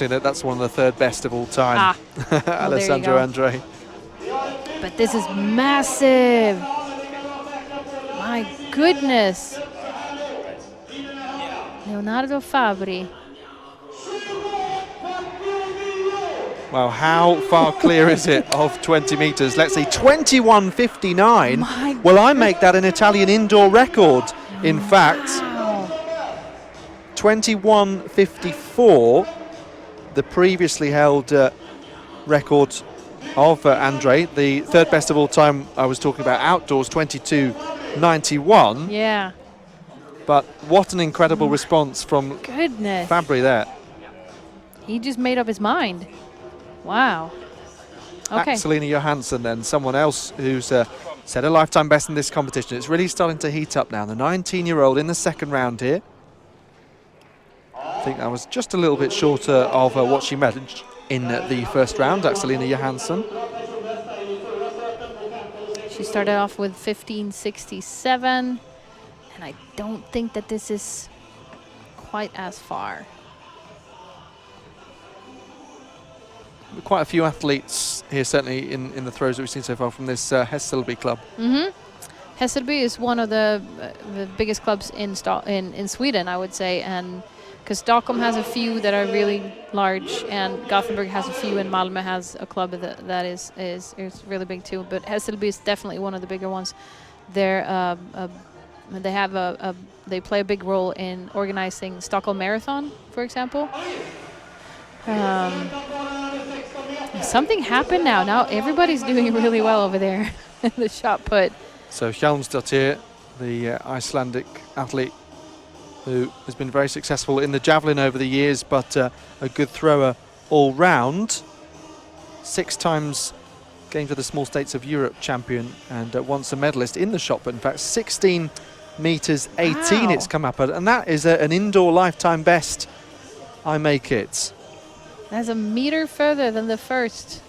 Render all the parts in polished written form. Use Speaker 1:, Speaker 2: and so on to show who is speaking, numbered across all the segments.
Speaker 1: mentioning that that's one of the third best of all time.
Speaker 2: Well,
Speaker 1: Alessandro André.
Speaker 2: But this is massive. My goodness. Leonardo Fabri.
Speaker 1: Well, how far clear is it of 20 meters? Let's see, 21:59. Well, I make that an Italian indoor record. In fact, 21:54, the previously held record of Andre. The third best of all time I was talking about outdoors, 22:91.
Speaker 2: Yeah.
Speaker 1: But what an incredible response from Fabri there.
Speaker 2: He just made up his mind. Wow. Okay.
Speaker 1: Axelina Johansson then, someone else who's set a lifetime best in this competition. It's really starting to heat up now. The 19-year-old in the second round here. I think that was just a little bit shorter of what she managed in the first round, Axelina Johansson.
Speaker 2: She started off with 15:67, and I don't think that this is quite as far.
Speaker 1: Quite a few athletes here, certainly in the throws that we've seen so far from this Hässelby club.
Speaker 2: Hässelby is one of the biggest clubs in Sweden, I would say, and because Stockholm has a few that are really large, and Gothenburg has a few, and Malmö has a club that is really big too. But Hässelby is definitely one of the bigger ones. They play a big role in organizing Stockholm Marathon, for example. Something happened now. Now everybody's doing really well over there. The shot put.
Speaker 1: So Hjalmsdottir, the Icelandic athlete who has been very successful in the javelin over the years, but a good thrower all round. 6 times Games of the Small States of Europe champion, and once a medalist in the shot put. In fact, 16 meters 18 it's come up at, and that is an indoor lifetime best. I make it.
Speaker 2: That's a meter further than the first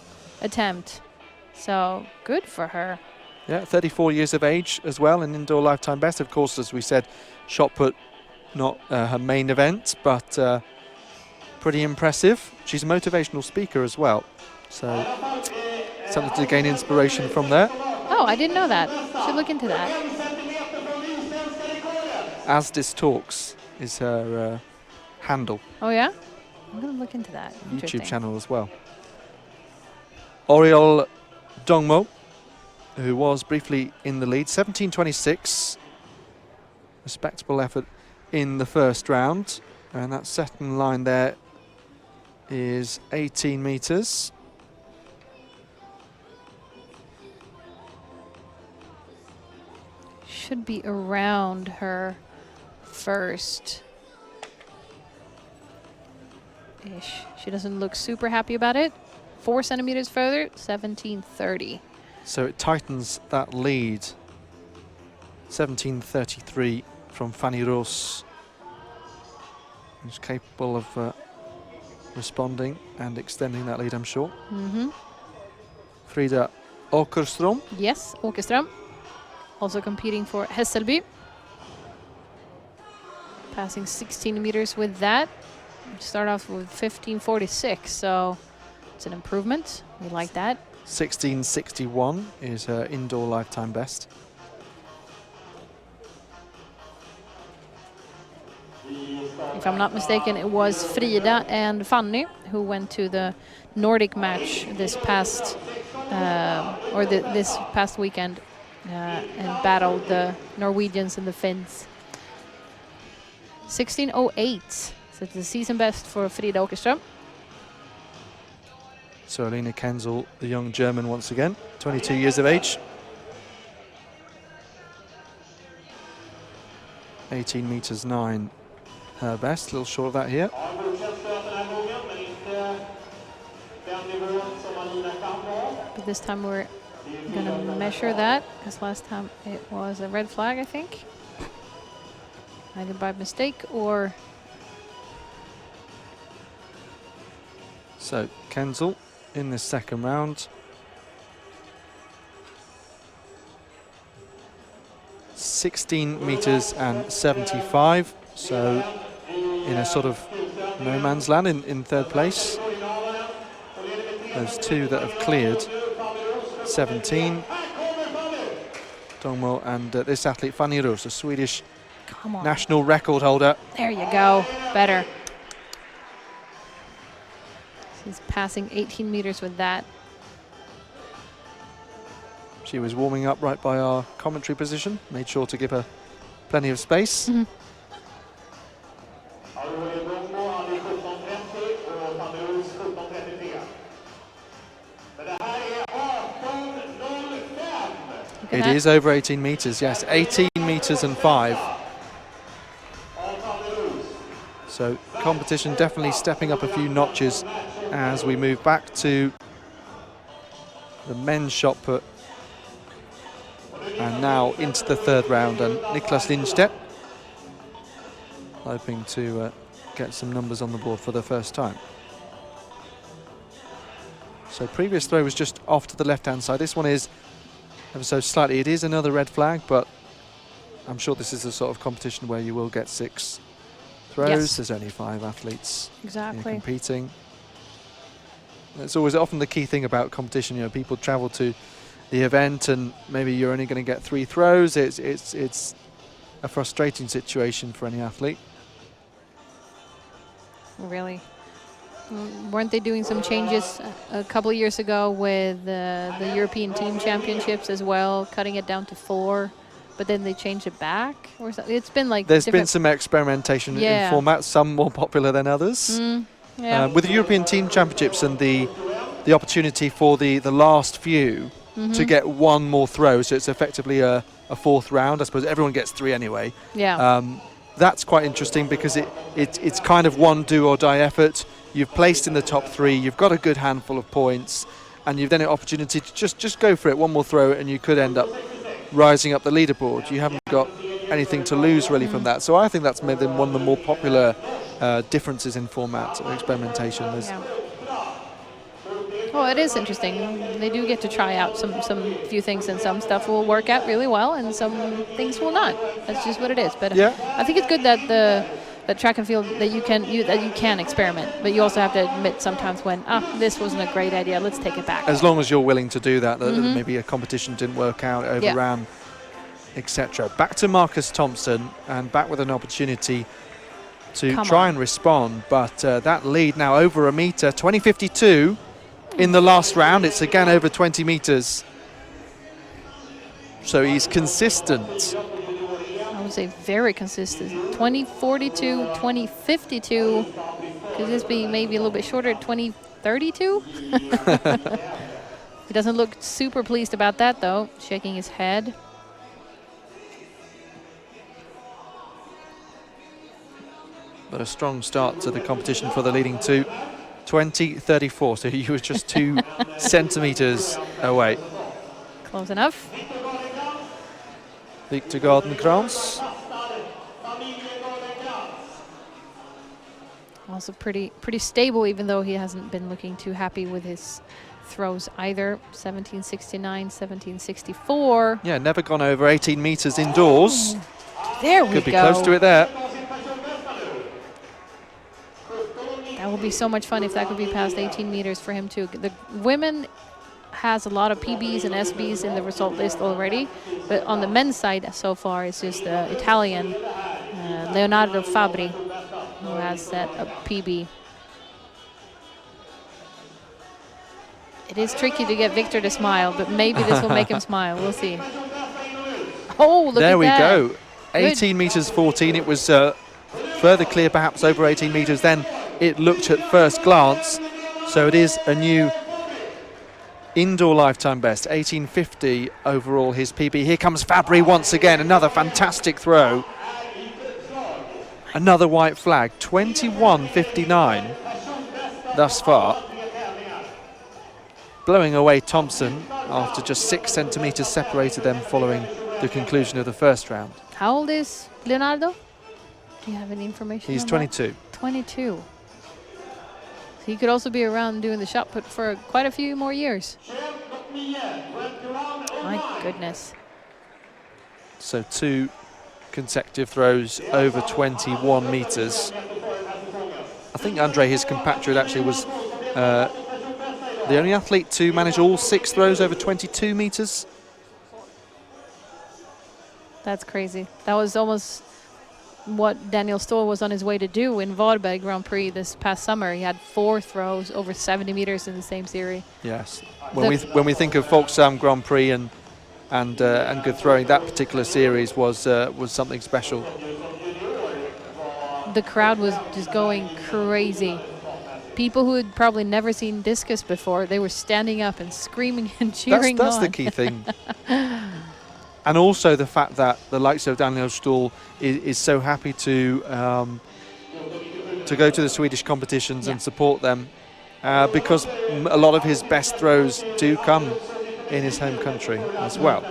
Speaker 2: attempt. So good for her.
Speaker 1: Yeah, 34 years of age as well, an indoor lifetime best. Of course, as we said, shot put not her main event, but pretty impressive. She's a motivational speaker as well, so something to gain inspiration from there.
Speaker 2: Oh, I didn't know that. Should look into that.
Speaker 1: Asdis Talks is her handle.
Speaker 2: Oh yeah? I'm going to look into that.
Speaker 1: YouTube channel as well. Oriol Dongmo, who was briefly in the lead, 17:26. Respectable effort in the first round. And that second line there is 18 meters.
Speaker 2: Should be around her first. Ish. She doesn't look super happy about it. 4 centimeters further, 17:30.
Speaker 1: So it tightens that lead. 17:33 from Fanny Roos, who's capable of responding and extending that lead, I'm sure. Frida Åkerström.
Speaker 2: Yes, Åkerström. Also competing for Hässelby. Passing 16 meters with that. Start off with 15:46, so it's an improvement. We like that.
Speaker 1: 16:61 is her indoor lifetime best.
Speaker 2: If I'm not mistaken, it was Frida and Fanny who went to the Nordic match this past this past weekend and battled the Norwegians and the Finns. 16:08. So it's the season best for Frida Åkerström.
Speaker 1: So Alina Kenzel, the young German once again, 22 years of age. 18 meters 9, her best, a little short of that here.
Speaker 2: But this time we're going to measure that, because last time it was a red flag, I think. Either by mistake or...
Speaker 1: So Kenzel in this second round. 16 meters and 75. So in a sort of no man's land in third place. Those two that have cleared 17. Dongmo and this athlete, Fanny Roos, a Swedish national record holder.
Speaker 2: There you go. Better. She's passing 18 meters with that.
Speaker 1: She was warming up right by our commentary position. Made sure to give her plenty of space.
Speaker 2: Mm-hmm.
Speaker 1: It is over 18 meters, yes. 18 meters and 5. So competition definitely stepping up a few notches as we move back to the men's shot put. And now into the third round, and Niklas Lindstedt hoping to get some numbers on the board for the first time. So previous throw was just off to the left-hand side. This one is ever so slightly. It is another red flag, but I'm sure this is a sort of competition where you will get 6 throws.
Speaker 2: Yes.
Speaker 1: There's only 5 athletes
Speaker 2: Exactly.
Speaker 1: competing. It's always often the key thing about competition. You know, people travel to the event and maybe you're only going to get 3 throws. It's a frustrating situation for any athlete.
Speaker 2: Really. Weren't they doing some changes a couple of years ago with the European Team Championships as well, cutting it down to 4, but then they changed it back? Or something? It's been like
Speaker 1: there's been some experimentation in formats, some more popular than others. With the European Team Championships and the opportunity for the last few to get 1 more throw, so it's effectively a 4th round. I suppose everyone gets 3 anyway.
Speaker 2: Yeah.
Speaker 1: That's quite interesting because it's kind of one do or die effort. You've placed in the top 3, you've got a good handful of points, and you've then an opportunity to just go for it, 1 more throw, and you could end up rising up the leaderboard. You haven't got anything to lose really from that. So I think that's maybe one of the more popular differences in format or experimentation.
Speaker 2: Well, it is interesting. They do get to try out some few things, and some stuff will work out really well, and some things will not. That's just what it is. But I think it's good that the track and field that you can experiment, but you also have to admit sometimes when this wasn't a great idea. Let's take it back.
Speaker 1: As long as you're willing to do that, maybe a competition didn't work out, overran, etc. Back to Marcus Thompson, and back with an opportunity to try and respond, but that lead now over 1 meter, 20.52 in the last round. It's again over 20 meters. So he's consistent.
Speaker 2: I would say very consistent. 2042, 2052. Could this be maybe a little bit shorter, 2032? He doesn't look super pleased about that though, shaking his head.
Speaker 1: But a strong start to the competition for the leading 2. 20.34, so he was just 2 centimeters away.
Speaker 2: Close enough.
Speaker 1: Victor Gardenkrans.
Speaker 2: Also pretty stable, even though he hasn't been looking too happy with his throws either. 1769, 1764.
Speaker 1: Yeah, never gone over 18 meters indoors.
Speaker 2: There we go.
Speaker 1: Could be close to it there.
Speaker 2: That would be so much fun if that could be past 18 meters for him too. The women has a lot of PBs and SBs in the result list already, but on the men's side so far it's just the Italian Leonardo Fabri who has set a PB. It is tricky to get Victor to smile, but maybe this will make him smile. We'll see. Oh, look at that.
Speaker 1: There we go. 18 meters 14. It was further clear, perhaps over 18 meters. Then it looked at first glance. So it is a new indoor lifetime best, 18.50 overall, his PB. Here comes Fabri once again, another fantastic throw. Another white flag, 21.59 thus far. Blowing away Thompson after just 6 centimeters separated them following the conclusion of the first round.
Speaker 2: How old is Leonardo? Do you have any information?
Speaker 1: He's
Speaker 2: on
Speaker 1: 22.
Speaker 2: That? 22. So he could also be around doing the shot put for quite a few more years. My goodness.
Speaker 1: So 2 consecutive throws over 21 meters. I think Andre, his compatriot, actually was the only athlete to manage all 6 throws over 22 meters.
Speaker 2: That's crazy. That was almost what Daniel Stoll was on his way to do in Varberg Grand Prix this past summer. He had 4 throws over 70 meters in the same series.
Speaker 1: Yes. When we think of Folksam Grand Prix and good throwing, that particular series was something special.
Speaker 2: The crowd was just going crazy. People who had probably never seen discus before, they were standing up and screaming and cheering
Speaker 1: That's
Speaker 2: on.
Speaker 1: the key thing. And also the fact that the likes of Daniel Stoll is so happy to go to the Swedish competitions and support them, because a lot of his best throws do come in his home country as well.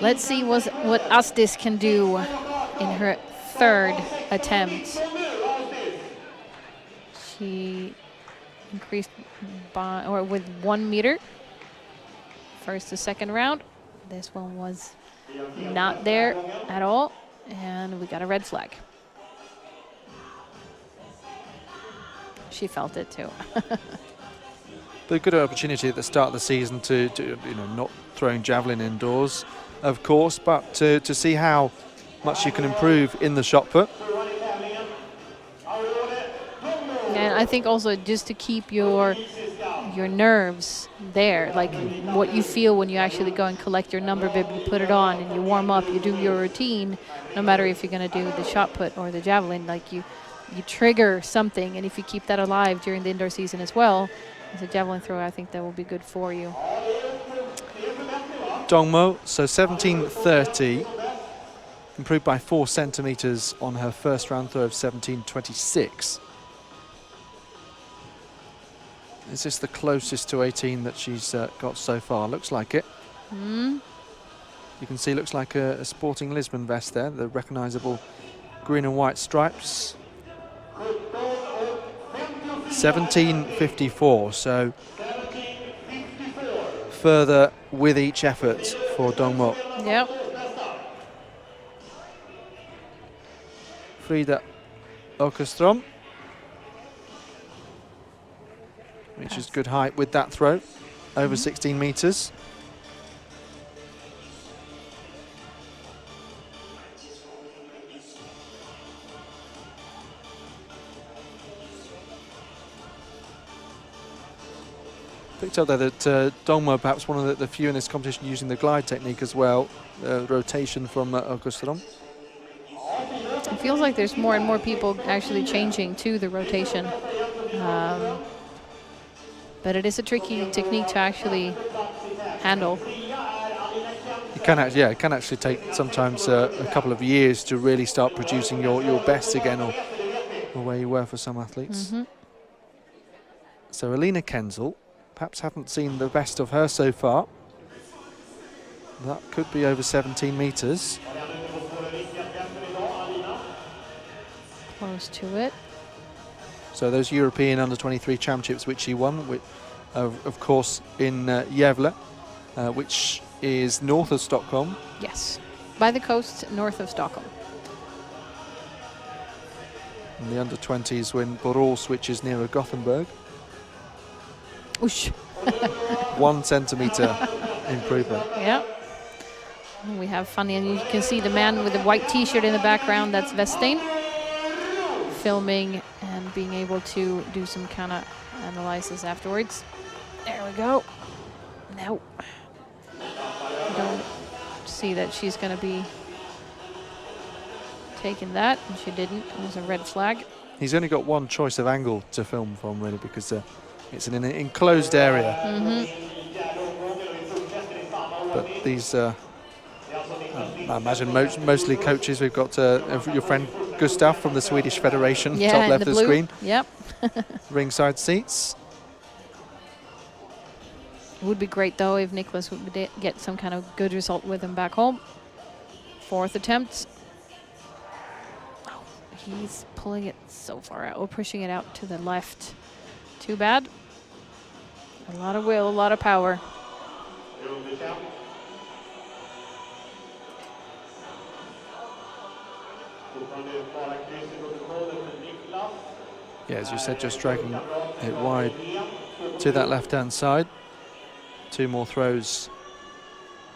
Speaker 2: Let's see what Astis can do in her 3rd attempt. She increased with 1 meter. First to second round. This one was not there at all, and we got a red flag. She felt it too.
Speaker 1: But a good opportunity at the start of the season to not throwing javelin indoors, of course, but to see how much you can improve in the shot put.
Speaker 2: And I think also just to keep your nerves there, like what you feel when you actually go and collect your number bib, you put it on and you warm up, you do your routine, no matter if you're going to do the shot put or the javelin, like you trigger something, and if you keep that alive during the indoor season as well, as a javelin thrower, I think that will be good for you.
Speaker 1: Dongmo, so 17.30, improved by 4 centimeters on her first round throw of 17.26. Is this the closest to 18 that she's got so far? Looks like it. You can see, looks like a Sporting Lisbon vest there, the recognisable green and white stripes. 17.54, so further with each effort for Dongmo.
Speaker 2: Yep.
Speaker 1: Frida Åkerström, which is good height with that throw, over 16 meters. Picked up there that Dongmo, perhaps one of the few in this competition using the glide technique as well, rotation from Åkerström.
Speaker 2: It feels like there's more and more people actually changing to the rotation. But it is a tricky technique to actually handle.
Speaker 1: It can actually take sometimes a couple of years to really start producing your best again, or where you were for some athletes. So Alina Kenzel, perhaps haven't seen the best of her so far. That could be over 17 meters.
Speaker 2: Close to it.
Speaker 1: So those European under-23 championships which she won, with, of course, in Gävle, which is north of Stockholm.
Speaker 2: Yes, by the coast, north of Stockholm.
Speaker 1: And the under-20s when Borås, which is nearer Gothenburg.
Speaker 2: Oosh.
Speaker 1: 1 centimeter improvement.
Speaker 2: Yeah. And we have funny, and you can see the man with the white T-shirt in the background. That's Westin, filming and being able to do some kind of analysis afterwards. There we go. No, don't see that she's going to be taking that, and she didn't. It was a red flag.
Speaker 1: He's only got one choice of angle to film from, really, because it's in an enclosed area. But these, I imagine mostly coaches. We've got your friend Gustav from the Swedish Federation, top left of the screen.
Speaker 2: Yep.
Speaker 1: Ringside seats.
Speaker 2: It would be great, though, if Nicholas would get some kind of good result with him back home. 4th attempt. Oh, he's pulling it so far out, or pushing it out to the left. Too bad. A lot of will, a lot of power.
Speaker 1: Yeah, as you said, just dragging it wide to that left-hand side. 2 more throws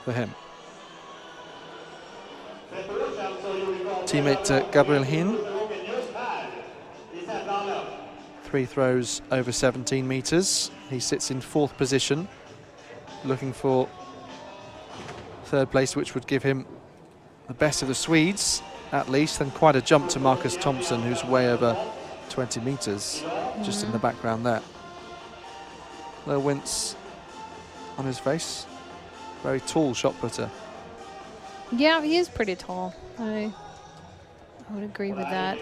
Speaker 1: for him. Teammate Gabriel Hin. 3 throws over 17 meters. He sits in 4th position, looking for 3rd place, which would give him the best of the Swedes, at least, and quite a jump to Marcus Thompson, who's way over 20 meters, just in the background there. Little wince on his face. Very tall shot putter.
Speaker 2: Yeah, he is pretty tall. I would agree with that.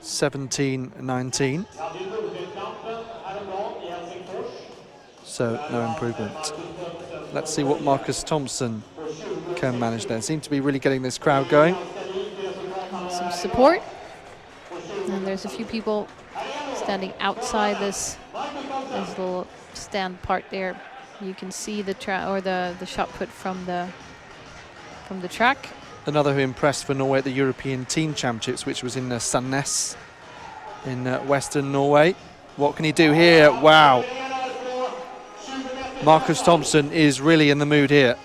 Speaker 1: (17.19). So no improvement. Let's see what Marcus Thompson can manage there. Seem to be really getting this crowd going.
Speaker 2: Some support. And there's a few people standing outside this little stand part there. You can see the the shot put from the track.
Speaker 1: Another who impressed for Norway at the European Team Championships, which was in Sandnes in Western Norway. What can he do here? Wow. Marcus Thompson is really in the mood here.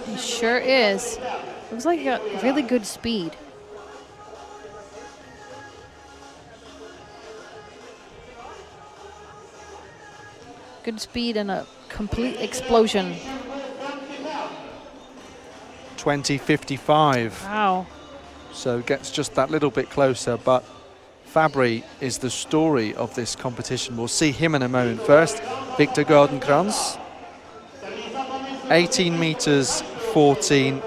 Speaker 2: He sure is. Looks like he got really good speed. Good speed and a complete explosion.
Speaker 1: 20.55.
Speaker 2: Wow.
Speaker 1: So gets just that little bit closer, but Fabry is the story of this competition. We'll see him in a moment. First, Victor Gardenkrans. 18 meters 14,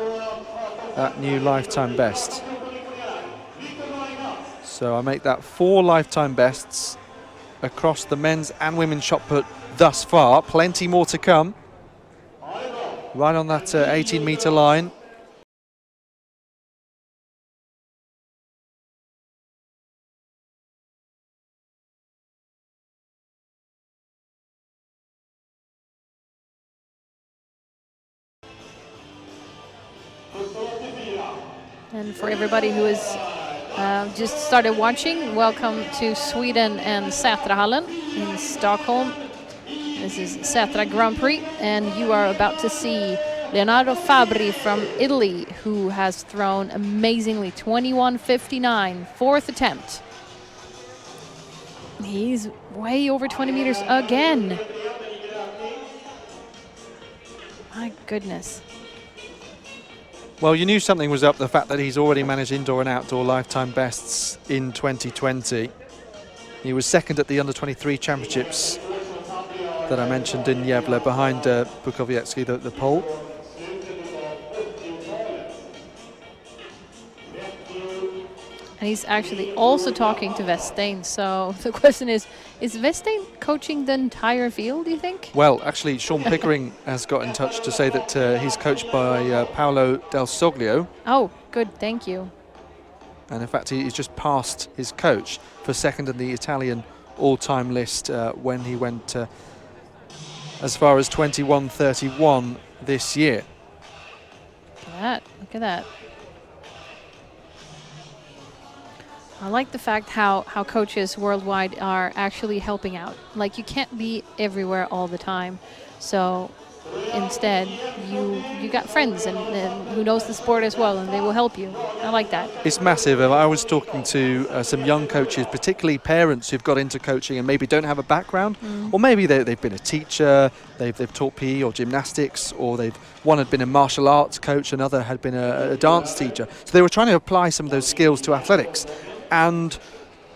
Speaker 1: that new lifetime best. So I make that 4 lifetime bests across the men's and women's shot put thus far. Plenty more to come. Right on that 18-meter line.
Speaker 2: And for everybody who has just started watching, welcome to Sweden and Sätrahallen in Stockholm. This is Sätra Grand Prix, and you are about to see Leonardo Fabri from Italy, who has thrown amazingly 21.59, 4th attempt. He's way over 20 meters again. My goodness.
Speaker 1: Well, you knew something was up, the fact that he's already managed indoor and outdoor lifetime bests in 2020. He was 2nd at the Under-23 Championships that I mentioned in Gävle, behind Bukowiecki, the Pole.
Speaker 2: And he's actually also talking to Westein. So the question is Westein coaching the entire field, do you think?
Speaker 1: Well, actually, Sean Pickering has got in touch to say that he's coached by Paolo Del Soglio.
Speaker 2: Oh, good, thank you.
Speaker 1: And in fact, he's just passed his coach for 2nd in the Italian all-time list when he went as far as 21.31 this year.
Speaker 2: Look at that, look at that. I like the fact how coaches worldwide are actually helping out. Like, you can't be everywhere all the time. So instead, you got friends and who knows the sport as well, and they will help you. I like that. It's
Speaker 1: massive. I was talking to some young coaches, particularly parents who've got into coaching and maybe don't have a background, or maybe they've been a teacher, they've taught PE or gymnastics, or one had been a martial arts coach, another had been a dance teacher. So they were trying to apply some of those skills to athletics. And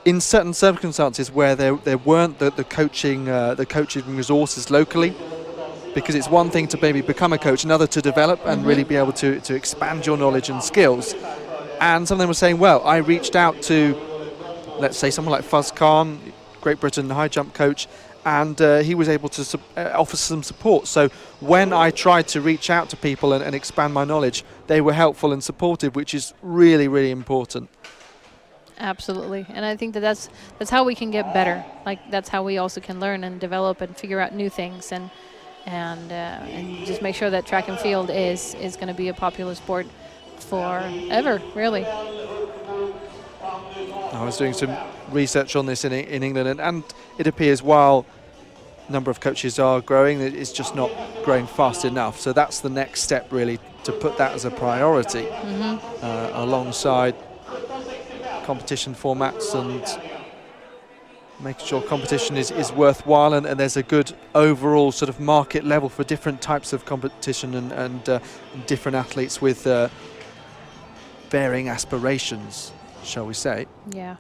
Speaker 1: in certain circumstances where there weren't the coaching resources locally, because it's one thing to maybe become a coach, another to develop and really be able to expand your knowledge and skills. And some of them were saying, well, I reached out to, let's say, someone like Fuzz Khan, Great Britain high jump coach, and he was able to offer some support. So when I tried to reach out to people and expand my knowledge, they were helpful and supportive, which is really, really important.
Speaker 2: Absolutely, and I think that's how we can get better. Like, that's how we also can learn and develop and figure out new things. And and just make sure that track and field is going to be a popular sport forever, really.
Speaker 1: I was doing some research on this in England, and it appears while number of coaches are growing, it's just not growing fast enough. So that's the next step, really, to put that as a priority alongside competition formats and making sure competition is worthwhile, and there's a good overall sort of market level for different types of competition and different athletes with varying aspirations, shall we say.
Speaker 2: Yeah.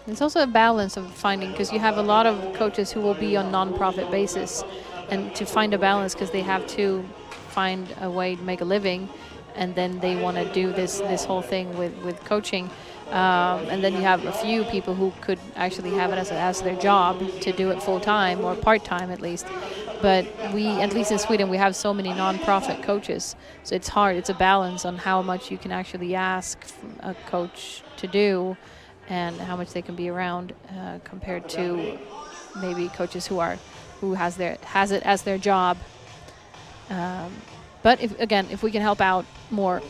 Speaker 2: It's also a balance of finding, because you have a lot of coaches who will be on non-profit basis, and to find a balance, because they have to find a way to make a living, and then they want to do this whole thing with coaching. And then you have a few people who could actually have it as their job to do it full-time or part-time at least. But we, at least in Sweden, we have so many non-profit coaches, so it's hard. It's a balance on how much you can actually ask a coach to do and how much they can be around compared to maybe coaches who has it as their job. But if we can help out more,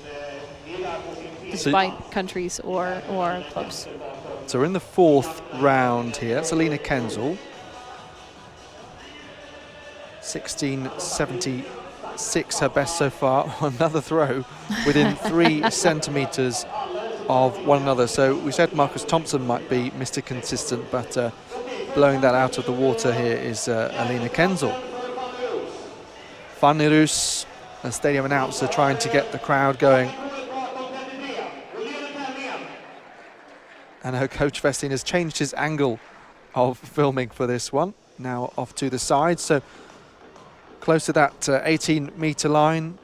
Speaker 2: despite countries or clubs.
Speaker 1: So we're in the fourth round here. It's Alina Kenzel. 16.76 her best so far. Another throw within 3 centimetres of one another. So we said Marcus Thompson might be Mr. Consistent, but blowing that out of the water here is Alina Kenzel. Fanny Roos, a stadium announcer, trying to get the crowd going. And her coach Vestin has changed his angle of filming for this one. Now off to the side, so close to that 18-metre line,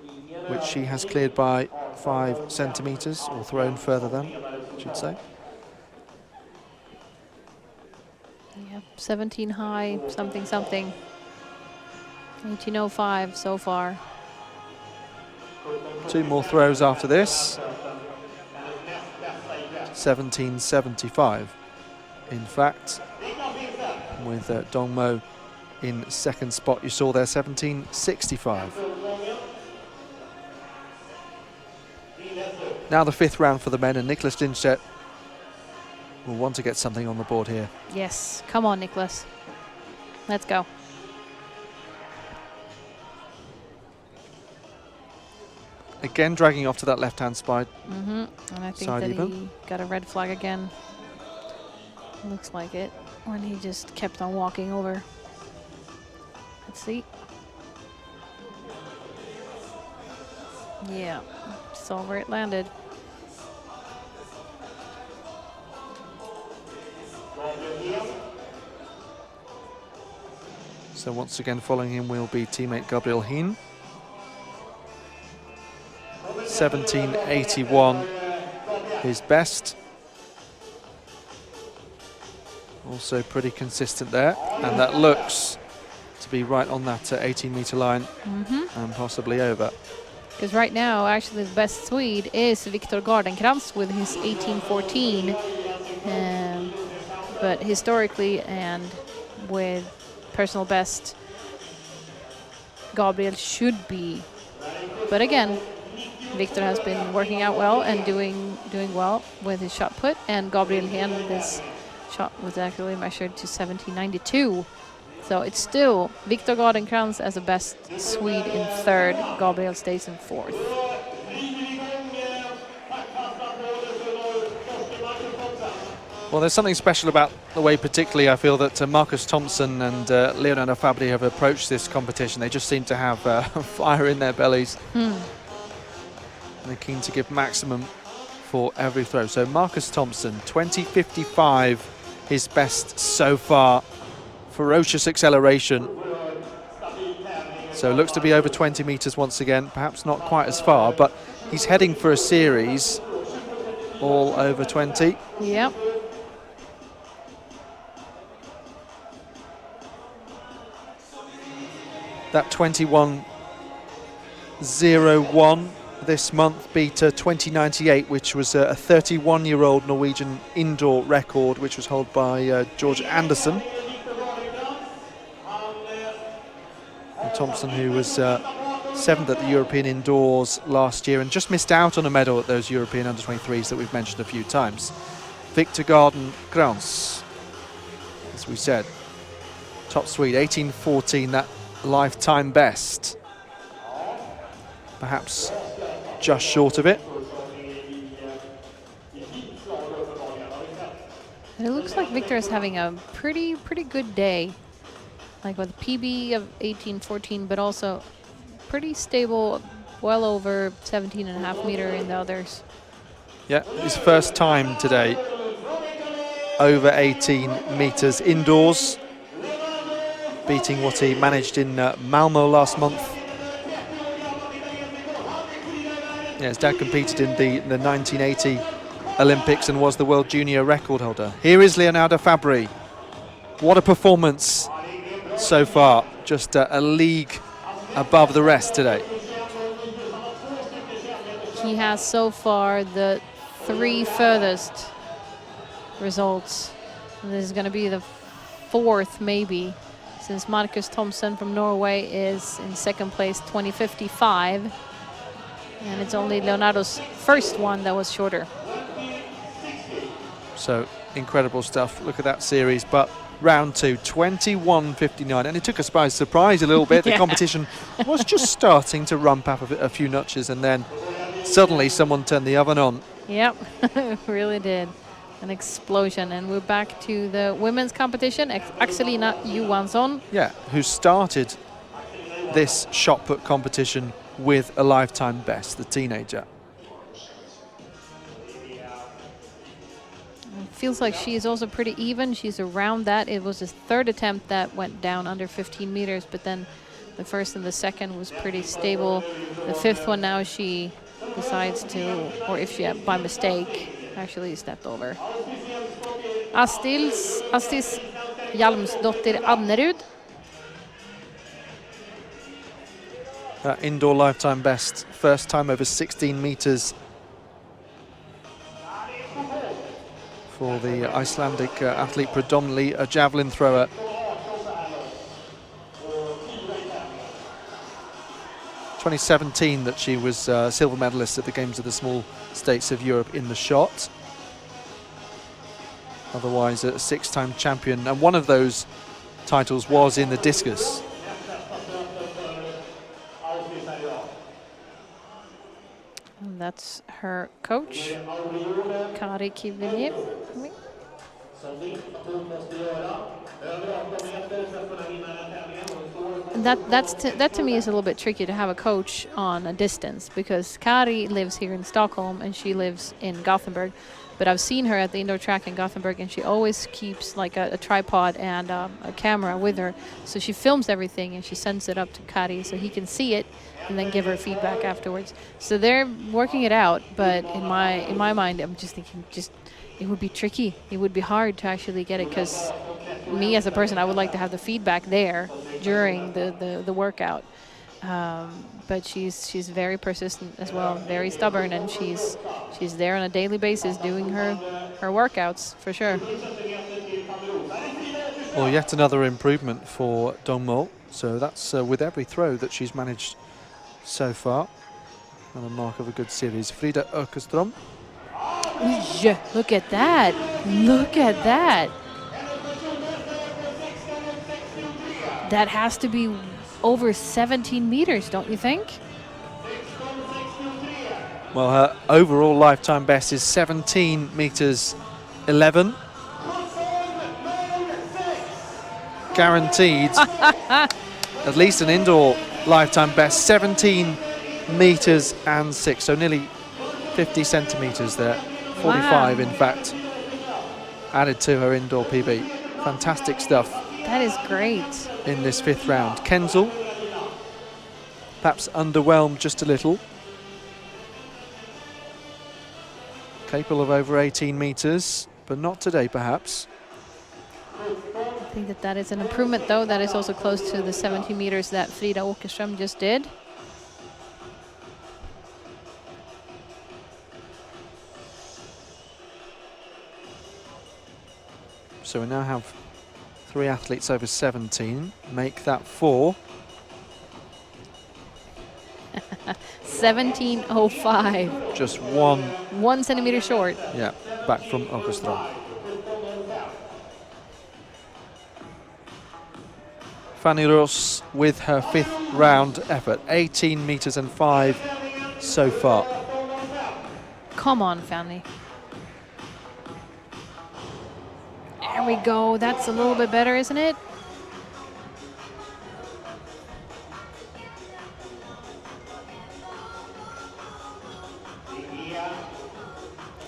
Speaker 1: which she has cleared by 5 centimetres, or thrown further than, I should say.
Speaker 2: Yeah, 17 high, something. 18.05 so far.
Speaker 1: 2 more throws after this. 17.75, in fact, with Dongmo in second spot. You saw there 17.65. Now the 5th round for the men, and Nicholas Lindstedt will want to get something on the board here.
Speaker 2: Yes, come on, Nicholas. Let's go.
Speaker 1: Again, dragging off to that left-hand side.
Speaker 2: And I think that he got a red flag again. Looks like it. When he just kept on walking over. Let's see. Yeah, saw where it landed.
Speaker 1: So once again, following him will be teammate Gabriel Hien. 17.81, his best. Also pretty consistent there, and that looks to be right on that 18-metre line and possibly over.
Speaker 2: Because right now, actually, the best Swede is Viktor Gardenkrantz with his 18.14. But historically and with personal best, Gabriel should be. But again, Viktor has been working out well and doing well with his shot put, and Gabriel Hien with his shot was actually measured to 17.92. So it's still Viktor Gardenkrantz as the best Swede in 3rd. Gabriel stays in 4th.
Speaker 1: Well, there's something special about the way, particularly, I feel that Marcus Thompson and Leonardo Fabri have approached this competition. They just seem to have fire in their bellies. They're keen to give maximum for every throw. So Marcus Thompson, 20.55, his best so far. Ferocious acceleration. So looks to be over 20 metres once again, perhaps not quite as far, but he's heading for a series all over 20.
Speaker 2: Yep.
Speaker 1: That 21.01 this month beat 20.98, which was a 31-year-old Norwegian indoor record, which was held by George Anderson, who Thompson, who was 7th at the European Indoors last year and just missed out on a medal at those European under-23s that we've mentioned a few times. Victor Garden Krans, as we said, top Swede, 18:14, that lifetime best. Perhaps just short of it.
Speaker 2: And it looks like Victor is having a pretty good day, like with a PB of 18:14, but also pretty stable, well over 17.5 meter in the others.
Speaker 1: Yeah, his first time today over 18 meters indoors, beating what he managed in Malmo last month. Yeah, his dad competed in the 1980 Olympics and was the world junior record holder. Here is Leonardo Fabri. What a performance so far, just a league above the rest today.
Speaker 2: He has so far the 3 furthest results. And this is going to be the 4th maybe, since Marcus Thompson from Norway is in 2nd place, 20:55. And it's only Leonardo's first one that was shorter.
Speaker 1: So incredible stuff. Look at that series. But round 2, 21:59, and it took us by surprise a little bit. The competition was just starting to rump up a few notches, and then suddenly someone turned the oven on.
Speaker 2: Yep, really did. An explosion. And we're back to the women's competition. Axelina Johansson.
Speaker 1: Yeah, who started this shot put competition with a lifetime best, the teenager.
Speaker 2: Feels like she is also pretty even. She's around that. It was his 3rd attempt that went down under 15 meters, but then the 1st and the 2nd was pretty stable. The 5th one now she decides to, or if she by mistake actually stepped over. Astis Hjalmsdottir Annerud.
Speaker 1: Indoor lifetime best, first time over 16 meters for the Icelandic athlete, predominantly a javelin thrower. In 2017 that she was silver medalist at the Games of the Small States of Europe in the shot. Otherwise a 6-time champion, and one of those titles was in the discus.
Speaker 2: And that's her coach, Kari Kivili. That to me is a little bit tricky to have a coach on a distance, because Kari lives here in Stockholm and she lives in Gothenburg. But I've seen her at the indoor track in Gothenburg, and she always keeps like a tripod and a camera with her. So she films everything and she sends it up to Kari so he can see it and then give her feedback afterwards. So they're working it out, but in my mind, I'm just thinking, it would be tricky. It would be hard to actually get it, because me as a person, I would like to have the feedback there during the workout. But she's very persistent as well, very stubborn, and she's there on a daily basis doing her workouts for sure.
Speaker 1: Well, yet another improvement for Dongmo. So that's with every throw that she's managed so far. And a mark of a good series. Frida Ökerström.
Speaker 2: Yeah, look at that! Look at that! That has to be over 17 meters, don't you think?
Speaker 1: Well, her overall lifetime best is 17 meters 11. Guaranteed at least an indoor lifetime best, 17 meters and 6, so nearly 50 centimeters there, 45 in fact, added to her indoor PB. Fantastic stuff.
Speaker 2: That is great.
Speaker 1: In this 5th round. Kenzel, perhaps underwhelmed just a little. Capable of over 18 meters, but not today perhaps.
Speaker 2: I think that is an improvement, though. That is also close to the 17 meters that Frida Åkerström just did.
Speaker 1: So we now have 3 athletes over 17, make that 4.
Speaker 2: 17:05.
Speaker 1: Just 1
Speaker 2: centimeter short.
Speaker 1: Yeah, back from Augustron. Fanny Roos with her 5th round effort, 18 meters and 5 so far.
Speaker 2: Come on, Fanny. There we go. That's a little bit better, isn't it?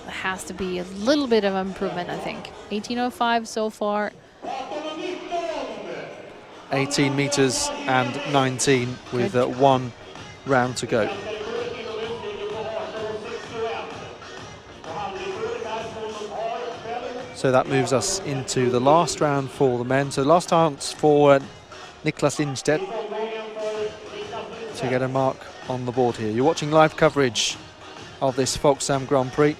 Speaker 2: There has to be a little bit of improvement, I think. 18:05 so far.
Speaker 1: 18 meters and 19 with 1 round to go. So that moves us into the last round for the men. So last chance for Niklas Lindstedt to get a mark on the board here. You're watching live coverage of this Folksam Grand Prix.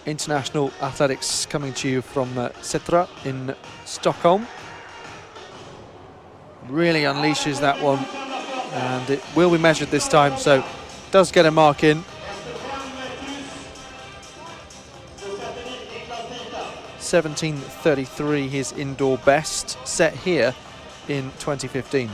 Speaker 1: International athletics coming to you from Sätra in Stockholm. Really unleashes that one, and it will be measured this time, so does get a mark in. 17:33, his indoor best, set here in 2015.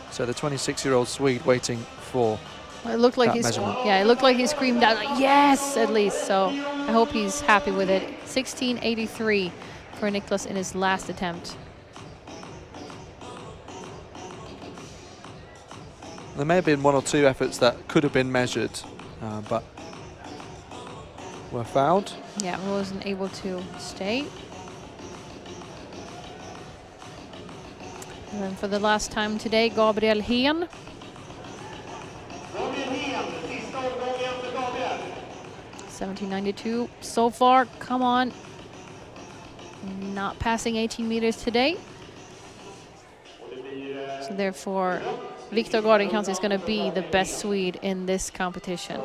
Speaker 1: So the 26-year-old Swede waiting for
Speaker 2: Well, it looked like
Speaker 1: that measurement.
Speaker 2: it looked like he screamed out, like, yes, at least. So I hope he's happy with it. 16:83 for Niklas in his last attempt.
Speaker 1: There may have been 1 or 2 efforts that could have been measured, but were fouled.
Speaker 2: Yeah, wasn't able to stay. And then for the last time today, Gabriel Hen. 17:92 so far. Come on. Not passing 18 meters today. So therefore, Viktor Gardenkrantz is going to be the best Swede in this competition.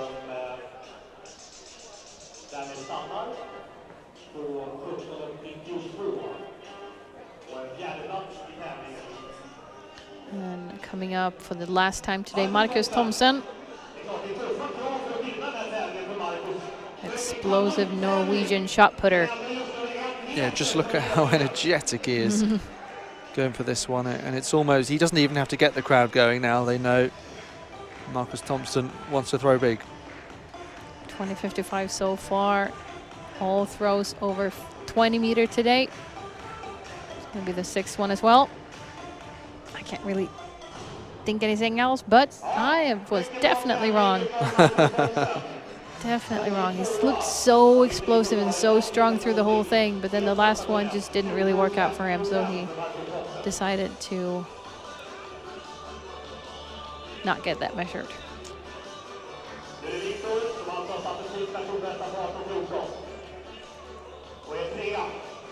Speaker 2: And coming up for the last time today, Marcus Thomsen. Explosive Norwegian shot putter.
Speaker 1: Yeah, just look at how energetic he is going for this one. And it's almost, he doesn't even have to get the crowd going now. They know Marcus Thomsen wants to throw big.
Speaker 2: 20:55 so far. All throws over 20 meter today. It's going to be the 6th one as well. I can't really think anything else, but I was definitely wrong. Definitely wrong. He's looked so explosive and so strong through the whole thing, but then the last one just didn't really work out for him, so he decided to not get that measured.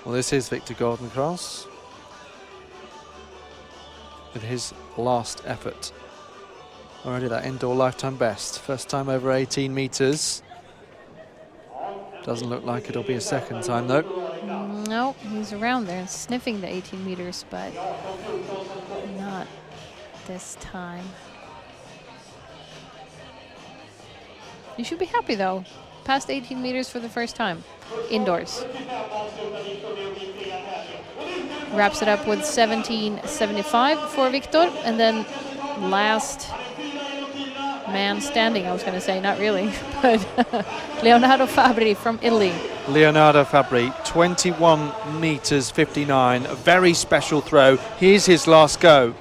Speaker 1: Well, this is Viktor Gardenkrantz with his last effort. Already that indoor lifetime best. First time over 18 meters. Doesn't look like it'll be a second time though.
Speaker 2: No, he's around there and sniffing the 18 meters, but not this time. You should be happy though. Past 18 meters for the first time, indoors. Wraps it up with 17:75 for Viktor, and then last man standing, I was going to say, not really, but Leonardo Fabri from Italy.
Speaker 1: Leonardo Fabri, 21 meters 59, a very special throw. Here's his last go.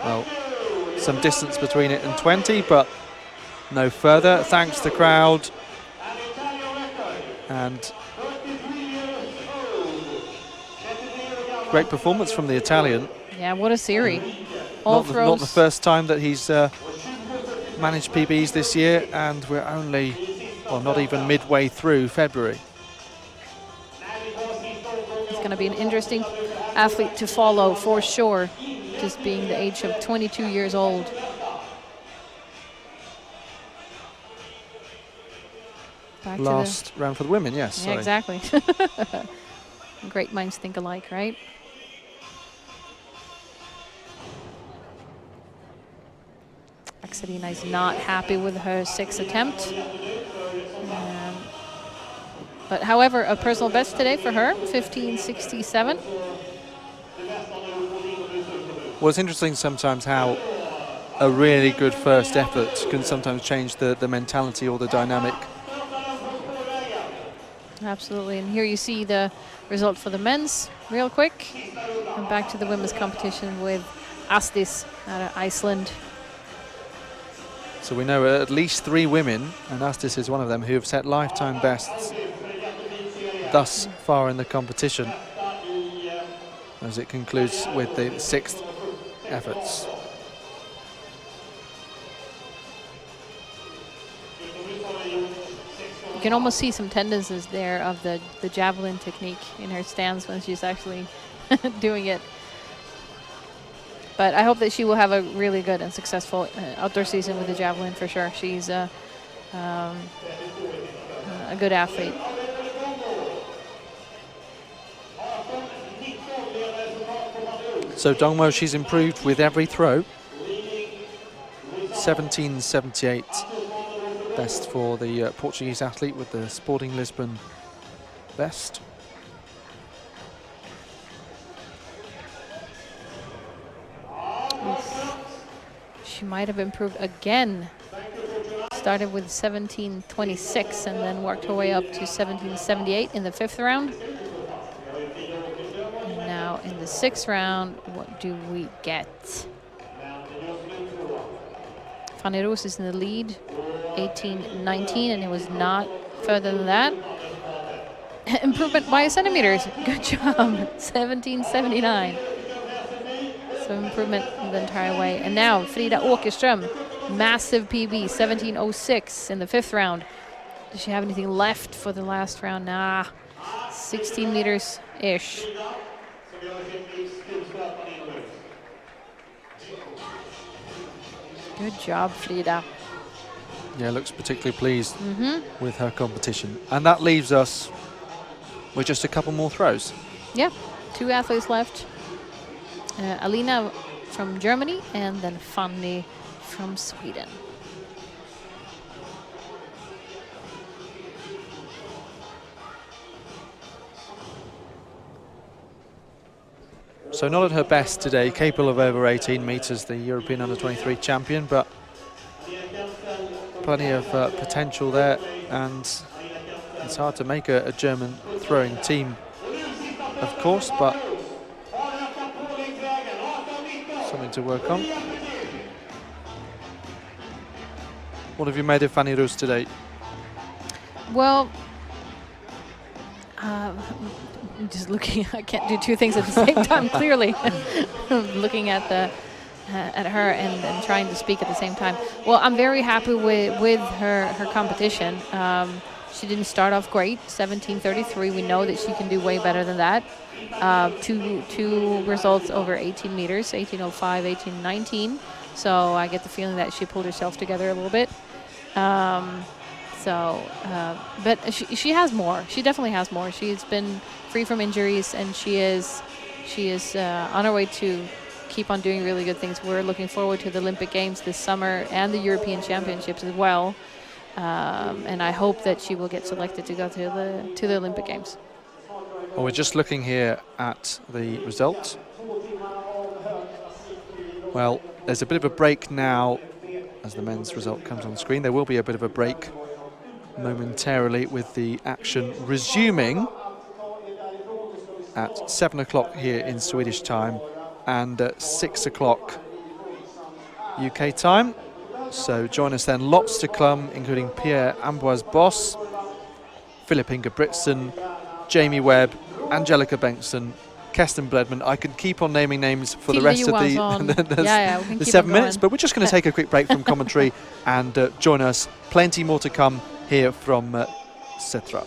Speaker 1: Well, some distance between it and 20, but no further, thanks to the crowd. And great performance from the Italian.
Speaker 2: Yeah, what a series. All throws.
Speaker 1: Not the first time that he's managed PBs this year, and we're only, well, not even midway through February.
Speaker 2: He's going to be an interesting athlete to follow for sure, just being the age of 22 years old. Back
Speaker 1: Last round for the women, yes.
Speaker 2: Yeah, exactly. Great minds think alike, right? Axelina is not happy with her 6th attempt. But however, a personal best today for her, 15:67.
Speaker 1: Well, it's interesting sometimes how a really good first effort can sometimes change the mentality or the dynamic.
Speaker 2: Absolutely, and here you see the result for the men's real quick. And back to the women's competition with Astis out of Iceland.
Speaker 1: So we know at least 3 women, and Astis is one of them, who have set lifetime bests thus far in the competition, as it concludes with the 6th efforts.
Speaker 2: You can almost see some tendencies there of the javelin technique in her stance when she's actually doing it. But I hope that she will have a really good and successful outdoor season with the javelin for sure. She's a good athlete.
Speaker 1: So Dongmo, she's improved with every throw. 17:78 best for the Portuguese athlete with the Sporting Lisbon best.
Speaker 2: Oof. She might have improved again. Started with 17:26 and then worked her way up to 17:78 in the 5th round. And now in the 6th round, what do we get? Fanny Roos is in the lead, 18:19, and it was not further than that. Improvement by centimeters. Good job. 17:79. So improvement the entire way. And now Frida Åkerström, massive PB, 17:06 in the 5th round. Does she have anything left for the last round? Nah, 16 meters-ish. Good job, Frida.
Speaker 1: Yeah, looks particularly pleased with her competition. And that leaves us with just a couple more throws.
Speaker 2: Yeah, 2 athletes left. Alina from Germany and then Fanny from Sweden.
Speaker 1: So not at her best today, capable of over 18 meters, the European Under-23 champion, but plenty of potential there, and it's hard to make a German throwing team, of course, but something to work on. What have you made of Fanny Roos today?
Speaker 2: Well, just looking, I can't do 2 things at the same time, clearly. Looking at her and trying to speak at the same time. Well, I'm very happy with her competition. She didn't start off great, 17:33. We know that she can do way better than that. Two results over 18 meters, 18:05, 18:19. So I get the feeling that she pulled herself together a little bit. But she has more. She definitely has more. She's been free from injuries, and she is on her way to keep on doing really good things. We're looking forward to the Olympic Games this summer and the European Championships as well. And I hope that she will get selected to go to the Olympic Games.
Speaker 1: Well, we're just looking here at the result. Well, there's a bit of a break now as the men's result comes on screen. There will be a bit of a break momentarily with the action resuming at 7 o'clock here in Swedish time and at 6 o'clock UK time. So join us then. Lots to come, including Pierre Ambroise Boss, Philip Ingebrigtsen, Jamie Webb, Angelica Bengtsson, Kerstin Bledman. I could keep on naming names for the rest of the 7 minutes, but we're just going to take a quick break from commentary and join us. Plenty more to come here from Sätra.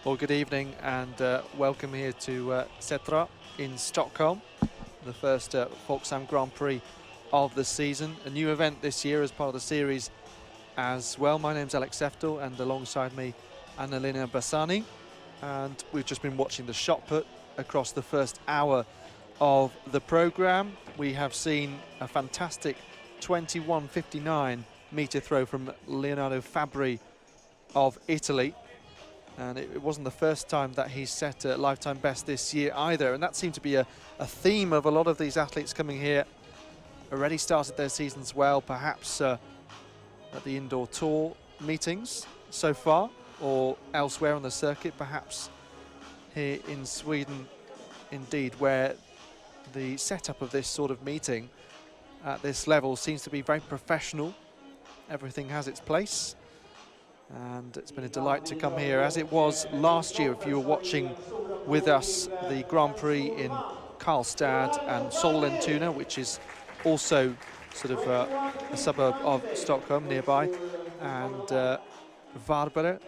Speaker 1: Well, good evening and welcome here to Sätra in Stockholm, the first Folksam Grand Prix of the season. A new event this year as part of the series as well. My name's Alex Seftel and alongside me Annalena Bassani, and we've just been watching the shot put across the first hour of the programme. We have seen a fantastic 21.59 metre throw from Leonardo Fabbri of Italy. And it wasn't the first time that he's set a lifetime best this year either. And that seemed to be a theme of a lot of these athletes coming here. Already started their seasons well, perhaps at the indoor tour meetings so far, or elsewhere on the circuit, perhaps here in Sweden, indeed, where the setup of this sort of meeting at this level seems to be very professional. Everything has its place. And it's been a delight to come here, as it was last year, if you were watching with us, the Grand Prix in Karlstad and Sollentuna, which is also sort of a suburb of Stockholm nearby, and Varberg,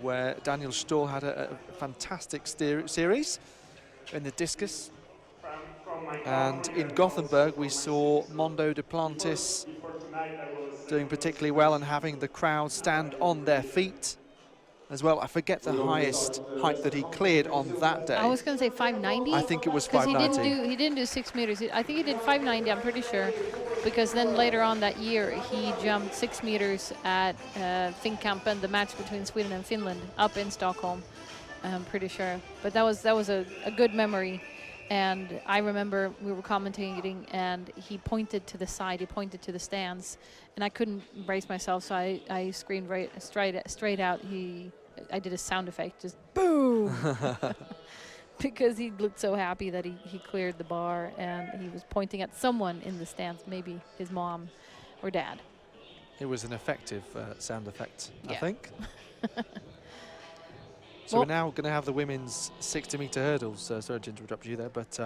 Speaker 1: where Daniel Stoll had a fantastic series in the discus. And in Gothenburg we saw Mondo Duplantis doing particularly well and having the crowd stand on their feet as well. I forget the highest height that he cleared on that day.
Speaker 2: I was going to say 590.
Speaker 1: I think it was
Speaker 2: because
Speaker 1: 590.
Speaker 2: he didn't do 6 meters. I think he did 590. I'm pretty sure, because then later on that year he jumped 6 meters at Finnkampen, the match between Sweden and Finland, up in Stockholm. I'm pretty sure. But that was a good memory. And I remember we were commentating, and he pointed to the side, he pointed to the stands, and I couldn't brace myself, so I screamed straight out. I did a sound effect, just boom, because he looked so happy that he cleared the bar, and he was pointing at someone in the stands, maybe his mom or dad.
Speaker 1: It was an effective sound effect,
Speaker 2: Yeah.
Speaker 1: I think. So we're now going to have the women's 60-meter hurdles. Sorry to interrupt you there, but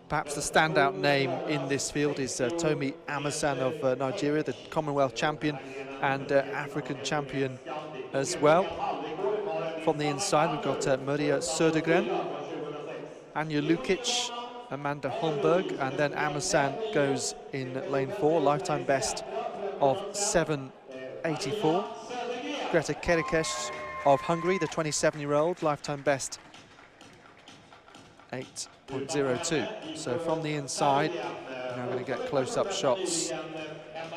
Speaker 1: perhaps the standout name in this field is Tomi Amasan of Nigeria, the Commonwealth champion and African champion as well. From the inside, we've got Maria Södergren, Anja Lukic, Amanda Holmberg, and then Amasan goes in lane 4, lifetime best of 7:84. Greta Kerekes of Hungary, the 27-year-old, lifetime best 8.02. So from the inside, we're now going to get close-up shots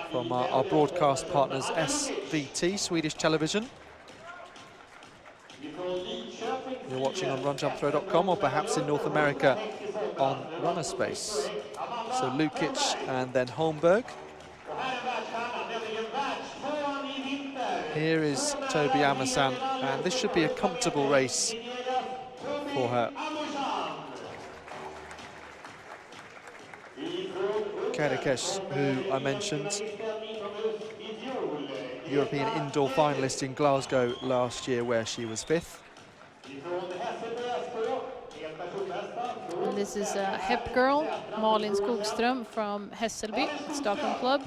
Speaker 1: from our broadcast partners, SVT, Swedish Television. You're watching on runjumpthrow.com, or perhaps in North America on Runnerspace. So Lukic and then Holmberg. Here is Tobi Amasan, and this should be a comfortable race for her. Kerekes, who I mentioned, European indoor finalist in Glasgow last year, where she was 5th.
Speaker 2: And this is a Hep girl, Malin Skogström from Hässelby, Stockholm club.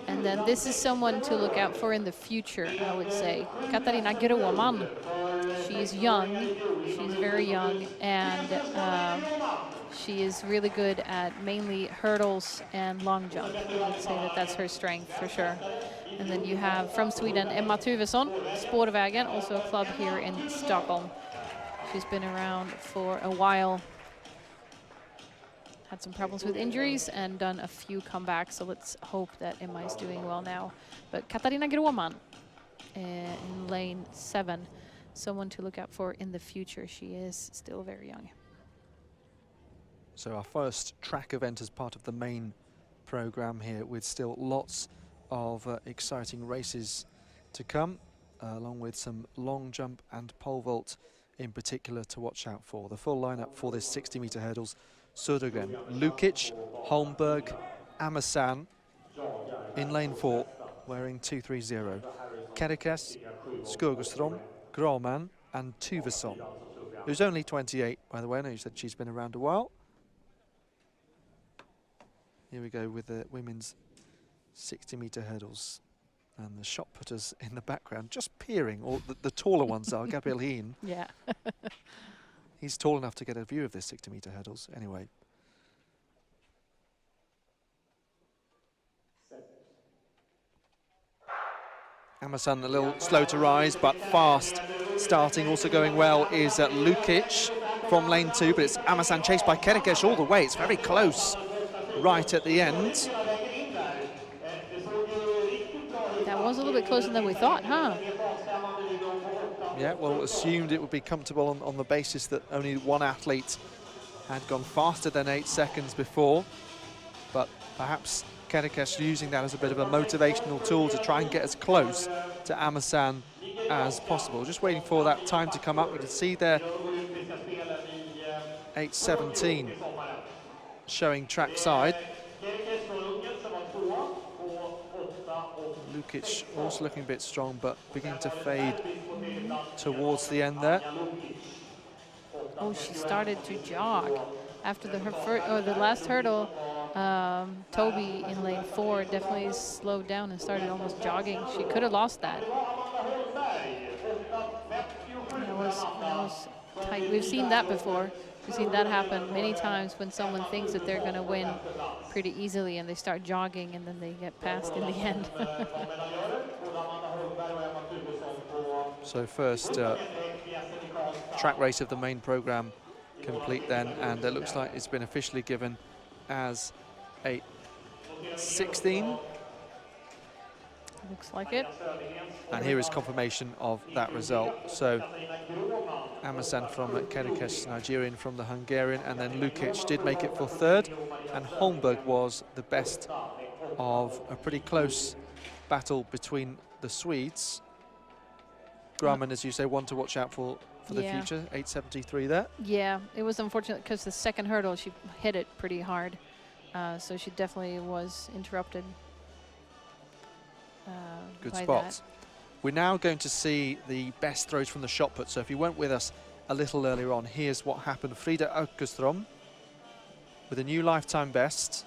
Speaker 2: And then this is someone to look out for in the future, I would say. Katarina Gråman. She's young, she's very young, and she is really good at mainly hurdles and long jump. I would say that that's her strength for sure. And then you have from Sweden, Emma Tuvesson, Spårvägen, also a club here in Stockholm. She's been around for a while. Had some problems with injuries and done a few comebacks, so let's hope that Emma is doing well now. But Katarina Gråman in lane 7, someone to look out for in the future. She is still very young.
Speaker 1: So our first track event as part of the main program here, with still lots of exciting races to come, along with some long jump and pole vault in particular to watch out for. The full lineup for this 60-meter hurdles: Södergren, Lukic, Holmberg, Amasan in lane 4, wearing 230. Kerekes, Skogström, Gråman and Tuvesson, who's only 28, by the way. I know you said she's been around a while. Here we go with the women's 60-meter hurdles. And the shot putters in the background, just peering, or the taller ones are. Gabriel Heen.
Speaker 2: Yeah.
Speaker 1: He's tall enough to get a view of this 60-meter hurdles anyway. Amasan a little slow to rise, but fast starting. Also going well is Lukic from lane 2, but it's Amasan chased by Kerekes all the way. It's very close right at the end.
Speaker 2: That was a little bit closer than we thought, huh?
Speaker 1: Yeah, well, assumed it would be comfortable on the basis that only one athlete had gone faster than 8 seconds before. But perhaps Kerekes using that as a bit of a motivational tool to try and get as close to Amasan as possible. Just waiting for that time to come up. We can see there 8:17 showing trackside. Lukic also looking a bit strong, but beginning to fade towards the end there.
Speaker 2: Oh, she started to jog after the last hurdle. Toby in lane 4 definitely slowed down and started almost jogging. She could have lost that. That was tight. We've seen that before. We've seen that happen many times when someone thinks that they're going to win pretty easily and they start jogging and then they get passed in the end.
Speaker 1: So first track race of the main program complete then, and it looks like it's been officially given as a 16.
Speaker 2: Looks like it.
Speaker 1: And here is confirmation of that result. So Amasan from Kerekes, Nigerian, from the Hungarian, and then Lukic did make it for third, and Holmberg was the best of a pretty close battle between the Swedes. Grumman, as you say, one to watch out for the future, 8.73 there.
Speaker 2: Yeah, it was unfortunate because the second hurdle, she hit it pretty hard. So she definitely was interrupted.
Speaker 1: Good spots. We're now going to see the best throws from the shot put. So if you weren't with us a little earlier on, here's what happened. Frida Aukestrom with a new lifetime best.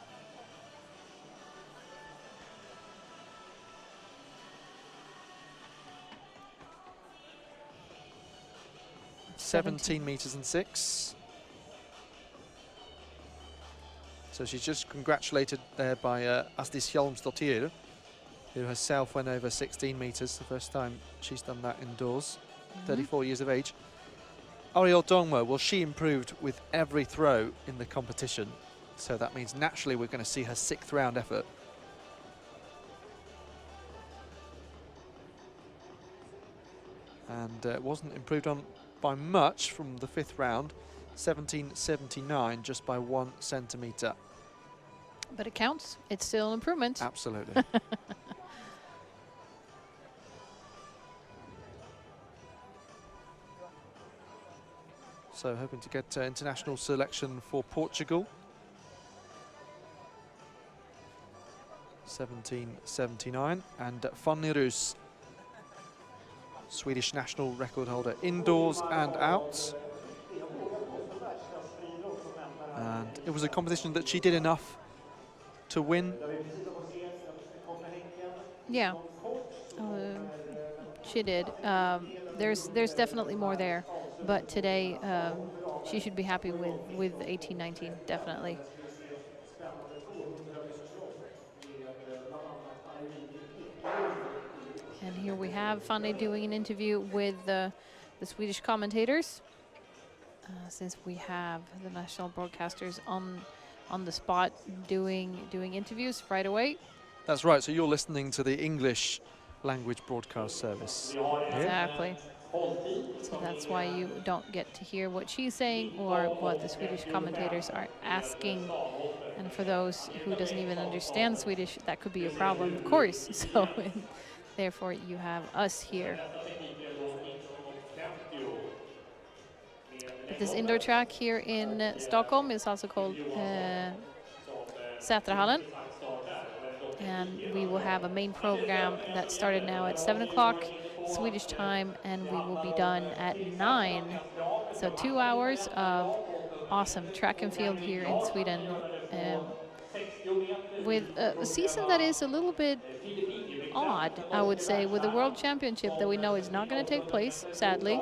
Speaker 1: (17.06 meters). So she's just congratulated there by Asdis Hjelmsdottir, who herself went over 16 meters, the first time she's done that indoors, 34 years of age. Ariel Dongmo, well, she improved with every throw in the competition, so that means naturally we're going to see her 6th round effort. And it wasn't improved on by much from the 5th round, 17.79, just by 1 centimetre.
Speaker 2: But it counts. It's still an improvement.
Speaker 1: Absolutely. So hoping to get international selection for Portugal. 17.79. And Fanny Roos, Swedish national record holder, indoors and out. And it was a competition that she did enough to win.
Speaker 2: Yeah, she did. There's definitely more there, but today she should be happy with 18-19, definitely. And here we have Fanny doing an interview with the Swedish commentators, since we have the national broadcasters on the spot doing interviews right away.
Speaker 1: That's right, so you're listening to the English language broadcast service.
Speaker 2: Exactly. So that's why you don't get to hear what she's saying or what the Swedish commentators are asking. And for those who doesn't even understand Swedish, that could be a problem, of course. So therefore you have us here. But this indoor track here in Stockholm is also called Sätrahallen. And we will have a main program that started now at 7 o'clock Swedish time, and we will be done at 9. So 2 hours of awesome track and field here in Sweden, with a season that is a little bit odd, I would say, with the World Championship that we know is not going to take place, sadly.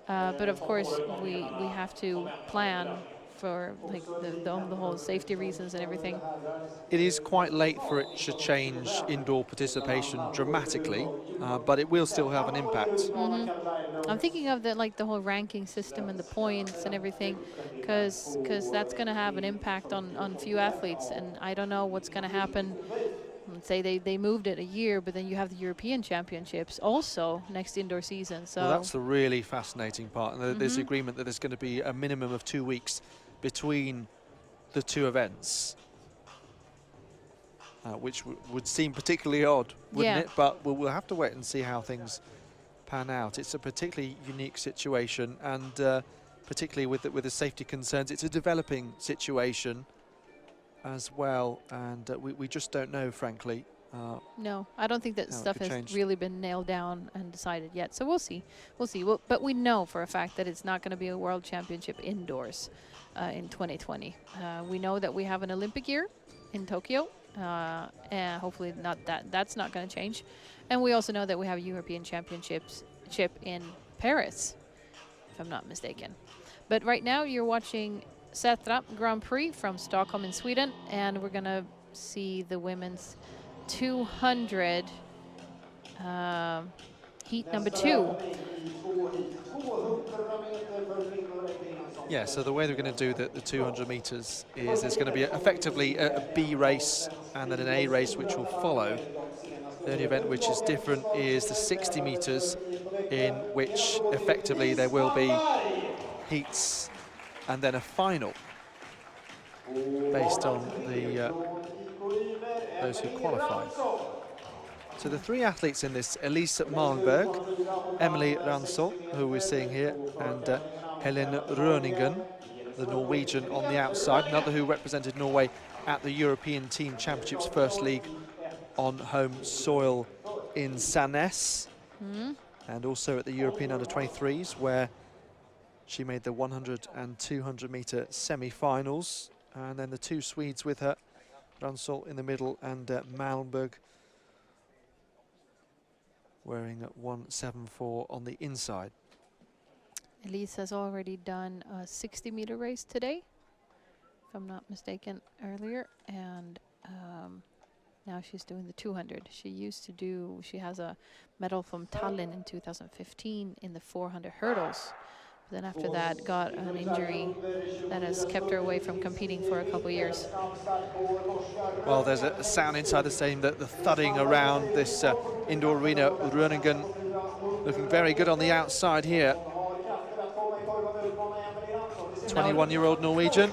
Speaker 2: But of course, we have to plan for like the whole safety reasons and everything.
Speaker 1: It is quite late for it to change indoor participation dramatically, but it will still have an impact.
Speaker 2: I'm thinking of the whole ranking system and the points and everything, because that's going to have an impact on few athletes, and I don't know what's going to happen. Let's say they moved it a year, but then you have the European Championships also next indoor season. So
Speaker 1: well, that's the really fascinating part, and there's agreement that there's going to be a minimum of 2 weeks between the two events, which would seem particularly odd, wouldn't it? But we'll have to wait and see how things pan out. It's a particularly unique situation, and particularly with the safety concerns, it's a developing situation as well, and we just don't know, frankly.
Speaker 2: No, I don't think that stuff has really been nailed down and decided yet. So we'll see. But we know for a fact that it's not going to be a World Championship indoors in 2020. We know that we have an Olympic year in Tokyo, and hopefully that's not going to change. And we also know that we have a European Championship in Paris if I'm not mistaken. But right now you're watching Sätra Grand Prix from Stockholm in Sweden, and we're gonna see the women's 200 heat number 2.
Speaker 1: Yeah, so the way they're going to do the 200 meters is there's going to be effectively a B race and then an A race which will follow. The only event which is different is the 60 meters, in which effectively there will be heats and then a final based on the those who qualify. So the 3 athletes in this: Elise Malmberg, Emily Ransol, who we're seeing here, and Helen Rønningen, the Norwegian, on the outside, another who represented Norway at the European Team Championships First League on home soil in Sandnes, and also at the European Under-23s, where she made the 100 and 200 meter semi-finals. And then the 2 Swedes with her, Ransol in the middle and Malmberg wearing 174 on the inside.
Speaker 2: Elise has already done a 60 meter race today, if I'm not mistaken, earlier, and now she's doing the 200. She has a medal from Tallinn in 2015 in the 400 hurdles. But then after that got an injury that has kept her away from competing for a couple years.
Speaker 1: Well, there's a sound inside the stadium, that the thudding around this indoor arena. Rønningen looking very good on the outside here. 21-year-old Norwegian.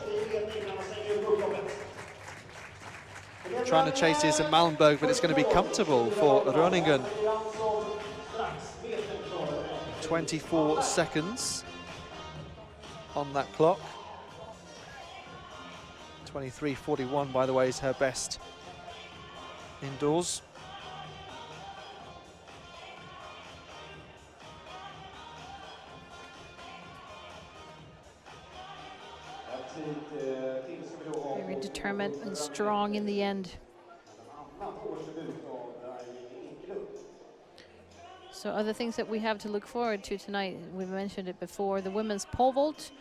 Speaker 1: Trying to chase his Malmberg, but it's going to be comfortable for Rønningen. 24 seconds on that clock. 23:41, by the way, is her best indoors.
Speaker 2: Very determined and strong in the end. So other things that we have to look forward to tonight, we mentioned it before, the women's pole vault,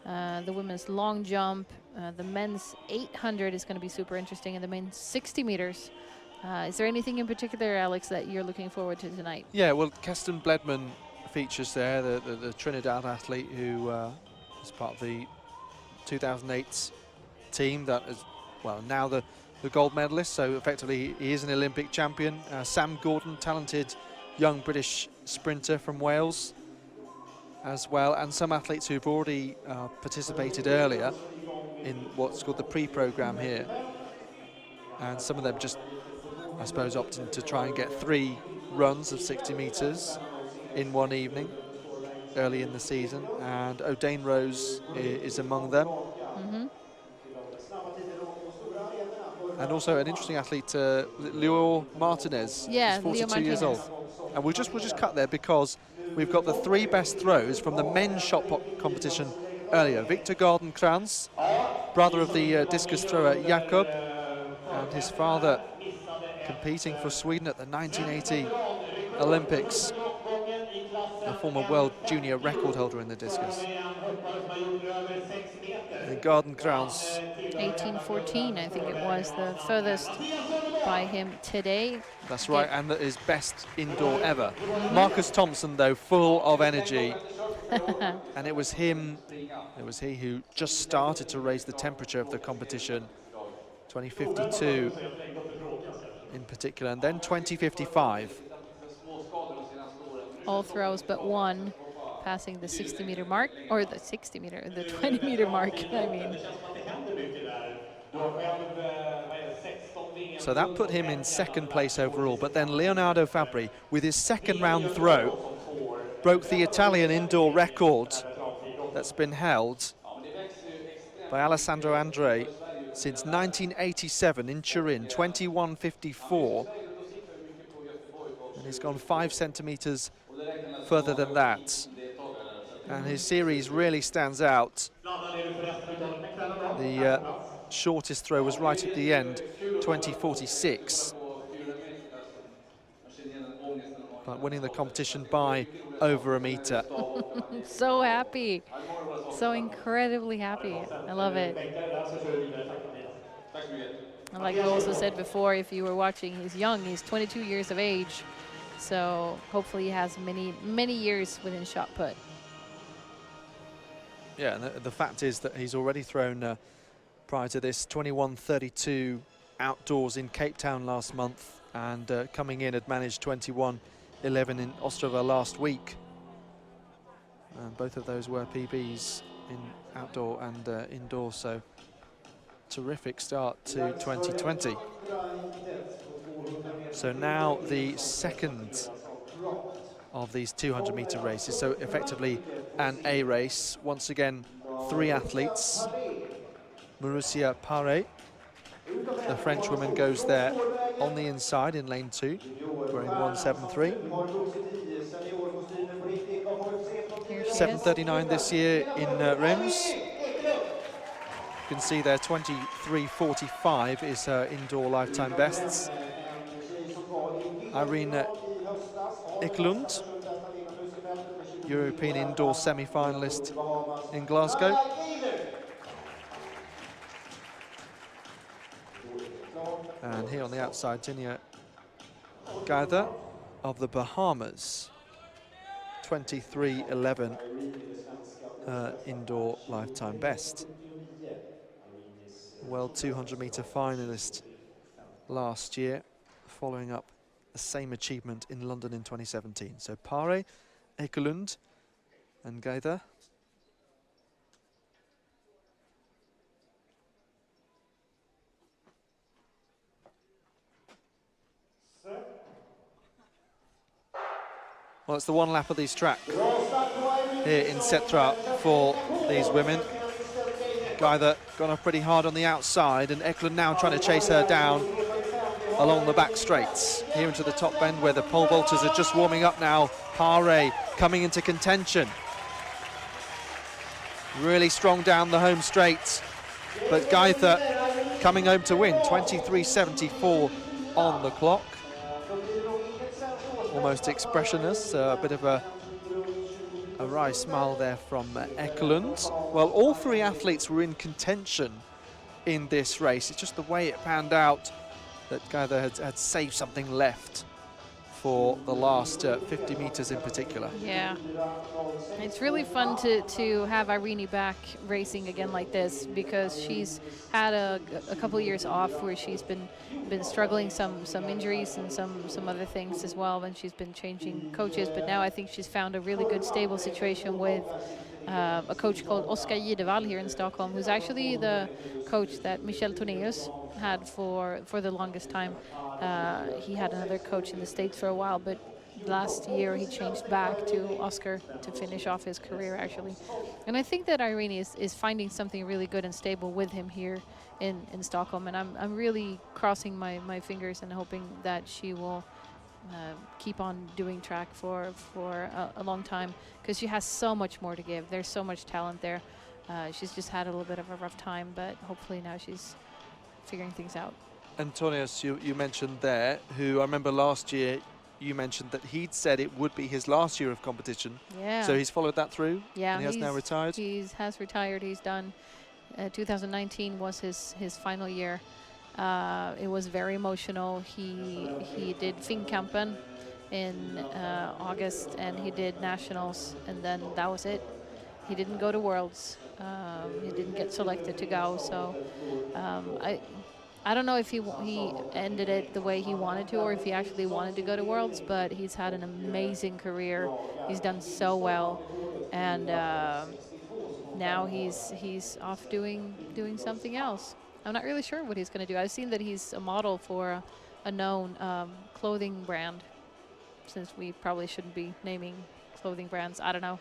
Speaker 2: the women's long jump, the men's 800 is going to be super interesting, and the men's 60 meters. Is there anything in particular, Alex, that you're looking forward to tonight?
Speaker 1: Yeah, well, Kirsten Bledman features there, the Trinidad athlete who is part of the 2008 team that is, well, now the gold medalist, so effectively he is an Olympic champion. Sam Gordon, talented young British sprinter from Wales as well, and some athletes who've already participated earlier in what's called the pre-program here, and some of them just, I suppose, opting to try and get 3 runs of 60 meters in one evening early in the season, and O'Dane Rose is among them. And also an interesting athlete, Leo Martinez,
Speaker 2: yeah,
Speaker 1: who's 42
Speaker 2: Leo
Speaker 1: years old. And we'll just cut there because we've got the 3 best throws from the men's shot put competition earlier. Victor Gardenkrans, brother of the discus thrower Jakob, and his father competing for Sweden at the 1980 Olympics, a former world junior record holder in the discus. And Gardenkrans,
Speaker 2: 18:14, I think it was the furthest by him today.
Speaker 1: that's right, and that is best indoor ever. Marcus Thompson, though, full of energy, and it was he who just started to raise the temperature of the competition. 20:52 in particular, and then 20:55.
Speaker 2: All throws but one passing the 60 meter mark, or the 20 meter mark, I mean.
Speaker 1: So that put him in 2nd place overall, but then Leonardo Fabri, with his 2nd round throw, broke the Italian indoor record that's been held by Alessandro Andre since 1987 in Turin, 21:54. And he's gone 5 centimeters further than that. And his series really stands out. The shortest throw was right at the end, 20:46. But winning the competition by over a meter.
Speaker 2: So happy. So incredibly happy. I love it. And like we also said before, if you were watching, he's young. He's 22 years of age. So hopefully he has many, many years within shot put.
Speaker 1: Yeah, and the fact is that he's already thrown, prior to this, 21.32 outdoors in Cape Town last month, and coming in had managed 21.11 in Ostrava last week. And both of those were PBs in outdoor and indoor, so terrific start to 2020. So now the second of these 200-meter races, so effectively an A race. Once again, 3 athletes. Marussia Pare, the French woman, goes there on the inside in lane 2, wearing 173. 7:39 this year in Reims. You can see there 23:45 is her indoor lifetime bests. Irene Eklund, European indoor semi-finalist in Glasgow. And here on the outside, Tinia Gaither of the Bahamas. 23:11, her indoor lifetime best. World 200-meter finalist last year, following up the same achievement in London in 2017. So Pare, Ekelund and Gaither. Well, it's the one lap of these track here in Sätra for these women. Gaither gone off pretty hard on the outside, and Eklund now trying to chase her down along the back straights. Here into the top bend where the pole vaulters are just warming up now. Pare coming into contention. Really strong down the home straight, but Gaither coming home to win. 23:74 on the clock. Almost expressionless, a bit of a wry smile there from Ekelund. Well, all 3 athletes were in contention in this race. It's just the way it panned out that Gaither had saved something left for the last 50 meters in particular.
Speaker 2: Yeah, it's really fun to have Irene back racing again like this, because she's had a couple of years off where she's been struggling some injuries and some other things as well, and she's been changing coaches. But now I think she's found a really good stable situation with a coach called Oskar Gidevall here in Stockholm, who's actually the coach that Michel Tornéus had for the longest time. He had another coach in the States for a while, but last year he changed back to Oscar to finish off his career, actually. And I think that Irene is finding something really good and stable with him here in Stockholm, and I'm really crossing my fingers and hoping that she will keep on doing track for a long time, because she has so much more to give. There's so much talent there. She's just had a little bit of a rough time, but hopefully now she's figuring things out.
Speaker 1: Antonius, you mentioned there, who I remember last year you mentioned that he'd said it would be his last year of competition.
Speaker 2: Yeah.
Speaker 1: So he's followed that through?
Speaker 2: Yeah.
Speaker 1: And he has now retired?
Speaker 2: He has retired. He's done. 2019 was his final year. It was very emotional. He did Finnkampen in August, and he did nationals, and then that was it. He didn't go to Worlds. He didn't get selected to go. So I don't know if he ended it the way he wanted to, or if he actually wanted to go to Worlds, but he's had an amazing career. He's done so well, and now he's off doing something else. I'm not really sure what he's going to do. I've seen that he's a model for a known clothing brand, since we probably shouldn't be naming clothing brands. I don't know.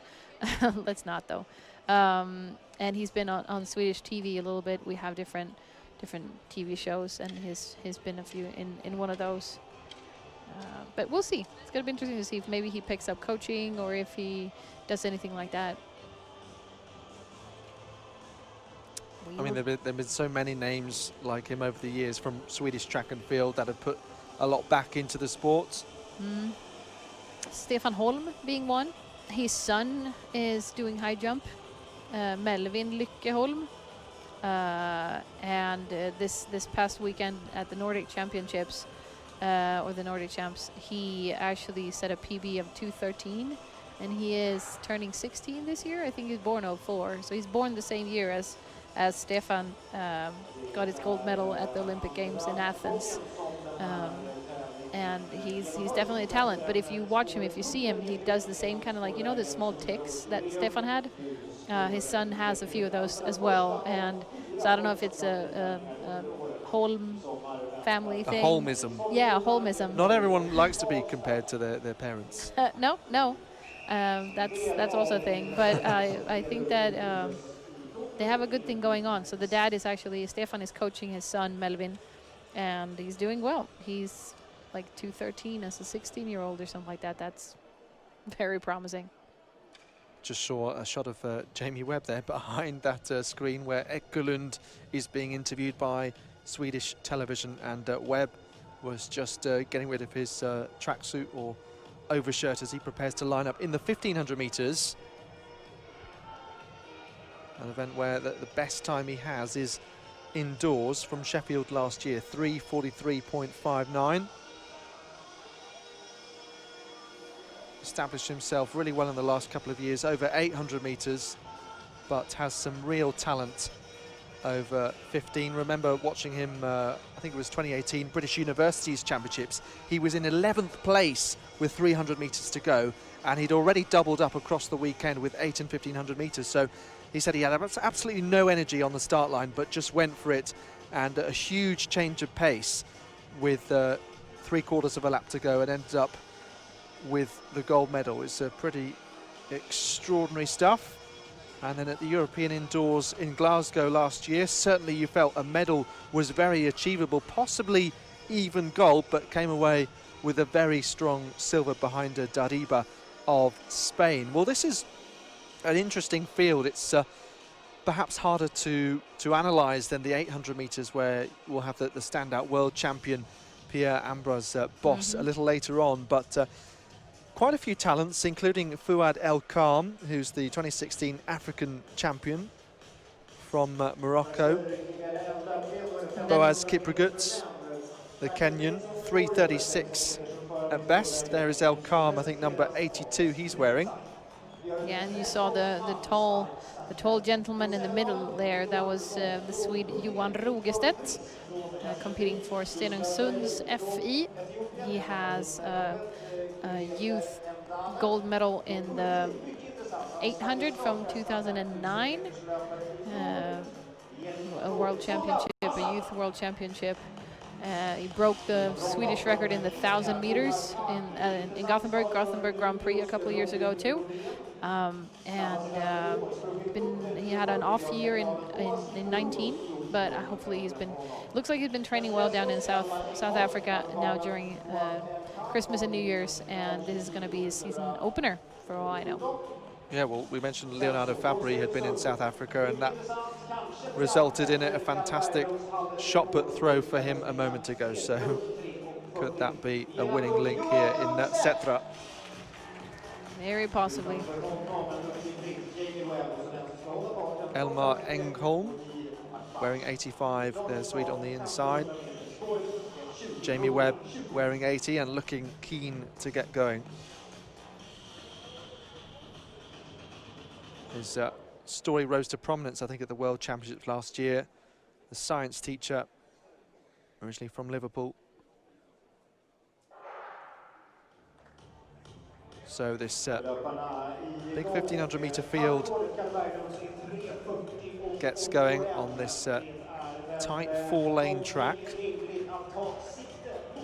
Speaker 2: Let's not, though. And he's been on Swedish TV a little bit. We have different TV shows, and he's been a few in one of those. But we'll see. It's going to be interesting to see if maybe he picks up coaching or if he does anything like that.
Speaker 1: I mean, there have been so many names like him over the years from Swedish track and field that have put a lot back into the sport.
Speaker 2: Stefan Holm being one. His son is doing high jump, Melvin Lyckeholm. And this past weekend at the Nordic Championships, or the Nordic Champs, he actually set a PB of 2:13, and he is turning 16 this year. I think he's born 04, so he's born the same year as Stefan got his gold medal at the Olympic Games in Athens. And he's definitely a talent, but if you watch him, if you see him, he does the same kind of, like, you know, the small ticks that Stefan had. His son has a few of those as well, and so I don't know if it's a Holm family thing.
Speaker 1: A Holmism.
Speaker 2: Yeah, a Holmism.
Speaker 1: Not everyone likes to be compared to their parents.
Speaker 2: No. That's also a thing, but I think that they have a good thing going on. So the dad is actually, Stefan is coaching his son Melvin, and he's doing well. He's like 2:13 as a 16-year-old or something like that. That's very promising.
Speaker 1: Just saw a shot of Jamie Webb there behind that screen where Ekelund is being interviewed by Swedish television, and Webb was just getting rid of his tracksuit or overshirt as he prepares to line up in the 1500 meters. An event where the best time he has is indoors from Sheffield last year, 3:43.59. Established himself really well in the last couple of years, over 800 meters, but has some real talent over 15. Remember watching him, I think it was 2018 British Universities Championships. He was in 11th place with 300 meters to go, and he'd already doubled up across the weekend with 8 and 1500 meters. So he said he had absolutely no energy on the start line, but just went for it, and a huge change of pace with 3/4 of a lap to go, and ended up with the gold medal. It's pretty extraordinary stuff. And then at the European Indoors in Glasgow last year, certainly you felt a medal was very achievable, possibly even gold, but came away with a very strong silver behind Dariba of Spain. Well, this is an interesting field. It's perhaps harder to analyse than the 800 metres, where we'll have the standout world champion Pierre-Ambroise Boss a little later on, but quite a few talents, including Fouad El Karm, who's the 2016 African champion from Morocco. Boaz Kipriguts, the Kenyan, 3:36 at best. There is El Karm, I think number 82 he's wearing.
Speaker 2: Yeah, and you saw the tall gentleman in the middle there. That was the Swede Johan Rogestedt, competing for Stenungsunds FI. He has a youth gold medal in the 800 from 2009, a world championship, a youth world championship. He broke the Swedish record in the 1,000 meters in Gothenburg Grand Prix a couple of years ago too. He had an off year in 19, but hopefully looks like he's been training well down in South Africa now during Christmas and New Year's, and this is going to be his season opener for all I know.
Speaker 1: Yeah, well, we mentioned Leonardo Fabri had been in South Africa, and that resulted in a fantastic shot put throw for him a moment ago. So could that be a winning link here in Sätra?
Speaker 2: Very possibly.
Speaker 1: Elmar Engholm wearing 85, the Swede on the inside. Jamie Webb wearing 80 and looking keen to get going. His story rose to prominence, I think, at the World Championships last year. The science teacher, originally from Liverpool. So this big 1500 meter field gets going on this tight 4-lane track.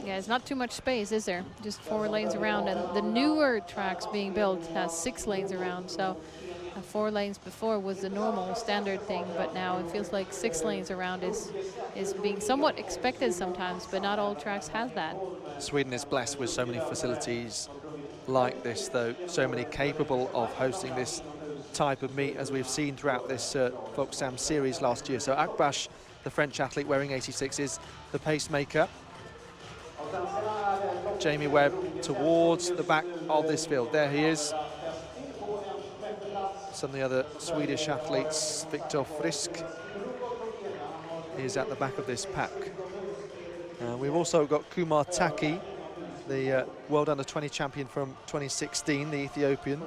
Speaker 2: Yeah, it's not too much space, is there? Just 4 lanes around, and the newer tracks being built has 6 lanes around. So 4 lanes before was the normal standard thing, but now it feels like 6 lanes around is being somewhat expected sometimes, but not all tracks have that.
Speaker 1: Sweden is blessed with so many facilities like this, though, so many capable of hosting this type of meet, as we've seen throughout this Folksam series last year. So Akbash, the French athlete wearing 86, is the pacemaker. Jamie Webb towards the back of this field. There he is. Some of the other Swedish athletes, Viktor Frisk is at the back of this pack. We've also got Kumar Taki, the World Under-20 champion from 2016, the Ethiopian.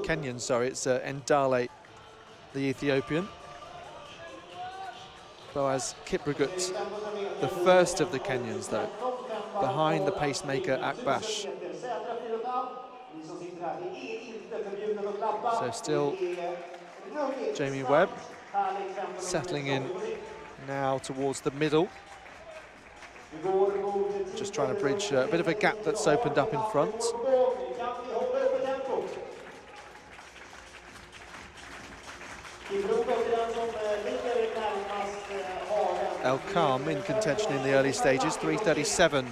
Speaker 1: Kenyan, sorry, it's Endale, the Ethiopian. Boaz Kiprugut, the first of the Kenyans, though, behind the pacemaker Akbash. So still Jamie Webb settling in now towards the middle. Just trying to bridge a bit of a gap that's opened up in front. El Kham in contention in the early stages, 3:37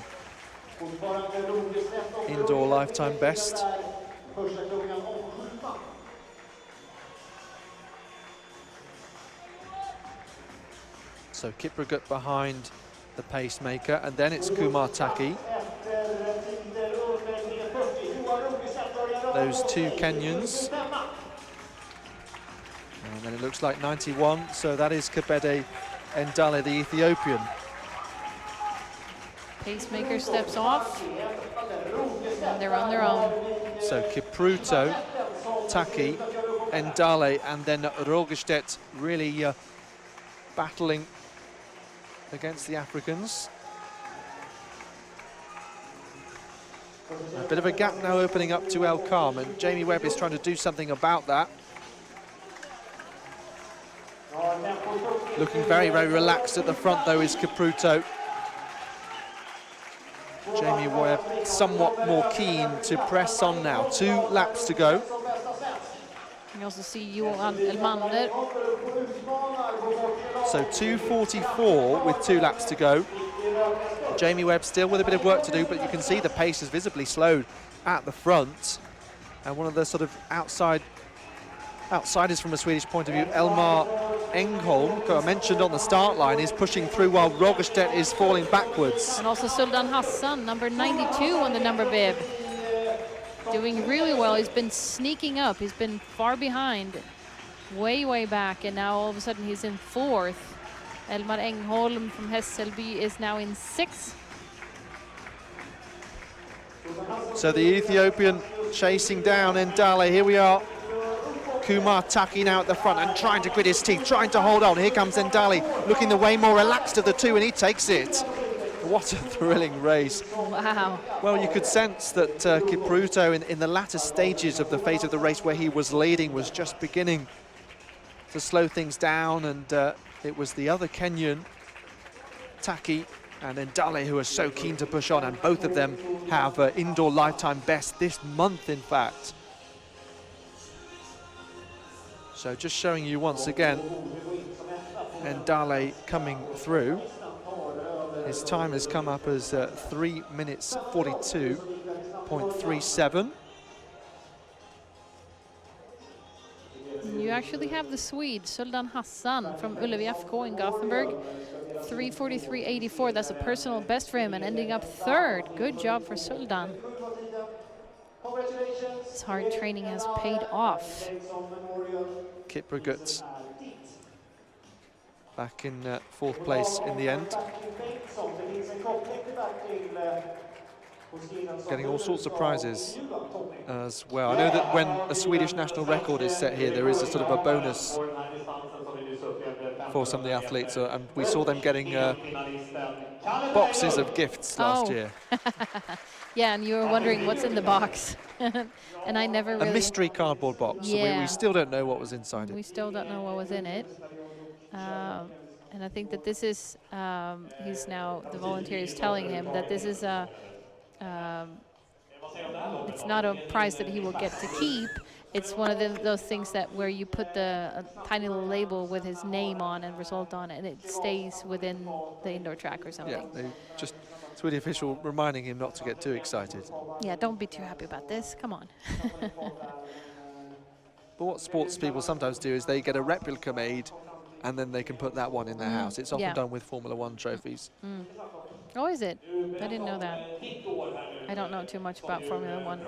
Speaker 1: indoor lifetime best. So Kiprugut behind the pacemaker, and then it's Kumar Taki. Those two Kenyans. And then it looks like 91, so that is Kebede Endale, the Ethiopian.
Speaker 2: Pacemaker steps off, and they're on their own.
Speaker 1: So Kipruto, Taki, Endale, and then Rogestedt really battling against the Africans. A bit of a gap now opening up to El Kham, and Jamie Webb is trying to do something about that. Looking very, very relaxed at the front, though, is Kipruto. Jamie Webb somewhat more keen to press on now. 2 laps to go.
Speaker 2: You also see Johan Elmander.
Speaker 1: So 2:44 with 2 laps to go. Jamie Webb still with a bit of work to do, but you can see the pace is visibly slowed at the front. And one of the sort of outsiders from a Swedish point of view, Elmar Engholm, who I mentioned on the start line, is pushing through while Rogestedt is falling backwards.
Speaker 2: And also Sultan Hassan, number 92 on the number bib. Doing really well. He's been sneaking up. He's been far behind, way back, and now all of a sudden he's in 4th. Elmar Engholm from Hässelby is now in 6th.
Speaker 1: So the Ethiopian chasing down Endale. Here we are. Kumar Taki now at the front and trying to grit his teeth, trying to hold on. Here comes Endale, looking the way more relaxed of the two, and he takes it. What a thrilling race.
Speaker 2: Wow.
Speaker 1: Well, you could sense that Kipruto in the latter stages of the phase of the race where he was leading was just beginning to slow things down, and it was the other Kenyan, Taki and Endale, who are so keen to push on, and both of them have indoor lifetime best this month, in fact. So just showing you once again, Endale coming through. His time has come up as 3 minutes 42.37.
Speaker 2: You actually have the Swede, Sultan Hassan from Ullevi FK in Gothenburg. 3:43.84, that's a personal best for him, and ending up 3rd. Good job for Sultan. His hard training has paid off.
Speaker 1: Kiprugut back in 4th place in the end. Getting all sorts of prizes as well. I know that when a Swedish national record is set here, there is a sort of a bonus for some of the athletes, and we saw them getting boxes of gifts last year.
Speaker 2: Yeah, and you were wondering what's in the box. And I never really...
Speaker 1: A mystery cardboard box.
Speaker 2: Yeah.
Speaker 1: So we still don't know what was inside it.
Speaker 2: We still don't know what was in it. And I think that this is, he's now, the volunteer is telling him that this is a, it's not a prize that he will get to keep. It's one of those things that where you put a tiny little label with his name on and result on it, and it stays within the indoor track or something.
Speaker 1: Yeah, they just, Swedish official reminding him not to get too excited.
Speaker 2: Yeah, don't be too happy about this. Come on.
Speaker 1: But what sports people sometimes do is they get a replica made, and then they can put that one in their house. It's often done with Formula One trophies.
Speaker 2: Oh, is it? I didn't know that. I don't know too much about Formula One.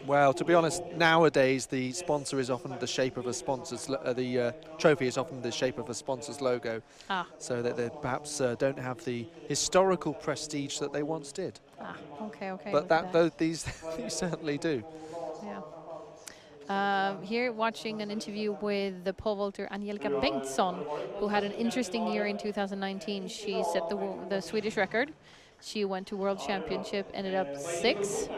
Speaker 1: Well, to be honest, nowadays the sponsor is often the shape of a sponsor's. The trophy is often the shape of a sponsor's logo, so that they perhaps don't have the historical prestige that they once did.
Speaker 2: Okay.
Speaker 1: But these these certainly do.
Speaker 2: Yeah. Here, watching an interview with the pole vaulter Angelica Bengtsson, who had an interesting year in 2019. She set the Swedish record. She went to World Championship, ended up 6th.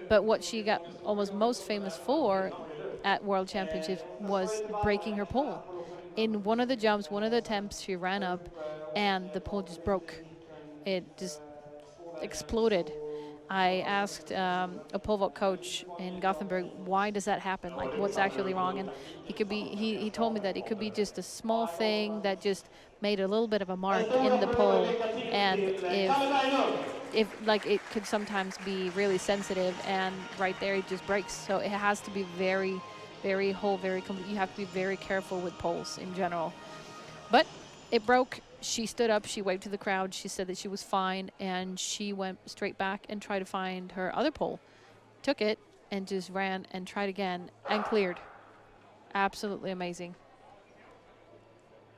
Speaker 2: But what she got almost most famous for at World Championships was breaking her pole. In one of the jumps, one of the attempts, she ran up, and the pole just broke. It just exploded. I asked a pole vault coach in Gothenburg, why does that happen? Like, what's actually wrong? And he told me that it could be just a small thing that just made a little bit of a mark in the pole, and if like it could sometimes be really sensitive, and right there it just breaks. So it has to be very, very whole, you have to be very careful with poles in general. But it broke. She stood up, she waved to the crowd, she said that she was fine, and she went straight back and tried to find her other pole. Took it and just ran and tried again and cleared. Absolutely amazing.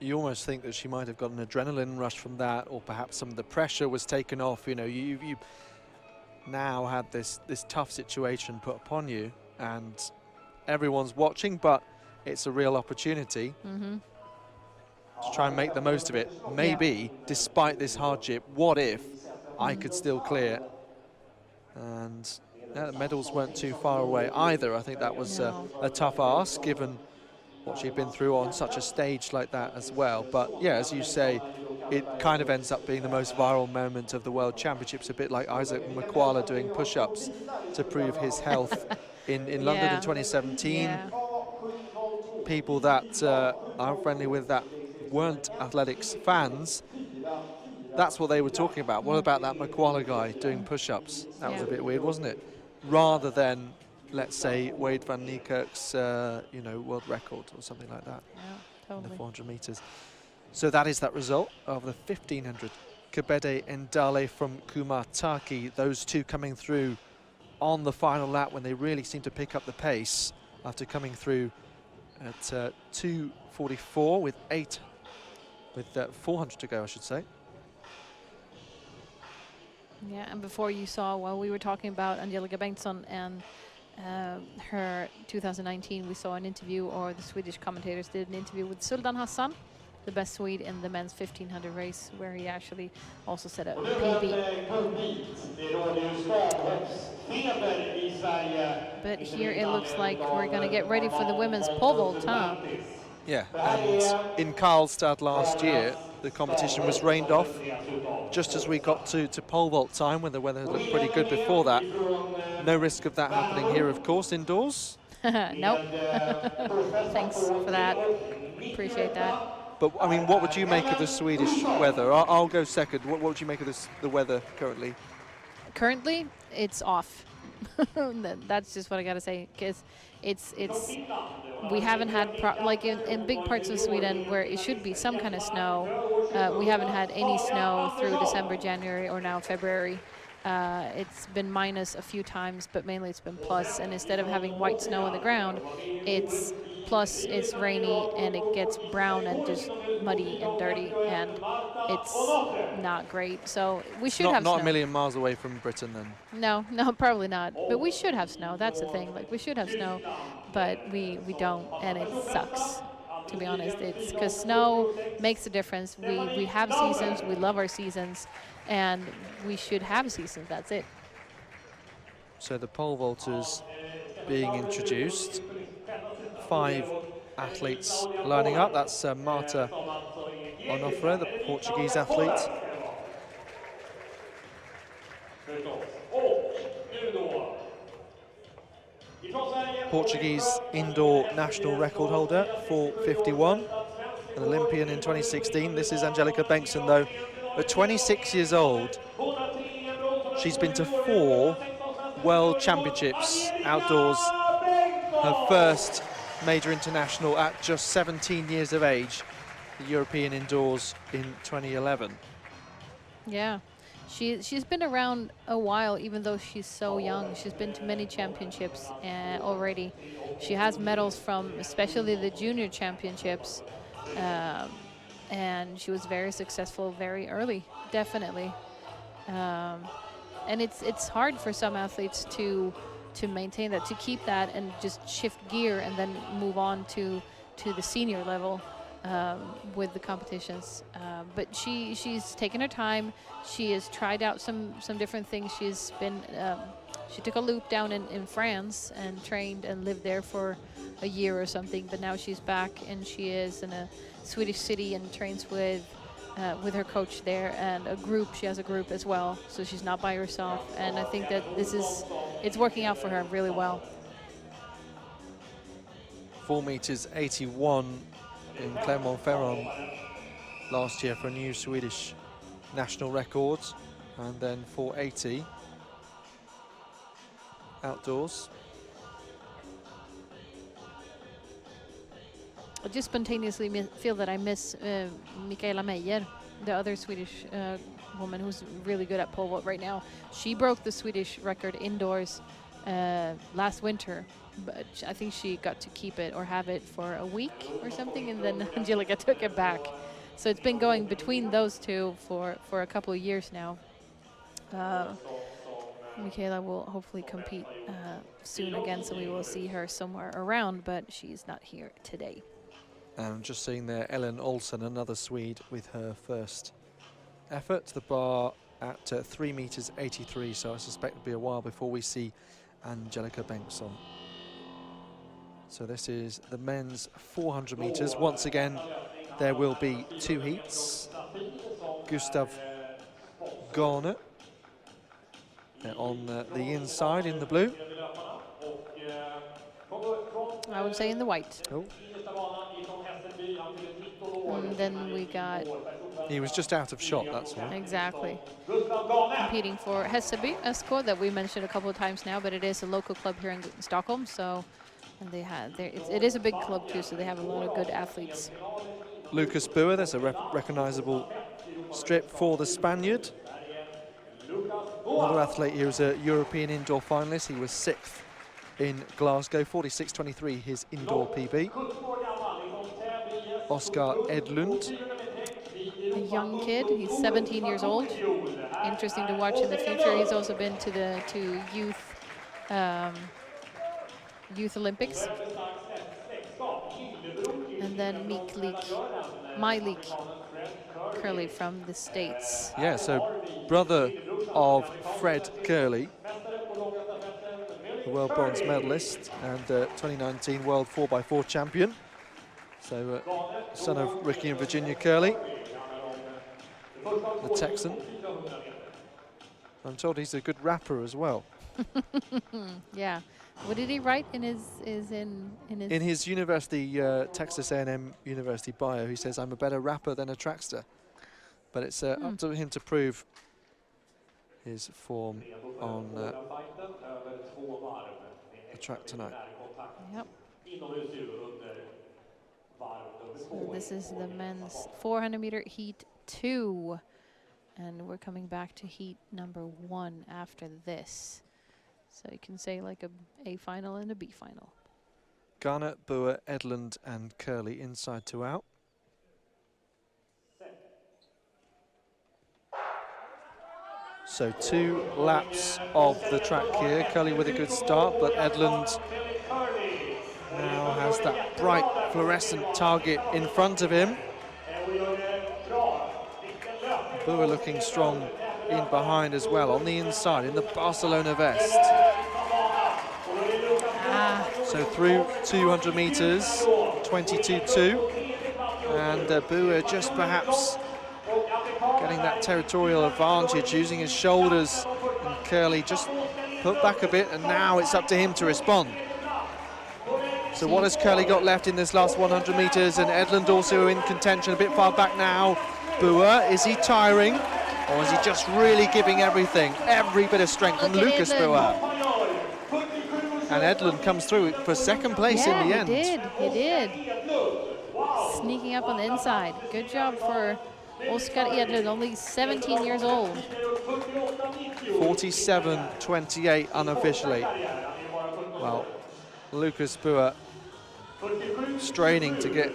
Speaker 1: You almost think that she might have got an adrenaline rush from that, or perhaps some of the pressure was taken off. You know, you now had this tough situation put upon you, and everyone's watching, but it's a real opportunity. To try and make the most of it. Maybe, despite this hardship, what if I could still clear? And the medals weren't too far away either. I think that was a tough ask, given what she'd been through on such a stage like that as well. But yeah, as you say, it kind of ends up being the most viral moment of the World Championships, a bit like Isaac Makwala doing push-ups to prove his health in London in 2017. People that are friendly with that weren't athletics fans, that's what they were talking about. What about that Makwala guy doing push-ups? That was a bit weird, wasn't it? Rather than, let's say, Wade van Niekerk's world record or something like that.
Speaker 2: Yeah, totally.
Speaker 1: In the 400 meters. So that is that result of the 1500. Kebede Ndale from Kumataki, those two coming through on the final lap when they really seem to pick up the pace after coming through at 2:44 with 400 to go, I should say.
Speaker 2: Yeah, and before you saw, while we were talking about Angelica Bengtsson and her 2019, we saw an interview, or the Swedish commentators did an interview with Sultan Hassan, the best Swede in the men's 1500 race, where he actually also set a PB. But here it looks like we're going to get ready for the women's pole vault, huh?
Speaker 1: Yeah, and in Karlstad last year, the competition was rained off just as we got to pole vault time, when the weather looked pretty good before that. No risk of that happening here, of course, indoors.
Speaker 2: Nope. Thanks for that. Appreciate that.
Speaker 1: But, I mean, what would you make of the Swedish weather? I'll go second. What would you make of the weather currently?
Speaker 2: Currently, it's off. That's just what I got to say, because we haven't had, like in big parts of Sweden where it should be some kind of snow, we haven't had any snow through December, January, or now February. It's been minus a few times, but mainly it's been plus. And instead of having white snow on the ground, it's plus, it's rainy, and it gets brown and just muddy and dirty, and it's not great. So we should have snow.
Speaker 1: Not a million miles away from Britain, then.
Speaker 2: No, probably not. But we should have snow. That's the thing. Like, we should have snow, but we don't, and it sucks, to be honest. It's because snow makes a difference. We have seasons. We love our seasons, and we should have seasons. That's it.
Speaker 1: So the pole vaulters being introduced. 5 athletes lining up. That's Marta Onofre, the Portuguese athlete. Portuguese indoor national record holder, 4:51, an Olympian in 2016. This is Angelica Bengtsson, though. At 26 years old, she's been to 4 World Championships outdoors. Her first major international at just 17 years of age. the European indoors in 2011.
Speaker 2: Yeah, she's been around a while, even though she's so young. She's been to many championships already. She has medals from especially the junior championships, and she was very successful very early, definitely. And it's hard for some athletes to maintain that, to keep that, and just shift gear and then move on to the senior level. With the competitions, but she's taken her time. She has tried out some different things. She's been she took a loop down in France and trained and lived there for a year or something. But now she's back and she is in a Swedish city and trains with her coach there and a group. She has a group as well, so she's not by herself. And I think that it's working out for her really well.
Speaker 1: 4 meters 81. In Clermont-Ferrand last year for a new Swedish national record, and then 480 outdoors.
Speaker 2: I just spontaneously feel that I miss Michaela Meyer, the other Swedish woman who's really good at pole vault right now. She broke the Swedish record indoors last winter, but I think she got to keep it or have it for a week or something, and then Angelica took it back. So it's been going between those two for a couple of years now. Michaela will hopefully compete soon again, so we will see her somewhere around, but she's not here today.
Speaker 1: And just seeing there, Ellen Olsen, another Swede, with her first effort to the bar at 3 meters 83, so I suspect it'll be a while before we see Angelica Bengtsson. So this is the men's 400 meters. Once again, there will be 2 heats. Gustav Garner on the inside in the blue.
Speaker 2: I would say in the white.
Speaker 1: Oh.
Speaker 2: And then we got...
Speaker 1: He was just out of shot, that's all.
Speaker 2: Exactly. Competing for Hässelby SK that we mentioned a couple of times now, but it is a local club here in Stockholm, so... And they have it is a big club too, so they have a lot of good athletes.
Speaker 1: Lucas Buer, there's a recognizable strip for the Spaniard. Another athlete here is a European indoor finalist. He was 6th in Glasgow, 46.23 his indoor PB. Oscar Edlund.
Speaker 2: A young kid, he's 17 years old. Interesting to watch in the future. He's also been to Youth Olympics. And then Malik Curley from the States.
Speaker 1: Yeah, so brother of Fred Curley, the world bronze medalist and 2019 world 4x4 champion. So son of Ricky and Virginia Curley, the Texan. I'm told he's a good rapper as well.
Speaker 2: Yeah. What did he write in his
Speaker 1: university Texas A&M University bio? He says, "I'm a better rapper than a trackster," but it's up to him to prove his form on the track tonight.
Speaker 2: Yep. So this is the men's 400 meter heat 2, and we're coming back to heat number 1 after this. So you can say like A final and a B final.
Speaker 1: Garner, Buer, Edlund and Curley inside to out. So 2 laps of the track here. Curley with a good start, but Edlund now has that bright fluorescent target in front of him. Buer looking strong in behind as well, on the inside in the Barcelona vest. So through 200 meters, 22.2, and Buer just perhaps getting that territorial advantage, using his shoulders, and Curley just put back a bit, and now it's up to him to respond. So what has Curley got left in this last 100 meters, and Edlund also in contention, a bit far back now. Buer, is he tiring, or is he just really giving everything, every bit of strength from Lucas Buer? And Edlund comes through for second place in the end.
Speaker 2: He did. Sneaking up on the inside. Good job for Oskar Edlund, only 17 years old.
Speaker 1: 47-28 unofficially. Well, Lucas Bua straining to get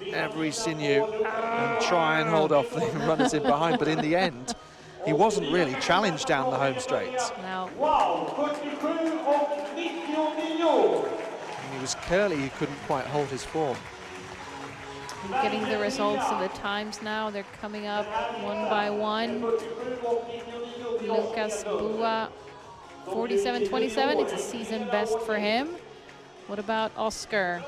Speaker 1: every sinew and try and hold off the runners in behind, but in the end, he wasn't really challenged down the home straight.
Speaker 2: Now,
Speaker 1: And he was curly, he couldn't quite hold his form.
Speaker 2: I'm getting the results of the times now. They're coming up one by one. Lucas Bua, 47-27. It's a season best for him. What about Oscar?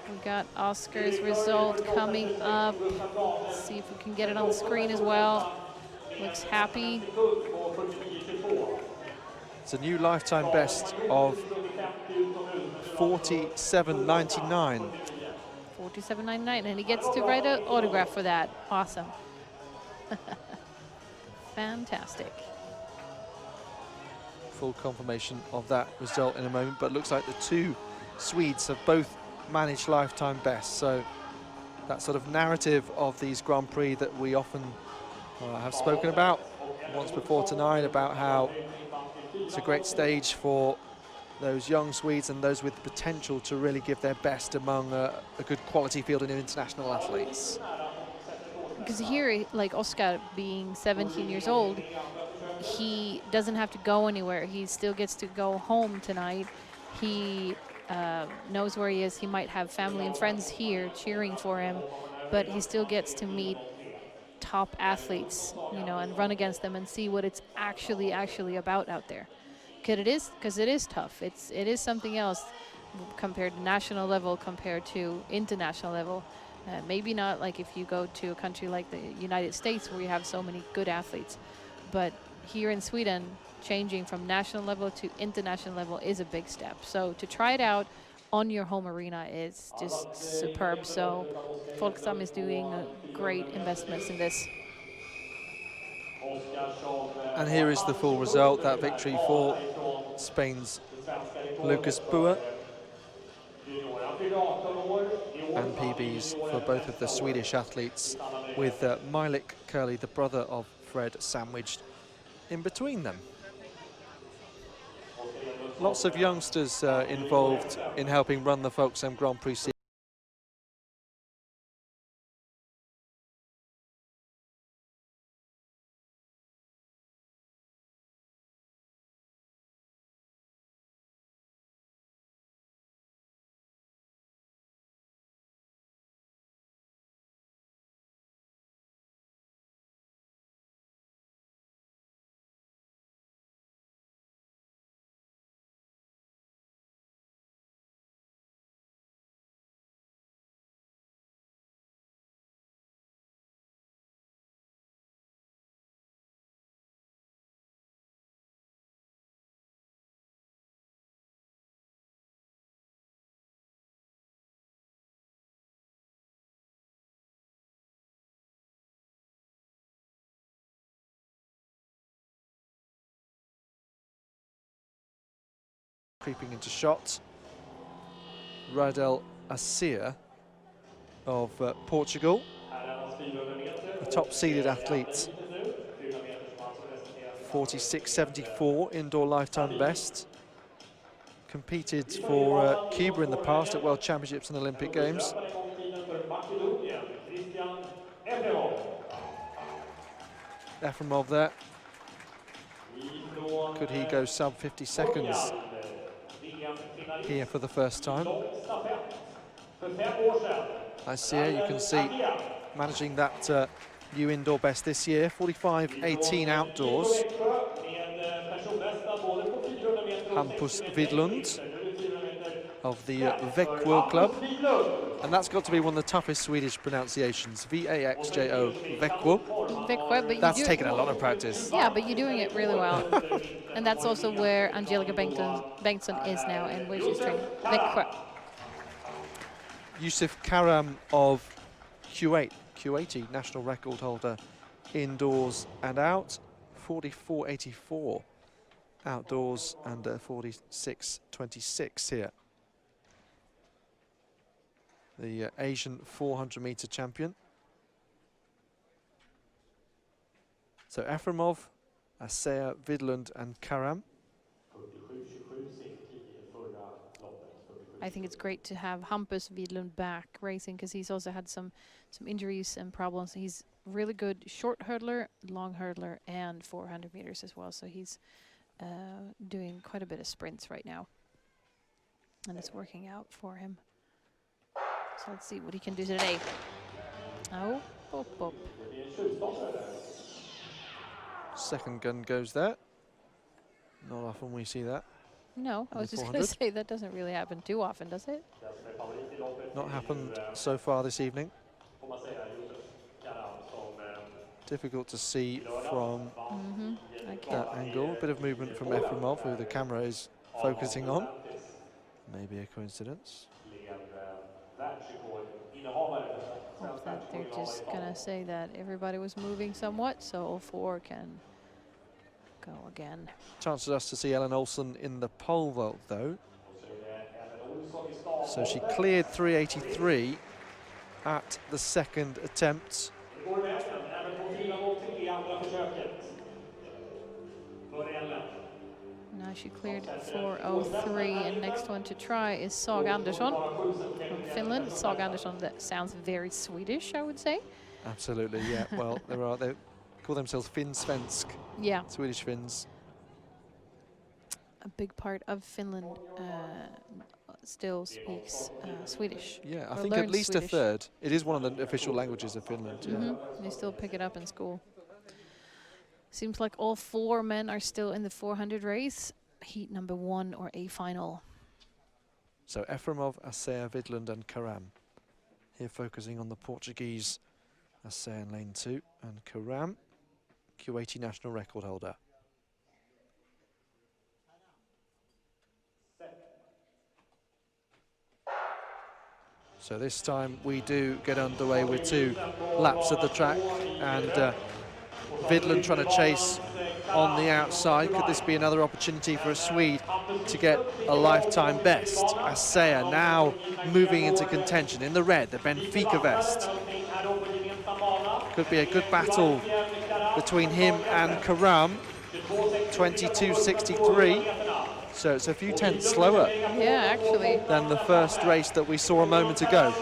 Speaker 2: We got Oscar's result coming up. Let's see if we can get it on the screen as well. Looks happy.
Speaker 1: It's a new lifetime best of 47.99.
Speaker 2: 47.99, and he gets to write an autograph for that. Awesome. Fantastic.
Speaker 1: Full confirmation of that result in a moment, but looks like the two Swedes have both managed lifetime best. So that sort of narrative of these Grand Prix that we often have spoken about once before tonight, about how it's a great stage for those young Swedes and those with the potential to really give their best among a good quality field of international athletes.
Speaker 2: Because here, like Oscar being 17 years old, he doesn't have to go anywhere. He still gets to go home tonight. He knows where he is. He might have family and friends here cheering for him, but he still gets to meet top athletes, you know, and run against them and see what it's actually about out there. Because it is tough. It is something else compared to national level, compared to international level. Maybe not like if you go to a country like the United States where you have so many good athletes, but here in Sweden, changing from national level to international level is a big step. So to try it out on your home arena is just superb. So Folksam is doing great investments in this.
Speaker 1: And here is the full result, that victory for Spain's Lucas Bua, and PBs for both of the Swedish athletes, with Milik Curley, the brother of Fred, sandwiched in between them. Lots of youngsters involved in helping run the Folksam Grand Prix season. Creeping into shot, Radel Asir of Portugal, a top-seeded athlete, 46.74 indoor lifetime best. Competed for Cuba in the past at World Championships and Olympic Games. Efremov there. Could he go sub 50 seconds here for the first time? Asir, you can see, managing that new indoor best this year, 45.18 outdoors. Hampus Vidlund of the Växjö club, and that's got to be one of the toughest Swedish pronunciations, V-A-X-J-O, Växjö.
Speaker 2: Växjö, but
Speaker 1: that's taken a lot of practice.
Speaker 2: Yeah, but you're doing it really well. And that's also where Angelica Bengtsson is now and where she's training. Växjö.
Speaker 1: Yusuf Karam of Q80, national record holder, indoors and out, 44.84 outdoors and 46.26 here. the Asian 400-meter champion. So Efremov, Asea, Vidlund and Karam.
Speaker 2: I think it's great to have Hampus Vidlund back racing because he's also had some injuries and problems. He's really good short hurdler, long hurdler, and 400 meters as well. So he's doing quite a bit of sprints right now, and it's working out for him. So let's see what he can do today. Oh, boop, boop.
Speaker 1: Second gun goes there. Not often we see that.
Speaker 2: No, I was just going to say that doesn't really happen too often, does it?
Speaker 1: Not happened so far this evening. Difficult to see from that angle. A bit of movement from Efremov, who the camera is focusing on. Maybe a coincidence.
Speaker 2: Hope that they're just going to say that everybody was moving somewhat, so all four can go again.
Speaker 1: Chance for us to see Ellen Olsen in the pole vault, though. So she cleared 383 at the second attempt.
Speaker 2: Now she cleared 403, and next one to try is Sag Andersson from Finland. Sag Andersson, that sounds very Swedish, I would say.
Speaker 1: Absolutely, yeah. Well, they call themselves Finnsvensk.
Speaker 2: Yeah.
Speaker 1: Swedish Finns.
Speaker 2: A big part of Finland still speaks Swedish.
Speaker 1: Yeah, I think at least
Speaker 2: Swedish.
Speaker 1: a third. It is one of the official languages of Finland. Yeah.
Speaker 2: They still pick it up in school. Seems like all four men are still in the 400 race, heat number 1 or a final.
Speaker 1: So Efremov, Asea, Vidlund and Karam. Here focusing on the Portuguese Asea in lane 2 and Karam, Q80 national record holder. So this time we do get underway with 2 laps of the track, and Vidlund trying to chase on the outside. Could this be another opportunity for a Swede to get a lifetime best? Asea now moving into contention in the red, the Benfica vest. Could be a good battle between him and Karam. 22.63. So it's a few tenths slower than the first race that we saw a moment ago.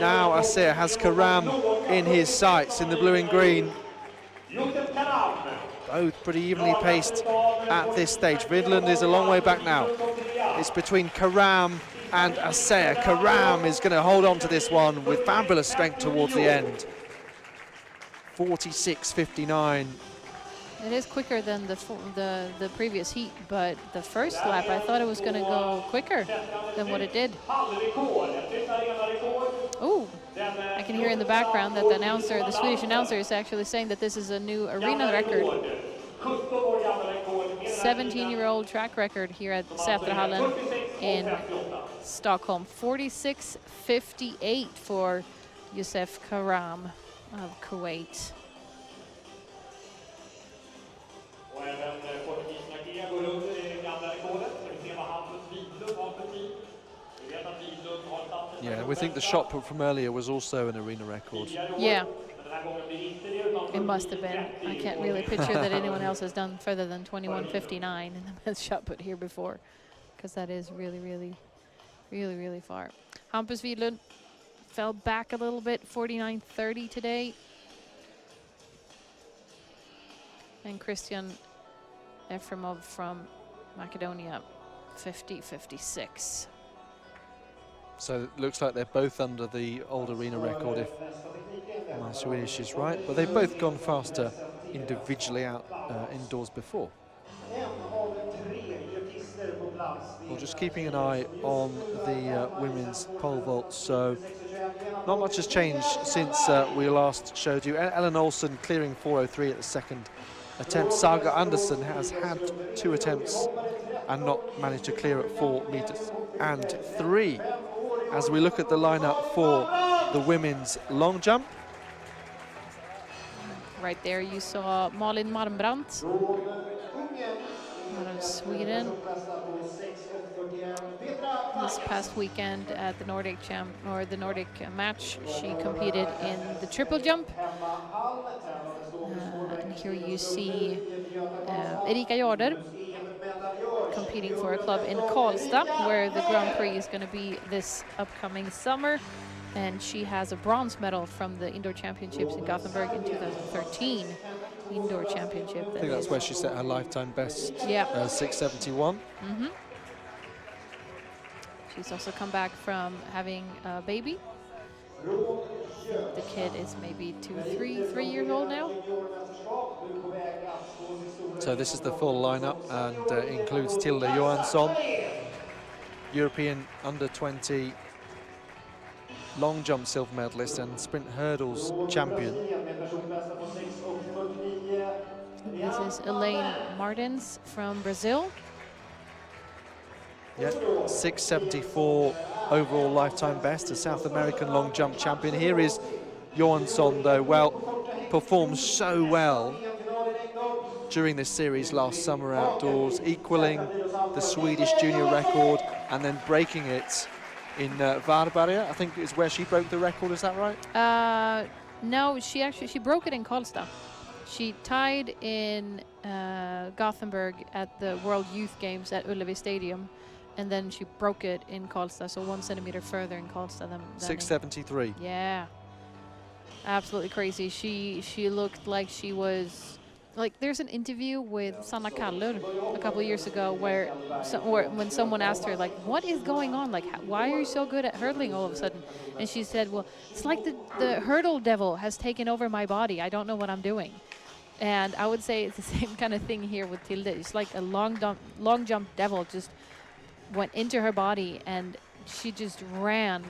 Speaker 1: Now Asea has Karam in his sights in the blue and green. Both pretty evenly paced at this stage. Vidlund is a long way back now. It's between Karam and Asea. Karam is going to hold on to this one with fabulous strength towards the end. 46.59.
Speaker 2: It is quicker than the previous heat, but the first lap I thought it was going to go quicker than what it did. Oh, I can hear in the background that the Swedish announcer is actually saying that this is a new arena record. 17-year-old track record here at Sätrahallen in Stockholm. 46.58 for Youssef Karam of Kuwait.
Speaker 1: Yeah, we think the shot put from earlier was also an arena record.
Speaker 2: Yeah, it must have been. I can't really picture that anyone else has done further than 21.59 in the men's shot put here before, because that is really, really, really, really far. Hampus Vidlund fell back a little bit, 49.30 today. And Christian Efremov from Macedonia, 50.56.
Speaker 1: So it looks like they're both under the old arena record, if my Swedish is right. But they've both gone faster individually out indoors before. Well, just keeping an eye on the women's pole vault. So not much has changed since we last showed you. Ellen Olsen clearing 403 at the second attempt. Saga Andersson has had 2 attempts and not managed to clear at 4 meters and 3. As we look at the lineup for the women's long jump.
Speaker 2: Right there you saw Malin Marmbrandt out of Sweden. this past weekend at the Nordic the Nordic match. She competed in the triple jump. And here you see Erika Jarder competing for a club in Karlstad, where the Grand Prix is going to be this upcoming summer. And she has a bronze medal from the indoor championships in Gothenburg in 2013. Indoor championship.
Speaker 1: I think that's where she set her lifetime best.
Speaker 2: Yeah.
Speaker 1: 6:71.
Speaker 2: She's also come back from having a baby. The kid is maybe 3 years old now.
Speaker 1: So this is the full lineup, and includes Tilde Johansson, European under-20 long jump silver medalist and sprint hurdles champion.
Speaker 2: This is Elaine Martins from Brazil.
Speaker 1: Yeah, 6:74 overall lifetime best, a South American long jump champion. Here is Johansson, though, well, performed so well during this series last summer outdoors, equaling the Swedish junior record and then breaking it in Varberg. I think is where she broke the record, is that right?
Speaker 2: No, she broke it in Karlstad. She tied in Gothenburg at the World Youth Games at Ullevi Stadium, and then she broke it in Karlstad, so 1 centimeter further in Karlstad than
Speaker 1: 6:73.
Speaker 2: Yeah, absolutely crazy. She looked like she was like, there's an interview with Sanna Kallur a couple of years ago where when someone asked her, like, what is going on? Like, why are you so good at hurdling all of a sudden? And she said, well, it's like the hurdle devil has taken over my body. I don't know what I'm doing. And I would say it's the same kind of thing here with Tilde. It's like a long jump devil just went into her body, and she just ran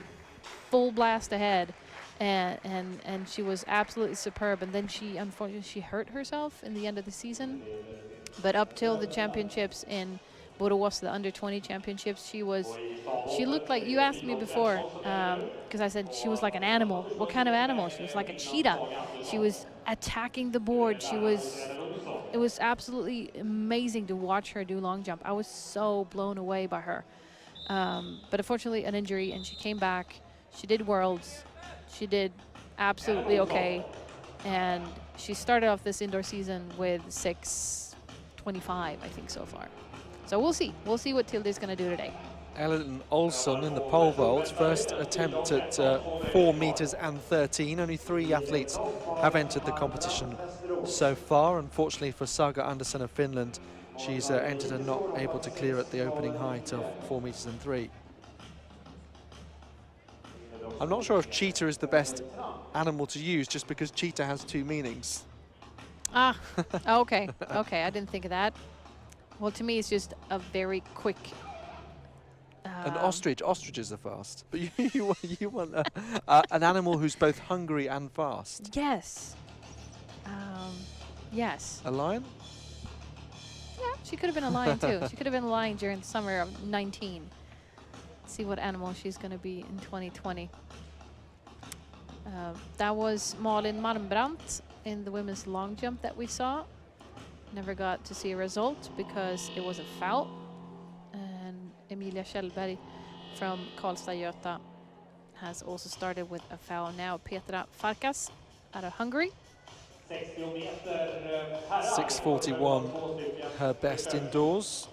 Speaker 2: full blast ahead. And she was absolutely superb, and then she unfortunately hurt herself in the end of the season. But up till the championships in Borås, the under-20 championships, she looked like, you asked me before, because I said she was like an animal. What kind of animal? She was like a cheetah. She was attacking the board. It was absolutely amazing to watch her do long jump. I was so blown away by her. But unfortunately an injury, and she came back. She did Worlds. She did absolutely okay, and she started off this indoor season with 6:25, I think, so far. So we'll see. We'll see what Tilde is going to do today.
Speaker 1: Ellen Olsson in the pole vault, first attempt at 4 meters and 13. Only 3 athletes have entered the competition so far. Unfortunately for Saga Andersson of Finland, she's entered and not able to clear at the opening height of 4 meters and 3. I'm not sure if cheetah is the best animal to use, just because cheetah has 2 meanings.
Speaker 2: Ah, okay, okay, I didn't think of that. Well, to me, it's just a very quick...
Speaker 1: An ostrich. Ostriches are fast. But you want an animal who's both hungry and fast.
Speaker 2: Yes. Yes.
Speaker 1: A lion?
Speaker 2: Yeah, she could have been a lion, too. She could have been a lion during the summer of 19. See what animal she's going to be in 2020. That was Malin Malmbrandt in the women's long jump that we saw. Never got to see a result because it was a foul. And Emilia Kjellberg from Karlstad Göta has also started with a foul now. Petra Farkas out of Hungary.
Speaker 1: 6:41, her best indoors.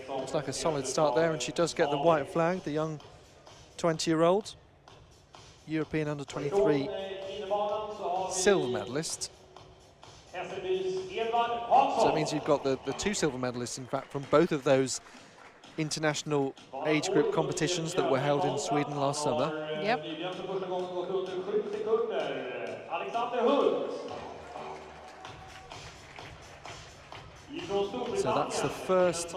Speaker 1: Looks like a solid start there, and she does get the white flag, the young 20-year-old European under-23 silver medalist. So it means you've got the 2 silver medalists, in fact, from both of those international age group competitions that were held in Sweden last summer.
Speaker 2: Yep.
Speaker 1: So that's the first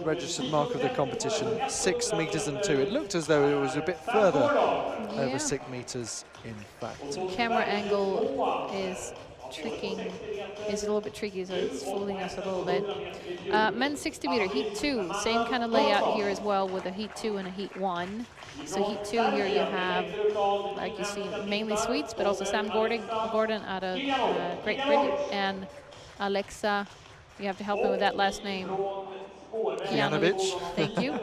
Speaker 1: registered mark of the competition, 6 meters and 2. It looked as though it was a bit further, over 6 meters, in fact.
Speaker 2: Camera angle is a little bit tricky, so it's fooling us a little bit. Men's 60 meter, heat 2, same kind of layout here as well, with a heat 2 and a heat 1. So heat 2 here you have, like you see, mainly Swedes, but also Sam Gordon out of Great Britain, and Alexa, you have to help me with that last name.
Speaker 1: Kijanovic.
Speaker 2: Thank you.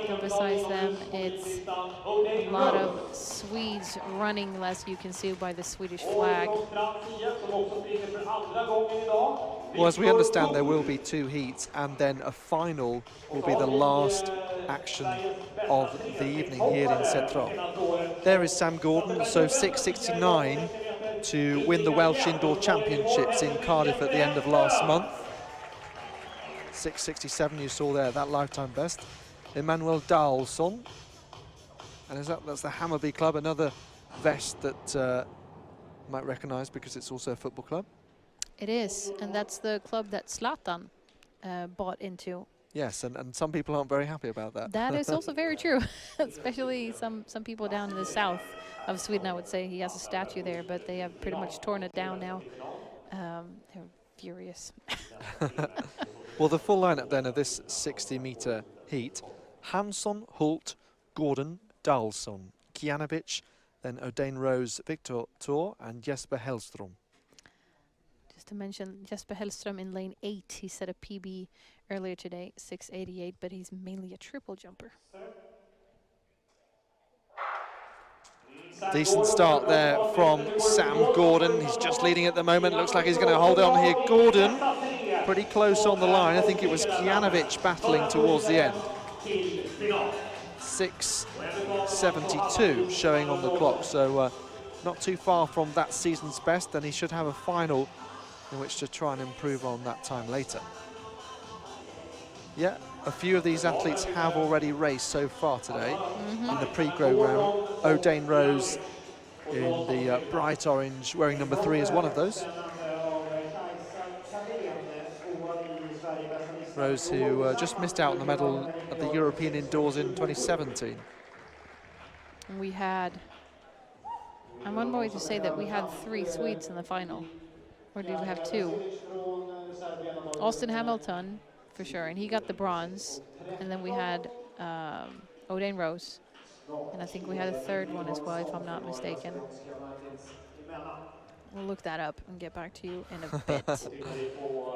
Speaker 2: And besides them, it's a lot of Swedes running, as you can see by the Swedish flag.
Speaker 1: Well, as we understand, there will be 2 heats, and then a final will be the last action of the evening here in Central. There is Sam Gordon, so 6:69 to win the Welsh Indoor Championships in Cardiff at the end of last month. 6:67 you saw there, that lifetime best. Emmanuel Dahlsson, and that's the Hammarby club, another vest that you might recognise because it's also a football club.
Speaker 2: It is, and that's the club that Zlatan bought into.
Speaker 1: Yes, and some people aren't very happy about that.
Speaker 2: That is also very true, especially some people down in the south of Sweden, I would say. He has a statue there, but they have pretty much torn it down now. They're furious.
Speaker 1: Well, the full lineup then of this 60-metre heat: Hansson, Hult, Gordon, Dahlsson, Kijanovic, then O'Dane Rose, Victor Thor, and Jesper Hellström.
Speaker 2: Just to mention, Jesper Hellström in lane 8, he set a PB earlier today, 6:88, but he's mainly a triple jumper.
Speaker 1: Decent start there from Sam Gordon. He's just leading at the moment. Looks like he's going to hold on here. Gordon pretty close on the line. I think it was Kijanovic battling towards the end. 6:72 showing on the clock, so not too far from that season's best, and he should have a final in which to try and improve on that time later. Yeah, a few of these athletes have already raced so far today in the pre-grow round. O'Dane Rose in the bright orange, wearing number 3, is one of those. Rose, who just missed out on the medal at the European Indoors in 2017.
Speaker 2: We had, I'm on my way to say that we had 3 Swedes in the final. Or did we have 2? Austin Hamilton, for sure, and he got the bronze. And then we had O'Dane Rose. And I think we had a 3rd one as well, if I'm not mistaken. We'll look that up and get back to you in a bit.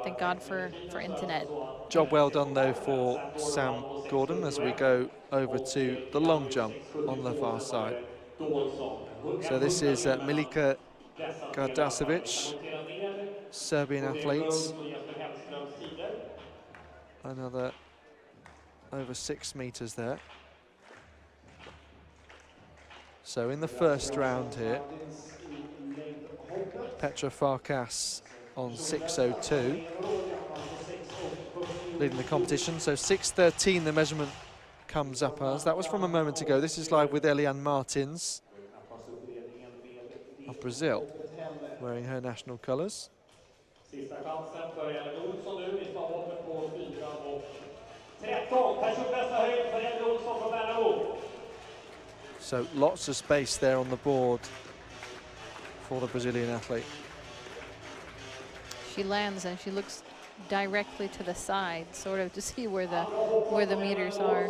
Speaker 2: Thank God for internet.
Speaker 1: Job well done, though, for Sam Gordon as we go over to the long jump on the far side. So this is Milica Gardasevic, Serbian athletes. Another over 6 meters there. So in the first round here, Petra Farkas on 6:02, leading the competition. So 6:13 the measurement comes up as. That was from a moment ago. This is live with Eliane Martins of Brazil, wearing her national colours. So lots of space there on the board for the Brazilian athlete.
Speaker 2: She lands and she looks directly to the side, sort of to see where the meters are.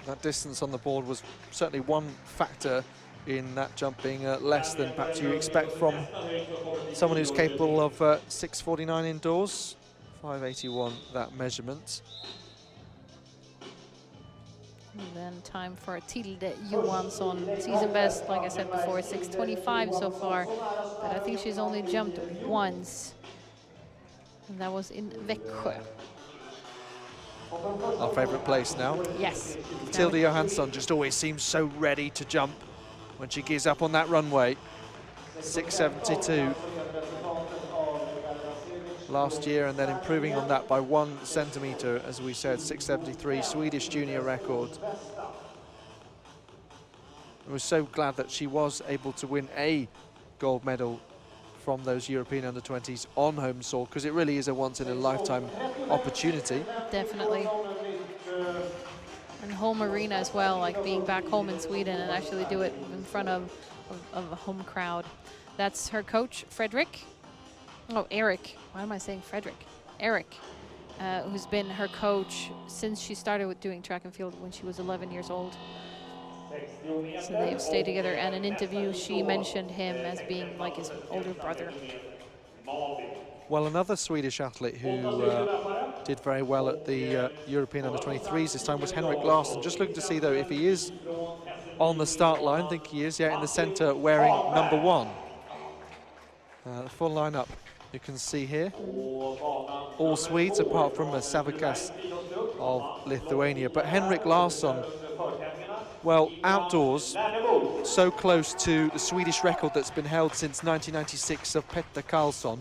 Speaker 1: That distance on the board was certainly one factor in that jump being less than perhaps you expect from someone who's capable of 6:49 indoors, 5:81 that measurement.
Speaker 2: And then time for Tilde Johansson, season best, like I said before, 6:25 so far, but I think she's only jumped once, and that was in Växjö.
Speaker 1: Our favourite place now.
Speaker 2: Yes.
Speaker 1: Tilde Johansson just always seems so ready to jump when she gears up on that runway. 6:72 last year, and then improving on that by 1 centimetre, as we said, 6:73, Swedish junior record. I was so glad that she was able to win a gold medal from those European under-20s on home soil, because it really is a once-in-a-lifetime opportunity.
Speaker 2: Definitely. And home arena as well, like being back home in Sweden and actually do it in front of a home crowd. That's her coach, Fredrik. Oh, Eric. Why am I saying Fredrik? Eric, who's been her coach since she started with doing track and field when she was 11 years old. So they've stayed together, and in an interview she mentioned him as being like his older brother.
Speaker 1: Well, another Swedish athlete who did very well at the European Under-23s this time was Henrik Larsson. Just looking to see, though, if he is on the start line. I think he is, yeah, in the centre wearing number 1. The full lineup you can see here. All Swedes apart from Savikas of Lithuania. But Henrik Larsson, well, outdoors, so close to the Swedish record that's been held since 1996 of Petter Karlsson,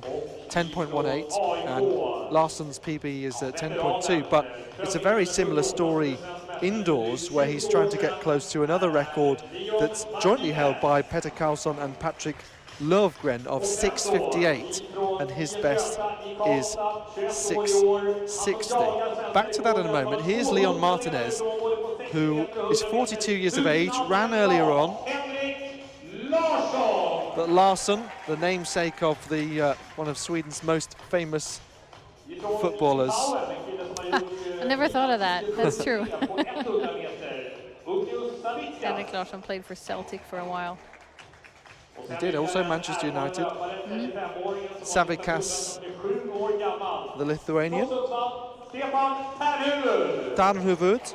Speaker 1: 10.18, and Larsson's PB is 10.2. But it's a very similar story indoors, where he's trying to get close to another record that's jointly held by Petter Karlsson and Patrick Löfgren of 6.58, and his best is 6.60. Back to that in a moment. Here's Leon Martinez, who is 42 years of age, ran earlier on. But Larsson, the namesake of the one of Sweden's most famous footballers.
Speaker 2: I never thought of that. That's true. Henrik Larsson played for Celtic for a while.
Speaker 1: He did, also Manchester United. Savikas, the Lithuanian. Tarnhuvud,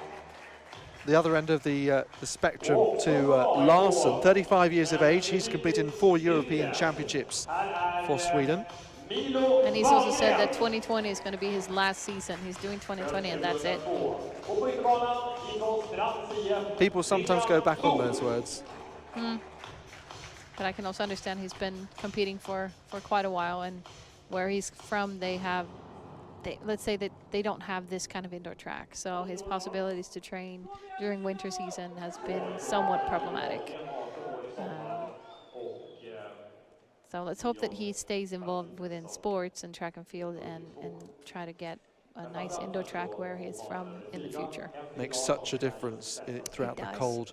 Speaker 1: the other end of the spectrum to Larsson, 35 years of age. He's competed in 4 European Championships for Sweden.
Speaker 2: And he's also said that 2020 is going to be his last season. He's doing 2020 and that's it.
Speaker 1: People sometimes go back on those words.
Speaker 2: But I can also understand he's been competing for quite a while, and where he's from, let's say that they don't have this kind of indoor track. So his possibilities to train during winter season has been somewhat problematic. So let's hope that he stays involved within sports and track and field and try to get a nice indoor track where he's from in the future.
Speaker 1: Makes such a difference throughout the cold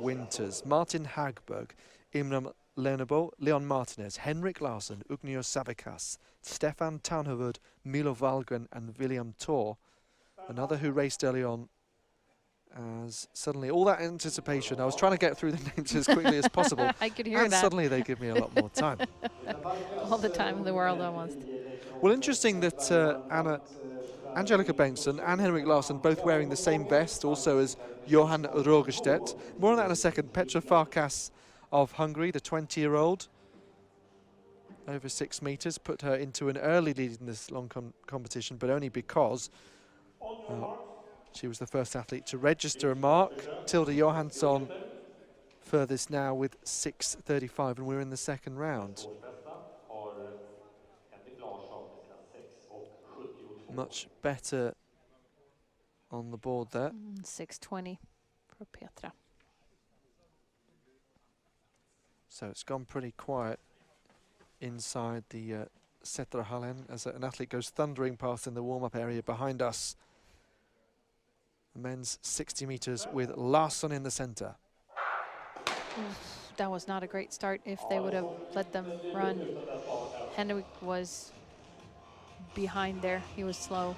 Speaker 1: winters. Martin Hagberg, Imre Lernebo, Leon Martinez, Henrik Larsson, Ugnio Savikas, Stefan Tarnhuvud, Milo Wahlgren and William Thor. Another who raced early on, as suddenly all that anticipation, I was trying to get through the names as quickly as possible.
Speaker 2: I could hear
Speaker 1: and
Speaker 2: that.
Speaker 1: Suddenly they give me a lot more time.
Speaker 2: All the time in the world almost.
Speaker 1: Well, interesting that Angelica Bengtsson and Henrik Larsson both wearing the same vest, also as Johan Rogerstedt. More on that in a second. Petra Farkas of Hungary, the 20-year-old, over 6 meters, put her into an early lead in this long competition, but only because she was the first athlete to register a mark. Tilda Johansson furthest now with 6.35, and we're in the second round. Much better on the board there.
Speaker 2: 6:20 for Petra.
Speaker 1: So it's gone pretty quiet inside the Sätrahallen as an athlete goes thundering past in the warm-up area behind us. The men's 60 meters with Larsson in the center.
Speaker 2: That was not a great start. If they would have let them run, Henrik was behind there. He was slow.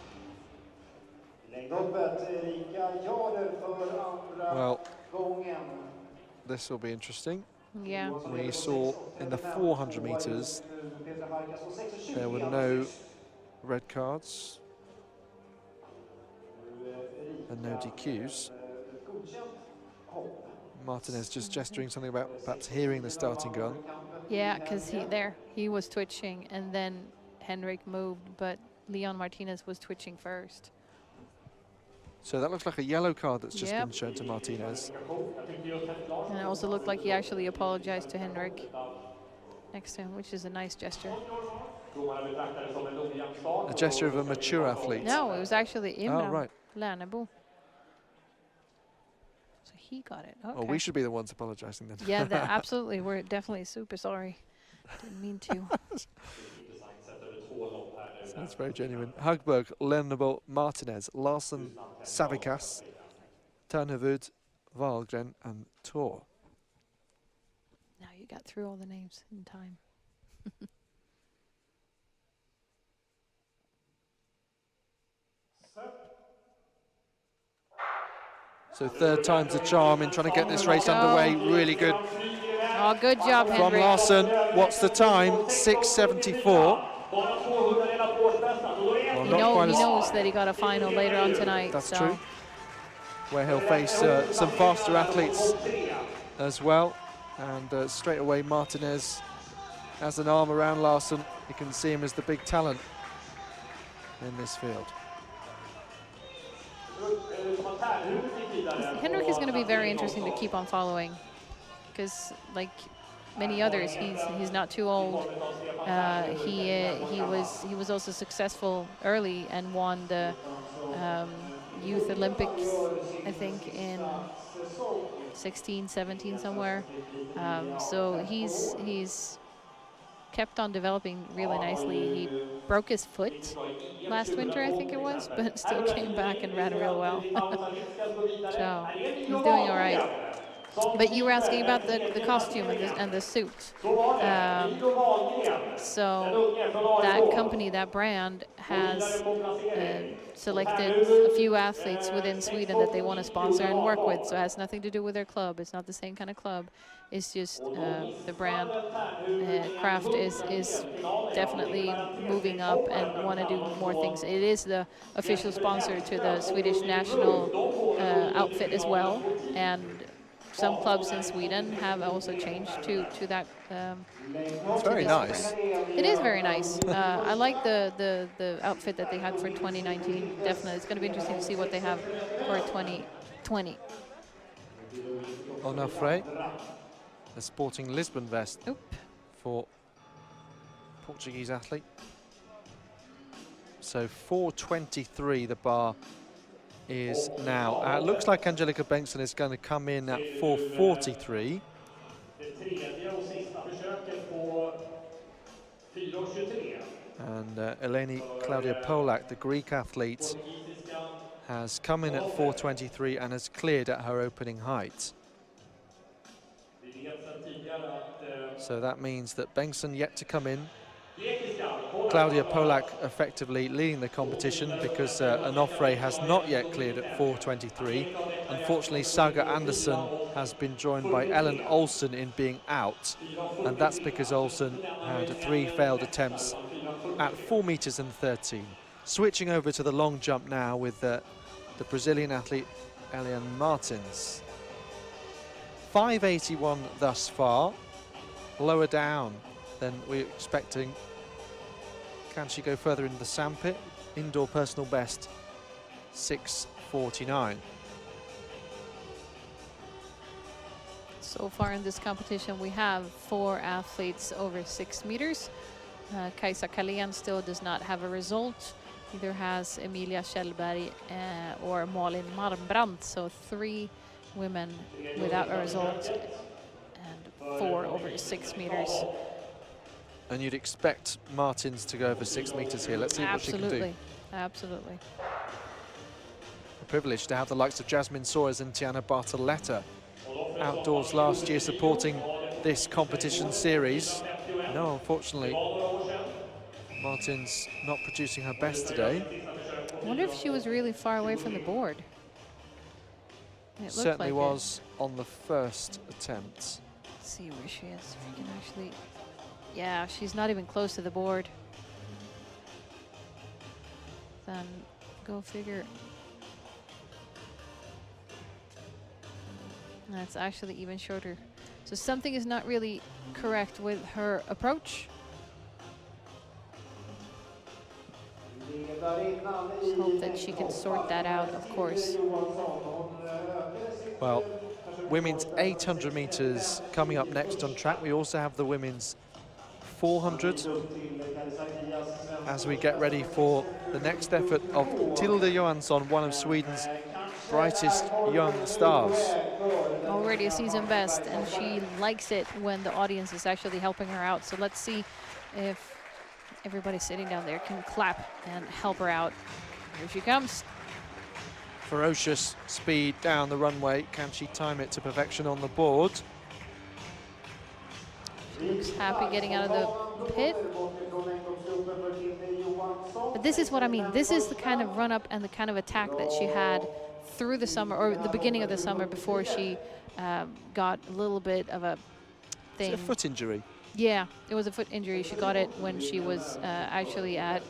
Speaker 1: Well, this will be interesting.
Speaker 2: Yeah.
Speaker 1: We saw in the 400 meters there were no red cards and no DQs. Martinez just gesturing something about perhaps hearing the starting gun.
Speaker 2: Yeah, because he was twitching, and then Henrik moved, but Leon Martinez was twitching first.
Speaker 1: So that looks like a yellow card that's just been shown to Martinez.
Speaker 2: And it also looked like he actually apologized to Henrik next to him, which is a nice gesture.
Speaker 1: A gesture of a mature athlete.
Speaker 2: No, it was actually Imre Lernebo. So he got it. Okay.
Speaker 1: Oh, we should be the ones apologizing then.
Speaker 2: Yeah, absolutely. We're definitely super sorry. Didn't mean to.
Speaker 1: That's very genuine. Hagberg, Lernebo, Martinez, Larsson, Savikas, Tarnhuvud, Wahlgren and Thor.
Speaker 2: Now you got through all the names in time.
Speaker 1: So third time's a charm in trying to get this race underway. Really good
Speaker 2: Oh, good job,
Speaker 1: from
Speaker 2: Henrik.
Speaker 1: Larsson. What's the time? 6:74. Well,
Speaker 2: He
Speaker 1: not quite as
Speaker 2: knows that he got a final later on tonight.
Speaker 1: That's
Speaker 2: so.
Speaker 1: true. Where he'll face some faster athletes as well. And straight away Martinez has an arm around Larsson. You can see him as the big talent in this field.
Speaker 2: Henrik is going to be very interesting to keep on following, because like many others, he's not too old. He was also successful early and won the Youth Olympics, I think, in 16, 17 somewhere. So he's kept on developing really nicely. He broke his foot last winter, I think it was, but still came back and ran real well. So he's doing all right. But you were asking about the costume and the suit. So that company, that brand, has selected a few athletes within Sweden that they want to sponsor and work with. So it has nothing to do with their club. It's not the same kind of club. It's just the brand. Craft is definitely moving up and want to do more things. It is the official sponsor to the Swedish national outfit as well. And some clubs in Sweden have also changed to that.
Speaker 1: It's very nice.
Speaker 2: It is very nice. I like the outfit that they had for 2019. Definitely, it's going to be interesting to see what they have for 2020.
Speaker 1: Onofre, the Sporting Lisbon vest for Portuguese athlete. So 4:23 the bar is now. Looks like Angelica Bengtsson is going to come in at 4:43. And Eleni Claudia Polak, the Greek athlete, has come in at 4:23 and has cleared at her opening height. So that means that Bengtsson yet to come in. Claudia Polak effectively leading the competition because Onofre has not yet cleared at 4:23. Unfortunately, Saga Andersson has been joined by Ellen Olsen in being out, and that's because Olsen had 3 failed attempts at 4 meters and 13. Switching over to the long jump now with the Brazilian athlete Eliane Martins. 5:81 thus far, lower down than we're expecting. Can she go further in the sandpit? Indoor personal best, 6:49.
Speaker 2: So far in this competition, we have 4 athletes over 6 meters. Kajsa Kalén still does not have a result. Neither has Emilia Kjellberg or Malin Marmbrandt. So 3 women without a result and 4 over 6 meters.
Speaker 1: And you'd expect Martins to go over 6 meters here. Let's see what she can do.
Speaker 2: Absolutely.
Speaker 1: A privilege to have the likes of Jasmine Sawyers and Tiana Bartoletta outdoors last year supporting this competition series. No, unfortunately, Martins not producing her best today.
Speaker 2: I wonder if she was really far away from the board. It
Speaker 1: Certainly
Speaker 2: like
Speaker 1: was on the first attempt.
Speaker 2: Let's see where she is. If you can actually... Yeah, she's not even close to the board. Then go figure. That's actually even shorter. So something is not really correct with her approach. Just hope that she can sort that out, of course.
Speaker 1: Well, women's 800 meters coming up next on track. We also have the women's 400 as we get ready for the next effort of Tilde Johansson, one of Sweden's brightest young stars.
Speaker 2: Already a season best, and she likes it when the audience is actually helping her out. So let's see if everybody sitting down there can clap and help her out. Here she comes.
Speaker 1: Ferocious speed down the runway. Can she time it to perfection on the board?
Speaker 2: She looks happy getting out of the pit. But this is what I mean. This is the kind of run-up and the kind of attack that she had through the summer, or the beginning of the summer, before she got a little bit of a thing.
Speaker 1: Is it a foot injury?
Speaker 2: Yeah, it was a foot injury. She got it when she was actually at,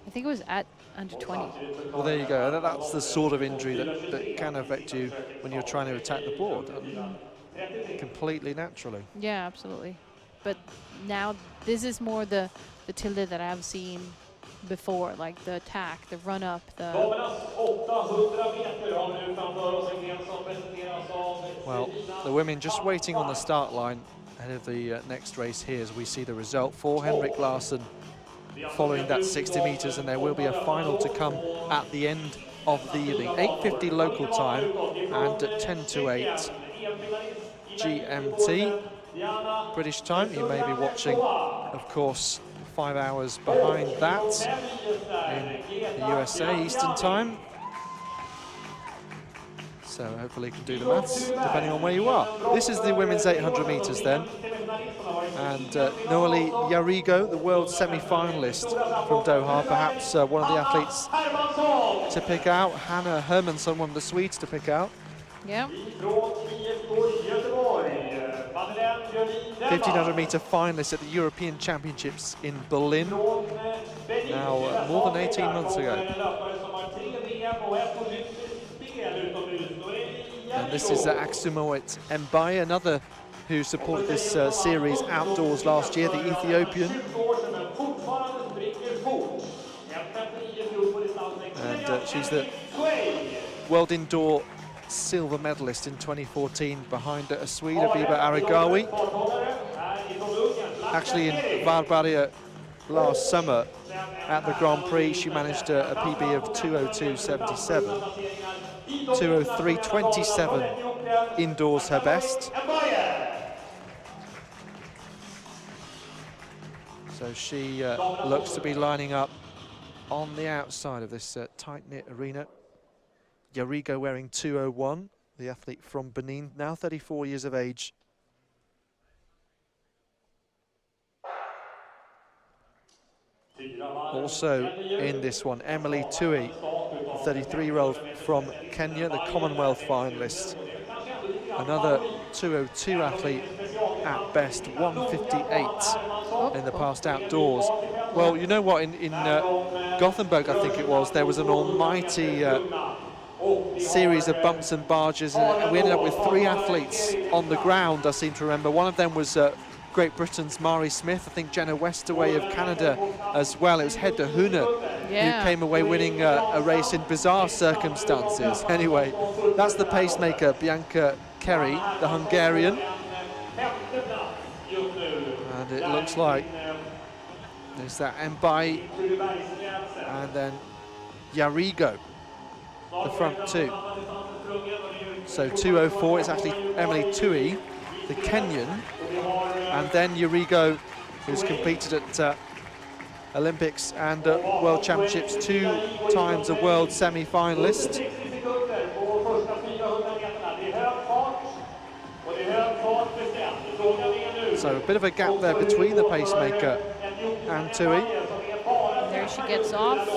Speaker 2: I think it was at under 20.
Speaker 1: Well, there you go. That's the sort of injury that can affect you when you're trying to attack the board. Completely naturally.
Speaker 2: Yeah, absolutely. But now this is more the Tilde that I've seen before, like the attack, the run up, the...
Speaker 1: Well, the women just waiting on the start line ahead of the next race here as we see the result for Henrik Larsson following that 60 meters, and there will be a final to come at the end of the evening. 8:50 local time and at 10 to 8 GMT. British time. You may be watching, of course, 5 hours behind that in the USA Eastern time. So hopefully you can do the maths depending on where you are. This is the women's 800 meters then. And Noeli Yarrigo, the world semi-finalist from Doha, perhaps one of the athletes to pick out. Hanna Hermansson, one of the Swedes to pick out.
Speaker 2: Yeah.
Speaker 1: 1500 meter finalist at the European Championships in Berlin. Now, more than 18 months ago. And this is Aksumoit Mbai, another who supported this series outdoors last year, the Ethiopian. And she's the world indoor silver medalist in 2014 behind a Swede, Abiba Aragawi. Actually in Varberg last summer at the Grand Prix she managed a PB of 2:02.77. 2:03.27 indoors her best. So she looks to be lining up on the outside of this tight-knit arena. Yarrigo wearing 2:01, the athlete from Benin, now 34 years of age. Also in this one, Emily Tui, 33-year-old from Kenya, the Commonwealth finalist. Another 2:02 athlete at best, 1:58 in the past outdoors. Well, you know what, in Gothenburg, I think it was, there was an almighty series of bumps and barges, and we ended up with 3 athletes on the ground, I seem to remember. One of them was Great Britain's Mari Smith, I think Jenna Westaway of Canada as well. It was Hedda Hune who came away winning a race in bizarre circumstances. Anyway, that's the pacemaker, Bianca Kerry, the Hungarian. And it looks like there's that Mbai and then Yarrigo, the front two. So 2:04, it's actually Emily Tui, the Kenyan, and then Yarrigo, who's competed at Olympics and World Championships, 2 times a world semi-finalist. So a bit of a gap there between the pacemaker and Tui.
Speaker 2: There she gets off.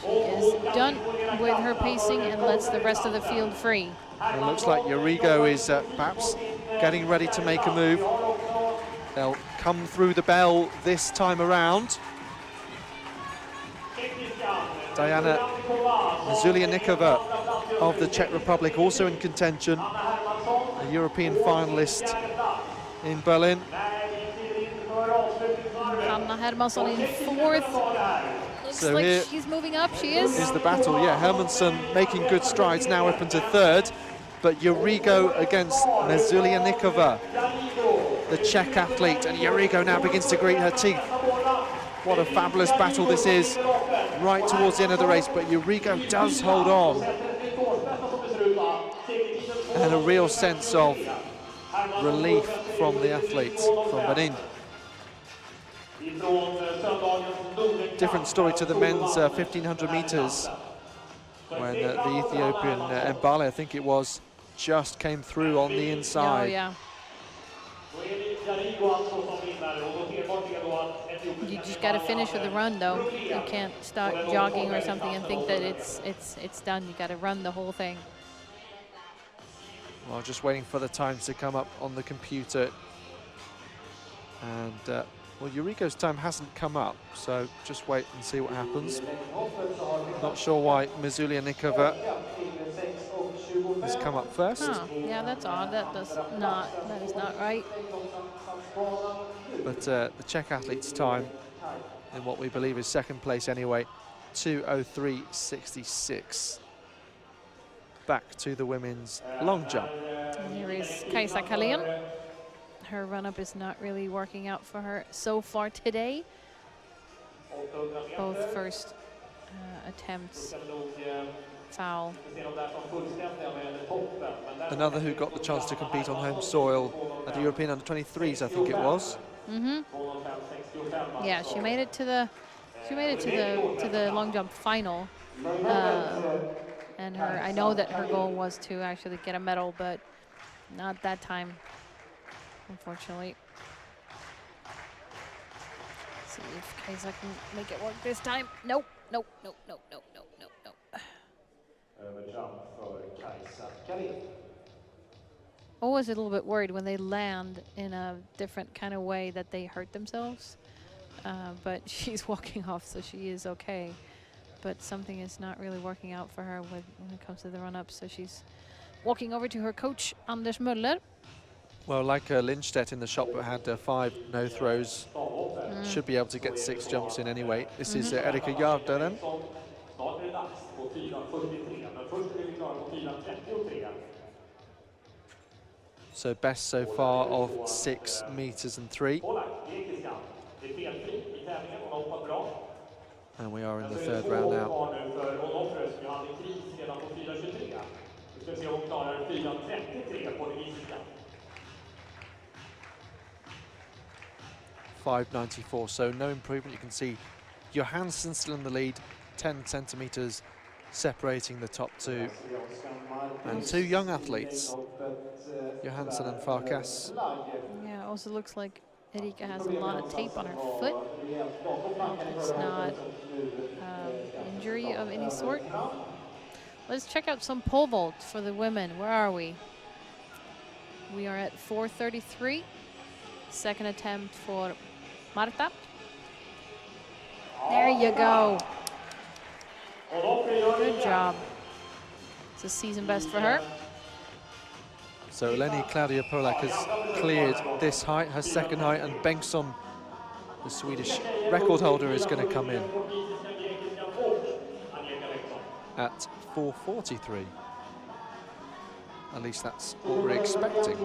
Speaker 2: She is done with her pacing and lets the rest of the field free.
Speaker 1: It looks like Yarrigo is perhaps getting ready to make a move. They'll come through the bell this time around. Diana Zulianikova of the Czech Republic also in contention, a European finalist in Berlin.
Speaker 2: Hanna Hermansson in 4th. Looks
Speaker 1: So
Speaker 2: like
Speaker 1: here
Speaker 2: she's moving up, she is.
Speaker 1: Is the battle, yeah. Hermansson making good strides, now up into 3rd, but Yarrigo against Zulianikova, the Czech athlete, and Yarrigo now begins to grate her teeth. What a fabulous battle this is, right towards the end of the race, but Yarrigo does hold on. And a real sense of relief from the athletes from Benin. Different story to the men's 1500 meters when the Ethiopian Mbale, I think it was, just came through on the inside.
Speaker 2: Oh, yeah. You just got to finish with a run, though. You can't start jogging or something and think that it's done. You got to run the whole thing.
Speaker 1: Well, just waiting for the times to come up on the computer. And, well, Eureka's time hasn't come up, so just wait and see what happens. Not sure why Mizulianikova has come up first.
Speaker 2: Huh. Yeah, that's odd. That is not right.
Speaker 1: But the Czech athlete's time, in what we believe is second place anyway, 2:03.66. Back to the women's long jump.
Speaker 2: And here is Kajsa Kalén. Her run-up is not really working out for her so far today. Both first attempts foul.
Speaker 1: Another who got the chance to compete on home soil at the European Under-23s, I think it was.
Speaker 2: Yeah, she made it to the long jump final. And I know that her goal was to actually get a medal, but not that time, unfortunately. Let's see if Kajsa can make it work this time. Nope, nope, nope, nope, nope, nope, nope, nope. Always a little bit worried when they land in a different kind of way that they hurt themselves. But she's walking off, so she is okay. But something is not really working out for her when it comes to the run-up. So she's walking over to her coach, Anders Möller.
Speaker 1: Well, like Lindstedt in the shot that had 5 no throws, should be able to get 6 jumps in anyway. This is Erika Jarda then. So best so far of 6 meters and 3. And we are in the 3rd round now. 5.94, so no improvement. You can see Johansson still in the lead, 10 centimeters separating the top 2. And 2 young athletes, Johansson and Farkas.
Speaker 2: Yeah, also looks like Erika has a lot of tape on her foot. It's not injury of any sort. Let's check out some pole vault for the women. Where are we? We are at 4:33. Second attempt for Marta. There you go. Good job. It's a season best for her.
Speaker 1: So Eleni Claudia Polak has cleared this height, her second height, and Bengtsson, the Swedish record holder, is going to come in at 4:43. At least that's what we're expecting.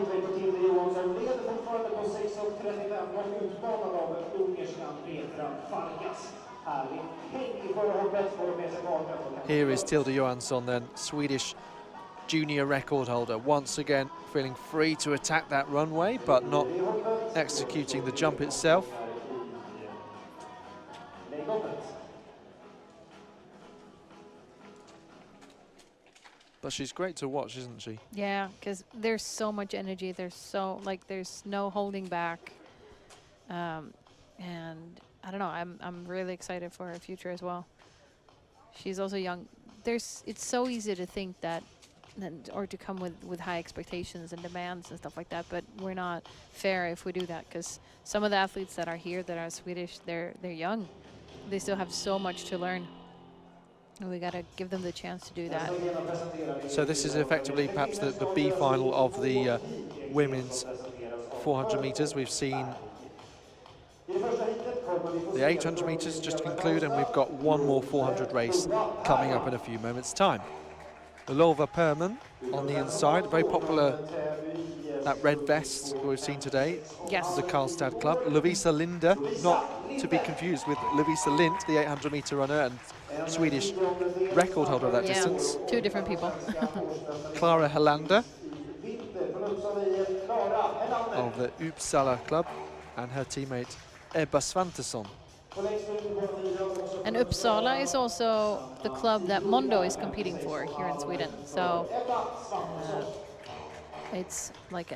Speaker 1: Here is Tilda Johansson then, Swedish junior record holder, once again feeling free to attack that runway but not executing the jump itself. But she's great to watch, isn't she?
Speaker 2: Yeah, because there's so much energy. There's no holding back. And I don't know, I'm really excited for her future as well. She's also young. It's so easy to think that, or to come with high expectations and demands and stuff like that, but we're not fair if we do that, because some of the athletes that are here that are Swedish, they're young. They still have so much to learn. And we got to give them the chance to do that.
Speaker 1: So this is effectively perhaps the B final of the women's 400 meters. We've seen the 800 meters just to conclude, and we've got one more 400 race coming up in a few moments' time. Lova Perman on the inside, very popular, that red vest that we've seen today.
Speaker 2: Yes.
Speaker 1: The Karlstad club. Lovisa Linde, not to be confused with Lovisa Lind, the 800 meter runner and Swedish record holder of that distance.
Speaker 2: 2 different people.
Speaker 1: Clara Helander of the Uppsala club, and her teammate Ebba Svantesson.
Speaker 2: And Uppsala is also the club that Mondo is competing for here in Sweden. So it's like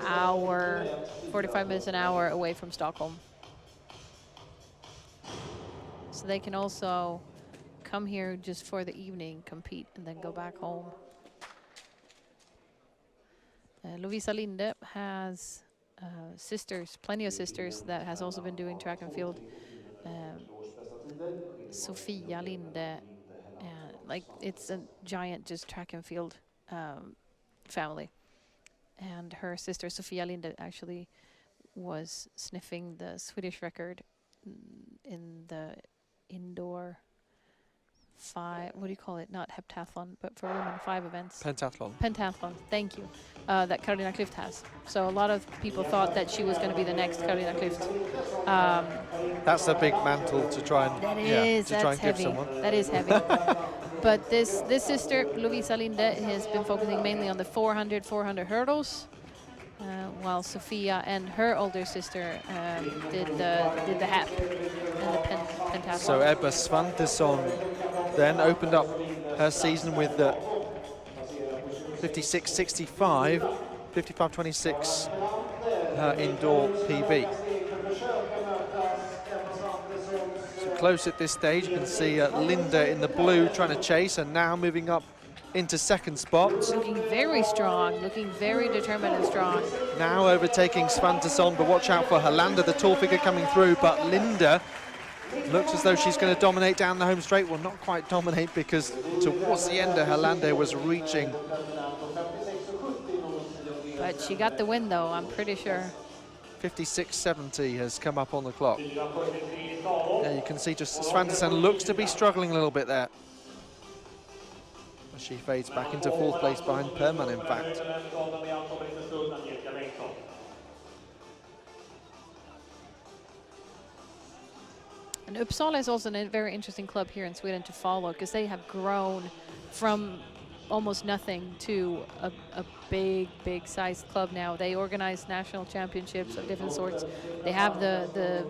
Speaker 2: hour, 45 minutes, an hour away from Stockholm. So they can also come here just for the evening, compete, and then go back home. Lovisa Linde has sisters, plenty of sisters, that has also been doing track and field. Sofia Linde, like it's a giant just track and field family. And her sister Sofia Linde actually was sniffing the Swedish record in the indoor 5, what do you call it? Not heptathlon, but for women, 5 events.
Speaker 1: Pentathlon.
Speaker 2: Pentathlon, thank you. That Carolina Klüft has. So a lot of people thought that she was going to be the next Carolina Klüft.
Speaker 1: That's a big mantle to try and,
Speaker 2: that's
Speaker 1: give
Speaker 2: heavy.
Speaker 1: someone.
Speaker 2: That is heavy. But this sister, Lovisa Linde, has been focusing mainly on the 400 hurdles, while Sofia and her older sister did the HAP and the pentathlon.
Speaker 1: So Ebba Svantesson then opened up her season with the 56.65, 55.26, her indoor PB. So close at this stage, you can see Linda in the blue trying to chase, and now moving up into second spot.
Speaker 2: Looking very strong, looking very determined and strong.
Speaker 1: Now overtaking Svantesson, but watch out for Hollander, the tall figure coming through, but Linda looks as though she's going to dominate down the home straight. Well, not quite dominate, because towards the end, Hollander was reaching.
Speaker 2: But she got the win, though, I'm pretty sure.
Speaker 1: 56.70 has come up on the clock. Yeah, you can see just Svantesson looks to be struggling a little bit there. She fades back into 4th place behind Perman, in fact.
Speaker 2: And Uppsala is also a very interesting club here in Sweden to follow, because they have grown from almost nothing to a big sized club now. They organize national championships of different sorts. They have the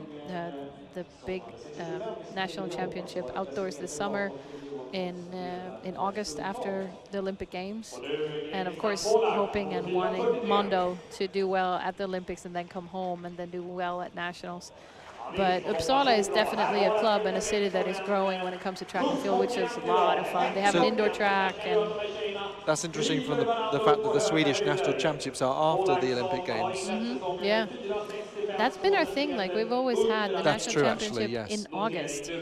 Speaker 2: big national championship outdoors this summer in August after the Olympic Games, and of course hoping and wanting Mondo to do well at the Olympics and then come home and then do well at nationals. But Uppsala is definitely a club and a city that is growing when it comes to track and field, which is a lot of fun. They have an indoor track, and
Speaker 1: that's interesting from the fact that the Swedish national championships are after the Olympic Games.
Speaker 2: Mm-hmm. Yeah, that's been our thing. Like, we've always had the national championship in August,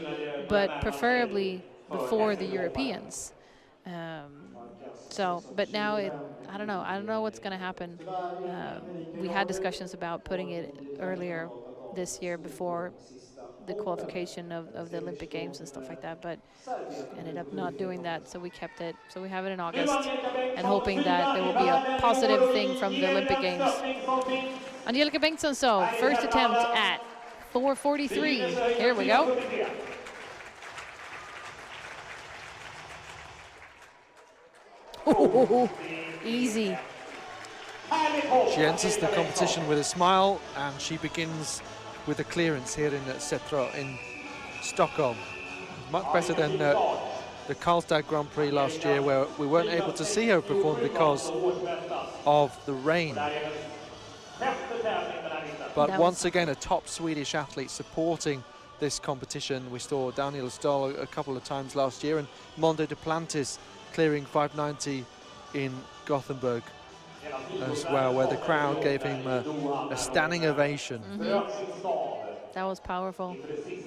Speaker 2: but preferably before the Europeans. But now I don't know what's going to happen. We had discussions about putting it earlier this year before the qualification of the Olympic Games and stuff like that, but ended up not doing that, so we kept it. So we have it in August, and hoping that there will be a positive thing from the Olympic Games. Angelica Bengtsson, so first attempt at 4:43. Here we go. Oh, easy.
Speaker 1: She enters the competition with a smile, and she begins with a clearance here in Sätra in Stockholm. Much better than the Karlstad Grand Prix last year, where we weren't able to see her perform because of the rain. But once again, a top Swedish athlete supporting this competition. We saw Daniel Stahl a couple of times last year, and Mondo Duplantis clearing 5:90 in Gothenburg as well, where the crowd gave him a standing ovation.
Speaker 2: Mm-hmm. That was powerful.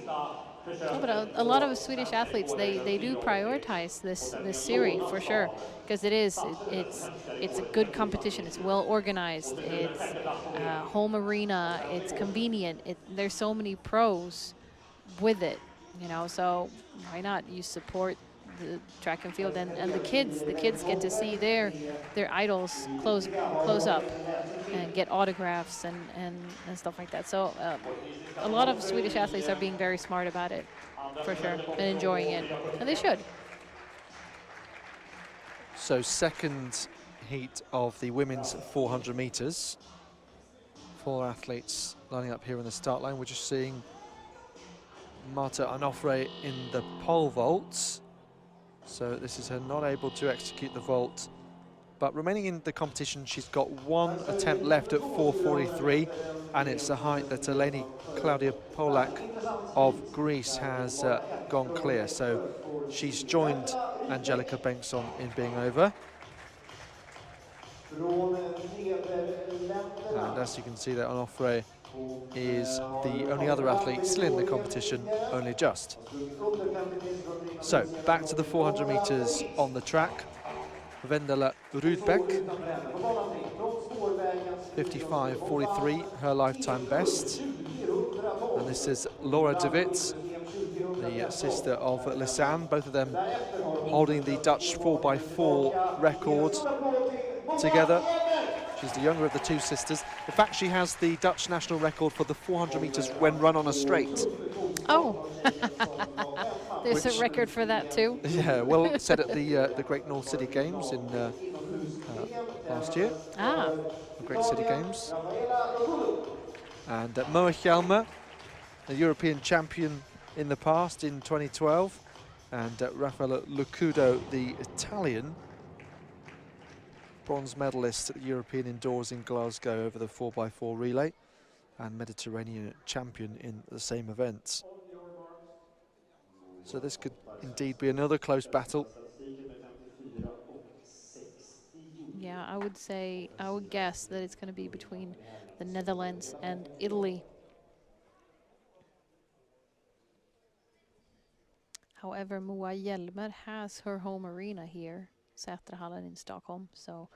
Speaker 2: Oh, but a lot of Swedish athletes, they do prioritize this series for sure, because it's a good competition. It's well organized. It's home arena. It's convenient. There's so many pros with it, you know. So why not? You support the track and field, and the kids get to see their idols close up and get autographs and stuff like that. So a lot of Swedish athletes are being very smart about it, for sure, and enjoying it, and they should.
Speaker 1: So second heat of the women's 400 meters. 4 athletes lining up here on the start line. We're just seeing Marta Onofre in the pole vaults. So this is her not able to execute the vault But remaining in the competition, she's got one attempt left at 4:43, and it's the height that Eleni Claudia Polak of Greece has gone clear. So she's joined Angelika Bengtsson in being over. And as you can see there, Onofre is the only other athlete still in the competition, only just. So back to the 400 meters on the track. Vendela Rudbeck, 55:43, her lifetime best. And this is Laura de Wit, the sister of Lisanne, both of them holding the Dutch 4x4 record together. She's the younger of the two sisters. In fact, she has the Dutch national record for the 400 meters when run on a straight.
Speaker 2: Oh, there's a record for that too.
Speaker 1: Yeah, well, set at the Great North City Games in last year.
Speaker 2: Ah,
Speaker 1: The Great City Games. And Moa Hjelmer, a European champion in the past in 2012, and Raffaele Lucudo, the Italian bronze medalist at the European Indoors in Glasgow over the 4x4 relay, and Mediterranean champion in the same events. So this could indeed be another close battle.
Speaker 2: yeah, I would guess that it's going to be between the Netherlands and Italy. However, Moa Hjelmer has her home arena here, Sätrahallen in Stockholm, so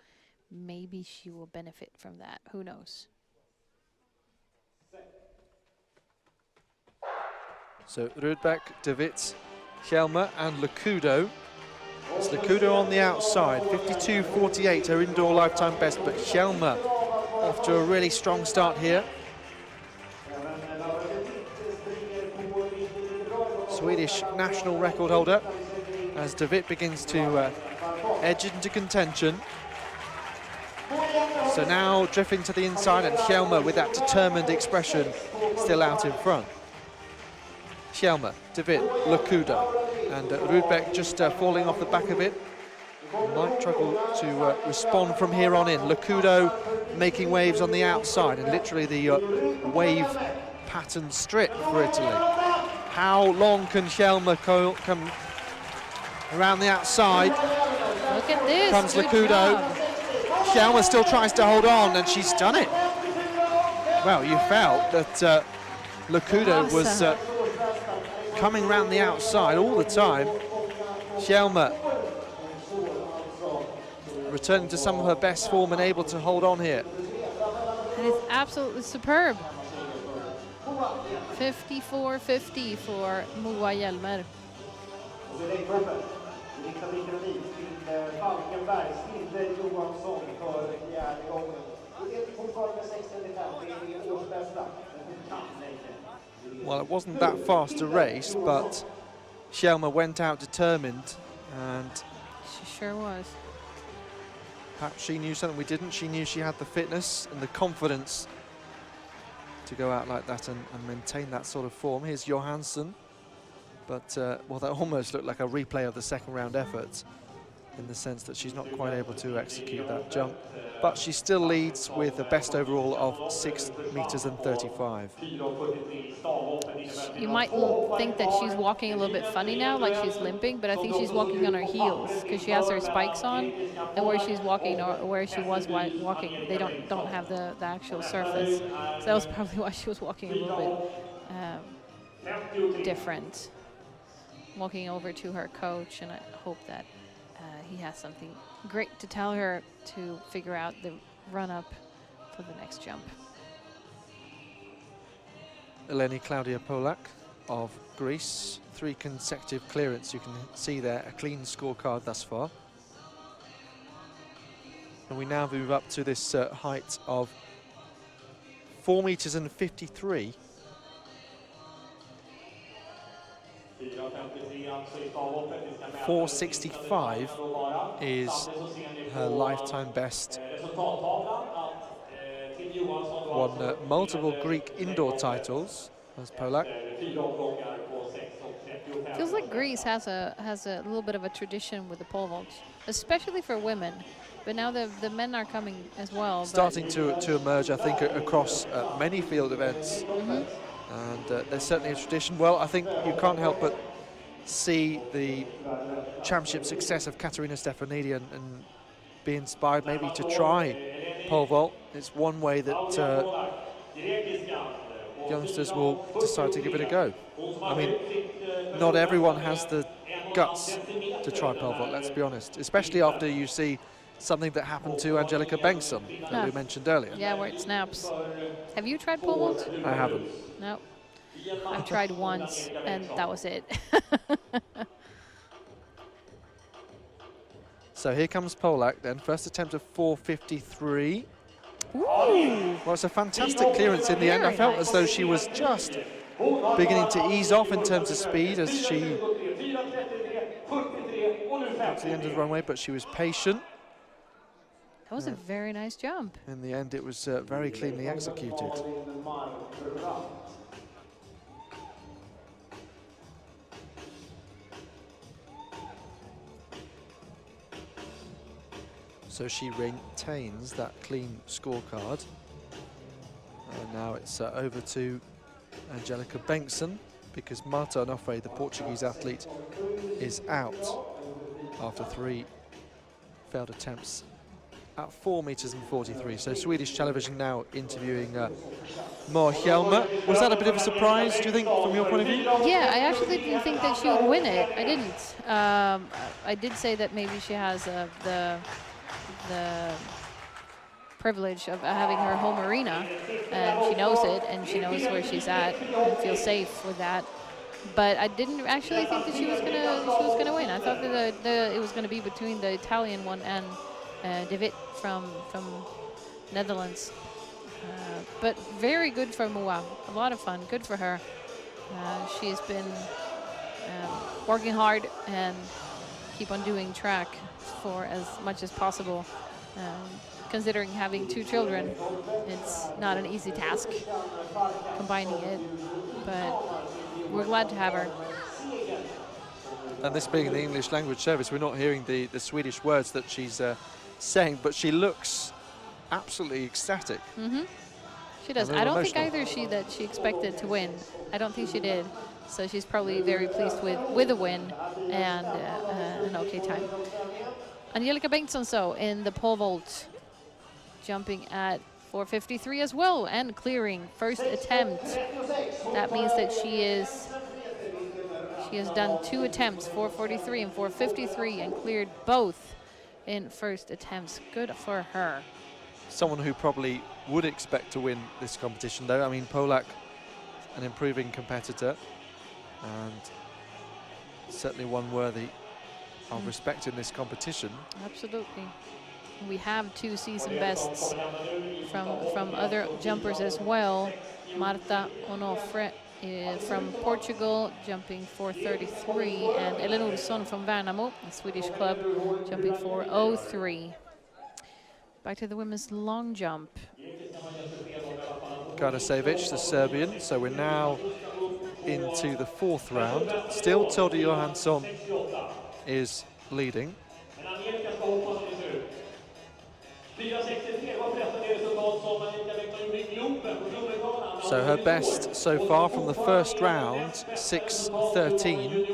Speaker 2: maybe she will benefit from that. Who knows?
Speaker 1: So Rudbeck, de Wit, Hjelmer and Lucudo. It's Lucudo on the outside, 52:48, her indoor lifetime best, but Hjelmer off to a really strong start here. Swedish national record holder as de Wit begins to edge into contention. So now drifting to the inside, and Hjelmer with that determined expression still out in front. Hjelmer, de Wit, Lucudo, and Rudbeck just falling off the back of it. Might struggle to respond from here on in. Lucudo making waves on the outside, and literally the wave pattern strip for Italy. How long can Hjelmer come around the outside?
Speaker 2: Look at this.
Speaker 1: Comes
Speaker 2: Good
Speaker 1: Lucudo.
Speaker 2: job.
Speaker 1: Hjelmer still tries to hold on, and she's done it. Well, you felt that Lucudo was coming around the outside all the time. Hjelmer returning to some of her best form and able to hold on here.
Speaker 2: And it's absolutely superb. 54:50 for Moa Hjelmer.
Speaker 1: Well, it wasn't that fast a race, but Hjelmer went out determined, and
Speaker 2: She sure was.
Speaker 1: perhaps she knew something we didn't. She knew she had the fitness and the confidence to go out like that and maintain that sort of form. Here's Johansson, but well, that almost looked like a replay of the second round effort, in the sense that she's not quite able to execute that jump, but she still leads with a best overall of 6 meters and 35.
Speaker 2: You might think that she's walking a little bit funny now, like she's limping, but I think she's walking on her heels because she has her spikes on, and where she's walking or where she was walking, they don't have the actual surface. So that was probably why she was walking a little bit different. Walking over to her coach, and I hope that he has something great to tell her to figure out the run-up for the next jump.
Speaker 1: Eleni Claudia Polak of Greece, 3 consecutive clearance. You can see there a clean scorecard thus far. And we now move up to this height of 4 meters and 53. .465 is her lifetime best. Won multiple Greek indoor titles as Polak.
Speaker 2: Feels like Greece has a little bit of a tradition with the pole vaults. especially for women. But now the men are coming as well.
Speaker 1: Starting to emerge, I think, across many field events.
Speaker 2: Mhm.
Speaker 1: And there's certainly a tradition. Well, I think you can't help but see the championship success of Katarina Stefanidi and be inspired maybe to try pole vault. It's one way that youngsters will decide to give it a go. I mean, not everyone has the guts to try pole vault, let's be honest, especially after you see something that happened to Angelica Bengtsson that we mentioned earlier.
Speaker 2: Yeah, where it snaps. Have you tried pole vault?
Speaker 1: I haven't.
Speaker 2: No. I've tried once, and that was it.
Speaker 1: So here comes Polak then, first attempt of 4:53.
Speaker 2: Ooh.
Speaker 1: Well, it's a fantastic clearance in the end. I felt as though she was just beginning to ease off in terms of speed as she got to the end of the runway, but she was patient.
Speaker 2: That was a very nice jump.
Speaker 1: In the end, it was very cleanly executed. So she retains that clean scorecard. And now it's over to Angelica Bengtsson, because Marta Onofre, the Portuguese athlete, is out after 3 failed attempts at 4:43 meters. So Swedish television now interviewing Moa Hjelmer. Was that a bit of a surprise, do you think, from your point of view?
Speaker 2: Yeah, I actually didn't think that she would win it. I didn't. I did say that maybe she has the privilege of having her home arena, and she knows it, and she knows where she's at, and feels safe with that. But I didn't actually think that she was gonna win. I thought that it was gonna be between the Italian one and De Witt from Netherlands. But very good for Moa. A lot of fun. Good for her. She's been working hard and keep on doing track for as much as possible. Considering having 2 children, it's not an easy task combining it, but we're glad to have her.
Speaker 1: And this being the English language service, we're not hearing the Swedish words that she's saying, but she looks absolutely ecstatic.
Speaker 2: Mm-hmm. She does. I don't think either that she expected to win. I don't think she did. So she's probably very pleased with a win and an okay time. Angelica Bengtsson, so in the pole vault, jumping at 4:53 as well and clearing first attempt. That means that she has done 2 attempts, 4:43 and 4:53, and cleared both in first attempts. Good for her.
Speaker 1: Someone who probably would expect to win this competition, though. I mean, Polak, an improving competitor, and certainly one worthy of respect in this competition.
Speaker 2: Absolutely. We have 2 season bests from other jumpers as well. Marta Onofre from Portugal, jumping 4:33, and Ellen Olsson from Värnamo, a Swedish club, jumping 4:03. Back to the women's long jump.
Speaker 1: Gardasevic, the Serbian. So we're now into the 4th round. Still Tilde Johansson is leading. So her best so far from the first round, 6:13.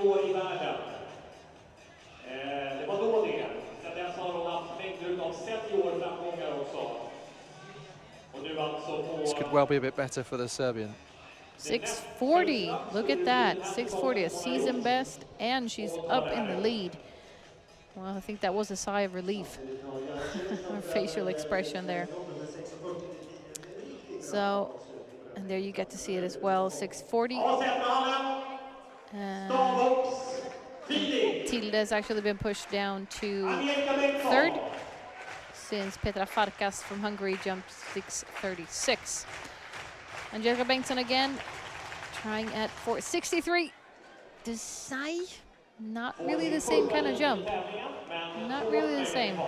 Speaker 1: This could well be a bit better for the Serbian.
Speaker 2: 6:40, look at that, 6:40, a season best, and she's up in the lead. Well, I think that was a sigh of relief, her facial expression there. So, and there you get to see it as well, 6:40. Tilde has actually been pushed down to 3rd, since Petra Farkas from Hungary jumped 6:36. Angelica Bengtsson again, trying at 4:63. The sigh, not really the same kind of jump. Not really the same.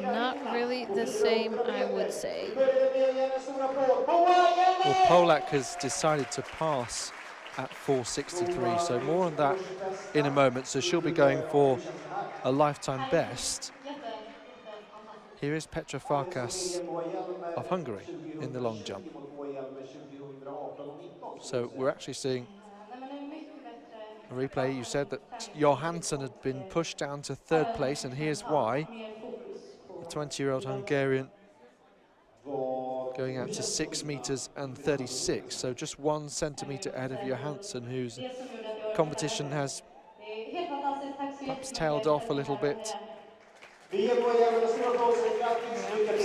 Speaker 2: Not really the same, I would say.
Speaker 1: Well, Polak has decided to pass at 4:63, so more on that in a moment. So she'll be going for a lifetime best. Here is Petra Farkas of Hungary in the long jump. So we're actually seeing a replay. You said that Johansson had been pushed down to third place, and here's why. The 20-year-old Hungarian going out to 6 meters and 36, so just 1 centimeter ahead of Johansson, whose competition has perhaps tailed off a little bit.
Speaker 2: So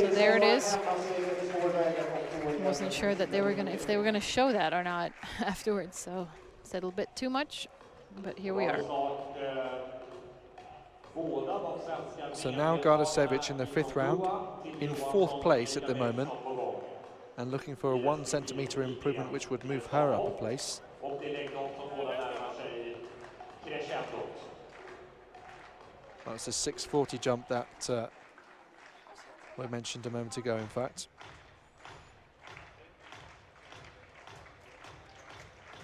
Speaker 2: there it is. Wasn't sure that they were if they were gonna show that or not afterwards, so it's a little bit too much, but here we are.
Speaker 1: So now Gardasevic in the 5th round, in 4th place at the moment, and looking for a 1 centimeter improvement, which would move her up a place. Well, it's a 6:40 jump that we mentioned a moment ago, in fact.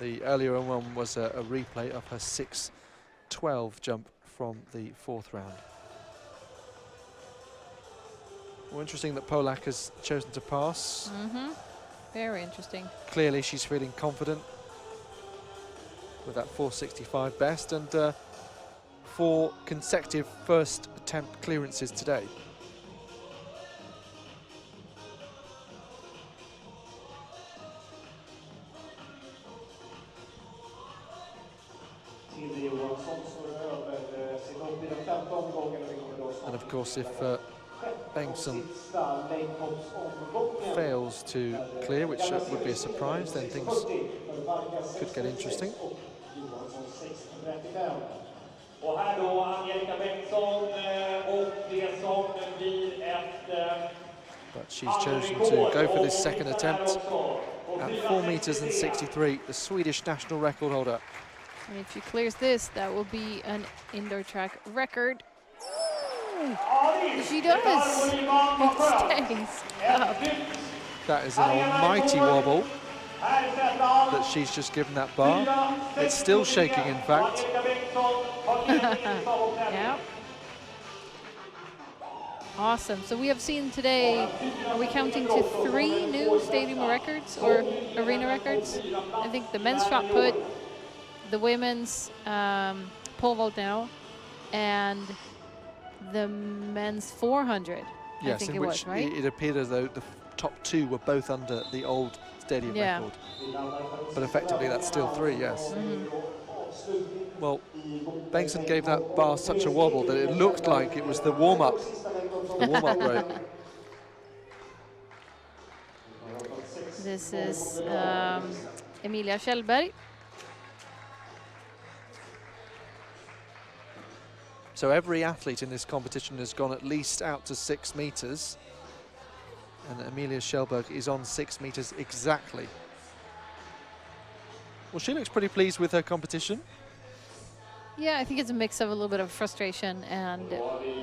Speaker 1: The earlier one was a replay of her 6:12 jump from the 4th round. Well, interesting that Polak has chosen to pass.
Speaker 2: Very interesting.
Speaker 1: Clearly she's feeling confident with that 4:65 best, and 4 consecutive first attempt clearances today. And of course, if Bengtsson fails to clear, which would be a surprise, then things could get interesting. But she's chosen to go for this second attempt at 4 meters and 63, the Swedish national record holder.
Speaker 2: And if she clears this, that will be an indoor track record. She does. It stays up.
Speaker 1: That is an almighty wobble that she's just given that bar. It's still shaking, in fact.
Speaker 2: Yeah. Awesome. So we have seen today, are we counting to 3 new stadium records or arena records? I think the men's shot put, the women's pole vault now, and the men's 400.
Speaker 1: Yes,
Speaker 2: I think
Speaker 1: in
Speaker 2: it
Speaker 1: which
Speaker 2: was, right?
Speaker 1: it appeared as though the top 2 were both under the old stadium record. But effectively that's still 3, yes. Well, Bengtsson gave that bar such a wobble that it looked like it was the warm-up rope.
Speaker 2: This is Emilia Kjellberg.
Speaker 1: So every athlete in this competition has gone at least out to 6 meters. And Emilia Kjellberg is on 6 meters exactly. Well, she looks pretty pleased with her competition.
Speaker 2: Yeah, I think it's a mix of a little bit of frustration and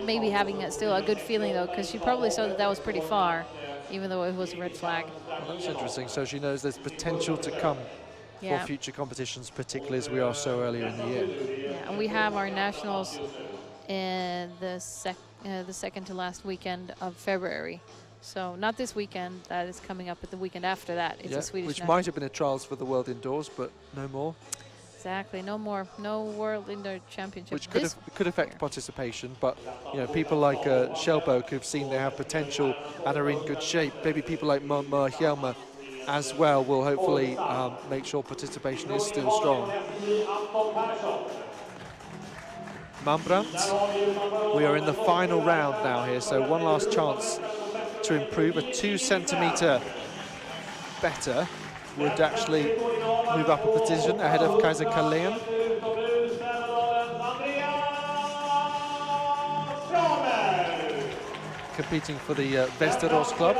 Speaker 2: maybe having still a good feeling, though, because she probably saw that that was pretty far, even though it was a red flag.
Speaker 1: Well, that's interesting. So she knows there's potential to come for future competitions, particularly as we are so early in the year.
Speaker 2: Yeah, and we have our nationals in the second to last weekend of February. So not this weekend, that is coming up, but the weekend after that. It's a Swedish
Speaker 1: which
Speaker 2: national.
Speaker 1: might have been a trials for the World Indoors, but no more.
Speaker 2: Exactly, no more, no World Indoor Championship.
Speaker 1: Which could affect participation, but you know, people like Kjellberg who've seen they have potential and are in good shape. Maybe people like Moa Hjelmer as well will hopefully make sure participation is still strong. Mambrandt, we are in the final round now here, so one last chance to improve. A 2 centimeter better would actually move up a position ahead of Kaiser Kalén. Competing for the Västerås club.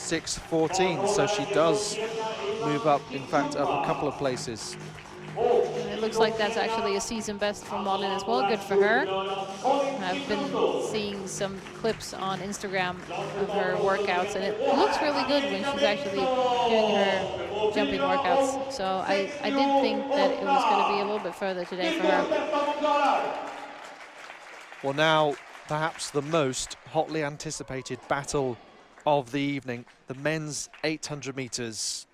Speaker 1: 6:14, so she does move up, in fact, up a couple of places.
Speaker 2: And it looks like that's actually a season best for Malin as well. Good for her. I've been seeing some clips on Instagram of her workouts, and it looks really good when she's actually doing her jumping workouts. So I did think that it was going to be a little bit further today for her.
Speaker 1: Well, now perhaps the most hotly anticipated battle of the evening, the men's 800 meters.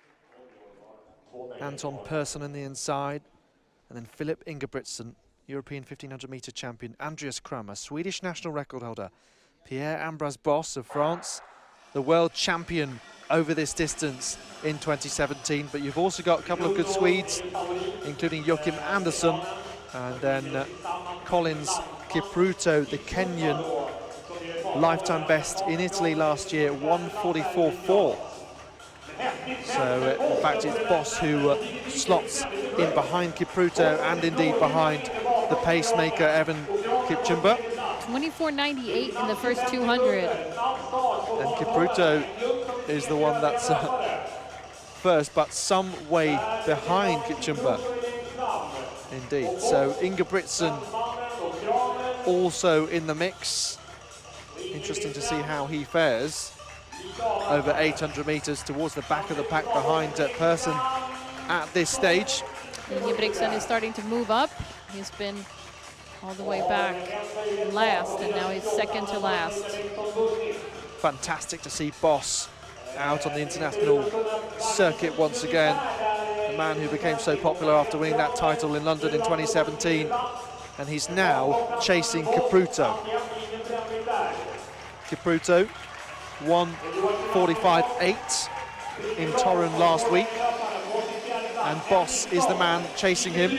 Speaker 1: Anton Persson on the inside, and then Philip Ingebrigtsen, European 1500-meter champion, Andreas Kramer, Swedish national record holder, Pierre-Ambroise Boss of France, the world champion over this distance in 2017. But you've also got a couple of good Swedes, including Joachim Andersson, and then Collins Kipruto, the Kenyan, lifetime best in Italy last year, 1:44.4. So, in fact, it's Boss who slots in behind Kipruto and indeed behind the pacemaker Evan Kipchumba.
Speaker 2: 24.98 in the first 200.
Speaker 1: And Kipruto is the one that's first, but some way behind Kipchumba. Indeed. So, Ingebrigtsen also in the mix. Interesting to see how he fares over 800 meters towards the back of the pack behind Persson at this stage.
Speaker 2: Ingebrigtsen is starting to move up. He's been all the way back last, and now he's second to last.
Speaker 1: Fantastic to see Boss out on the international circuit once again. The man who became so popular after winning that title in London in 2017. And he's now chasing Kipruto. Kipruto 1:45.8 in Torun last week, and Boss is the man chasing him.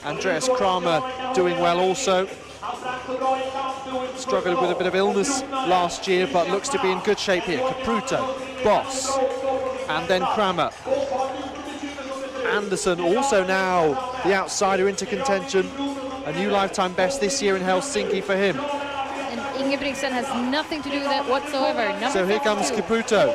Speaker 1: Andreas Kramer doing well also. Struggled with a bit of illness last year, but looks to be in good shape here. Kipruto, Boss, and then Kramer. Andersson also now the outsider into contention. A new lifetime best this year in Helsinki for him.
Speaker 2: Ingebrigtsen has nothing to do with that whatsoever.
Speaker 1: So here comes Kipruto.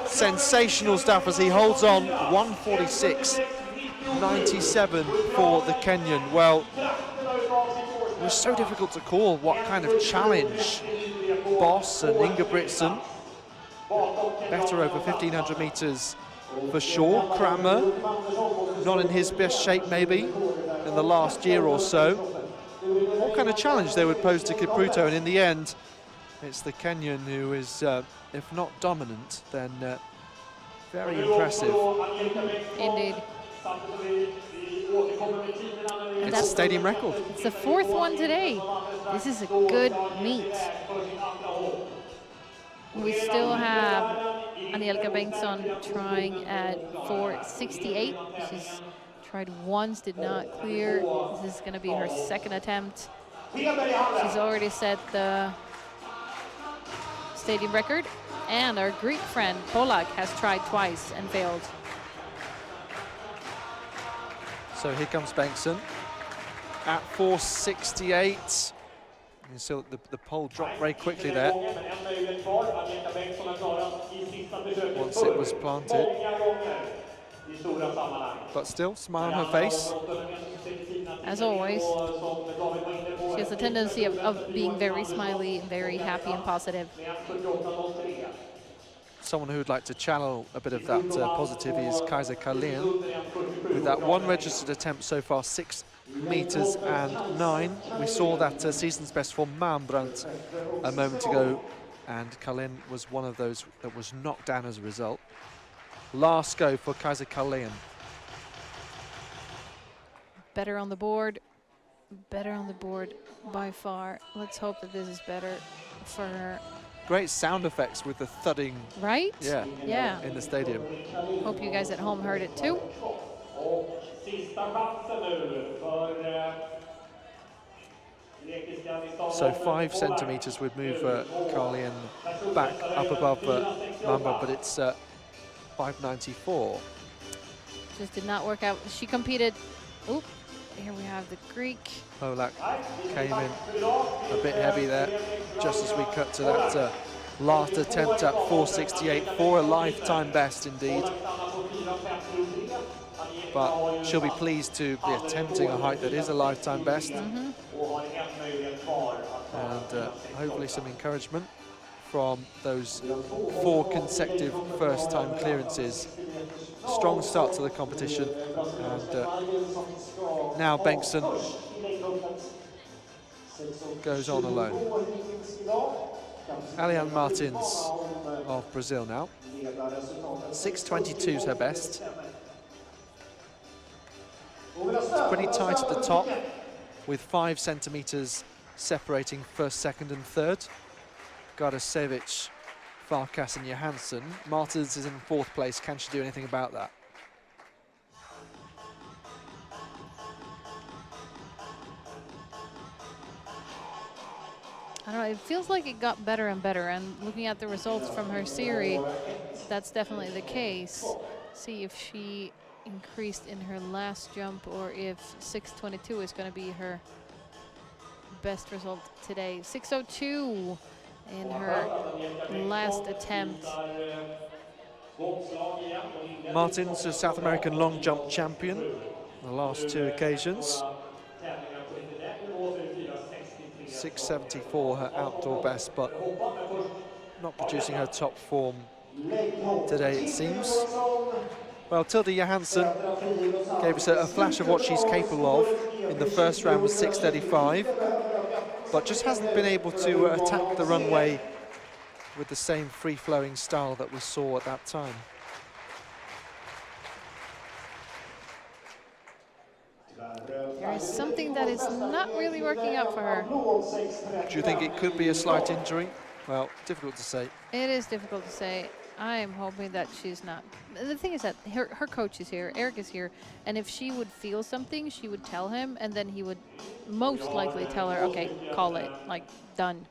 Speaker 1: Sensational stuff as he holds on. 1:46.97 for the Kenyan. Well, it was so difficult to call what kind of challenge Boss and Ingebrigtsen. Better over 1500 meters for sure. Kramer, not in his best shape maybe in the last year or so. What kind of challenge they would pose to Kipruto, and in the end, it's the Kenyan who is, if not dominant, then very impressive.
Speaker 2: Indeed.
Speaker 1: It's a stadium record.
Speaker 2: It's the fourth one today. This is a good meet. We still have Angelica Bengtsson trying at 4:68. She's tried once, did not clear. This is going to be her second attempt. She's already set the stadium record. And our Greek friend, Polak, has tried twice and failed.
Speaker 1: So here comes Bengtsson at 4:68. You see the pole dropped very quickly there once it was planted. But still, smile on her face.
Speaker 2: As always, she has a tendency of being very smiley, very happy and positive.
Speaker 1: Someone who would like to channel a bit of that positivity is Kaiser Karlén. With that one registered attempt so far, 6 meters and 9. We saw that season's best for Malmbrandt a moment ago, and Karlén was one of those that was knocked down as a result. Last go for Kaiser Karlén.
Speaker 2: Better on the board by far. Let's hope that this is better for her.
Speaker 1: Great sound effects with the thudding.
Speaker 2: Right?
Speaker 1: Yeah. In the stadium.
Speaker 2: Hope you guys at home heard it too.
Speaker 1: So 5 centimeters would move Karlén back up above Mamba, but it's 5:94.
Speaker 2: Just did not work out. She competed. Oop. Here we have the Greek.
Speaker 1: Polak came in a bit heavy there, just as we cut to that last attempt at 468 for a lifetime best indeed. But she'll be pleased to be attempting a height that is a lifetime best. And hopefully some encouragement from those 4 consecutive first-time clearances. Strong start to the competition, and now Bengtsson goes on alone. Eliane Martins of Brazil now. 6:22 is her best. It's pretty tight at the top, with 5 centimetres separating first, second and third. Gardasevic, Farkas and Johansson. Martins is in 4th place. Can she do anything about that?
Speaker 2: I don't know, it feels like it got better and better, and looking at the results from her series, that's definitely the case. See if she increased in her last jump or if 6:22 is going to be her best result today. 6:02 in her last attempt.
Speaker 1: Martins, a South American long jump champion the last 2 occasions. 6:74 her outdoor best, but not producing her top form today, it seems. Well, Tilde Johansson gave us a flash of what she's capable of in the first round with 6:35, but just hasn't been able to attack the runway with the same free-flowing style that we saw at that time.
Speaker 2: There is something that is not really working out for her.
Speaker 1: Do you think it could be a slight injury? Well, difficult to say.
Speaker 2: It is difficult to say. I am hoping that she's not. The thing is that her coach is here, Eric is here, and if she would feel something, she would tell him, and then he would most likely tell her, okay, call it, like, done.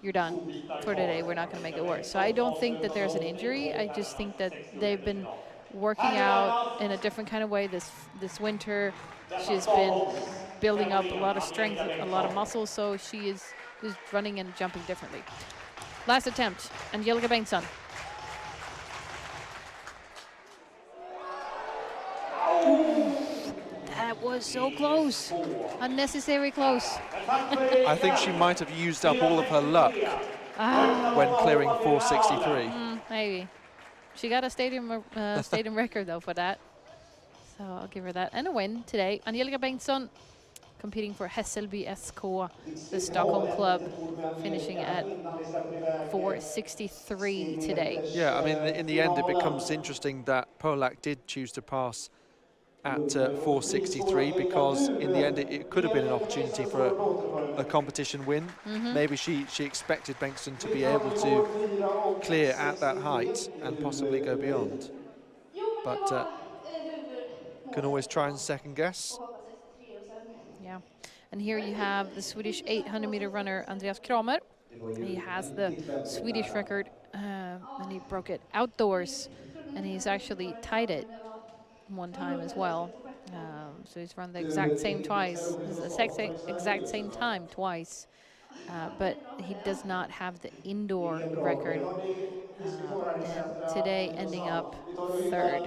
Speaker 2: You're done for today. We're not going to make it worse. So I don't think that there's an injury. I just think that they've been working out in a different kind of way this winter. She's been building up a lot of strength, a lot of muscle, so she is running and jumping differently. Last attempt, Angelica Bengtsson. That was so close. Unnecessary close.
Speaker 1: I think she might have used up all of her luck when clearing 463.
Speaker 2: Maybe. She got a stadium record, though, for that. So I'll give her that. And a win today. Angelica Bengtsson competing for Hässelby SK, the Stockholm club, finishing at 463 today.
Speaker 1: Yeah, I mean, in the end, it becomes interesting that Polak did choose to pass at 463, because in the end it could have been an opportunity for a competition win. Maybe she expected Bengtsson to be able to clear at that height and possibly go beyond. But can always try and second guess.
Speaker 2: Yeah, and here you have the Swedish 800-meter runner Andreas Kramer. He has the Swedish record, and he broke it outdoors, and he's actually tied it one time as well. So he's run the exact same twice, the exact same time twice, but he does not have the indoor record. And today ending up 3rd.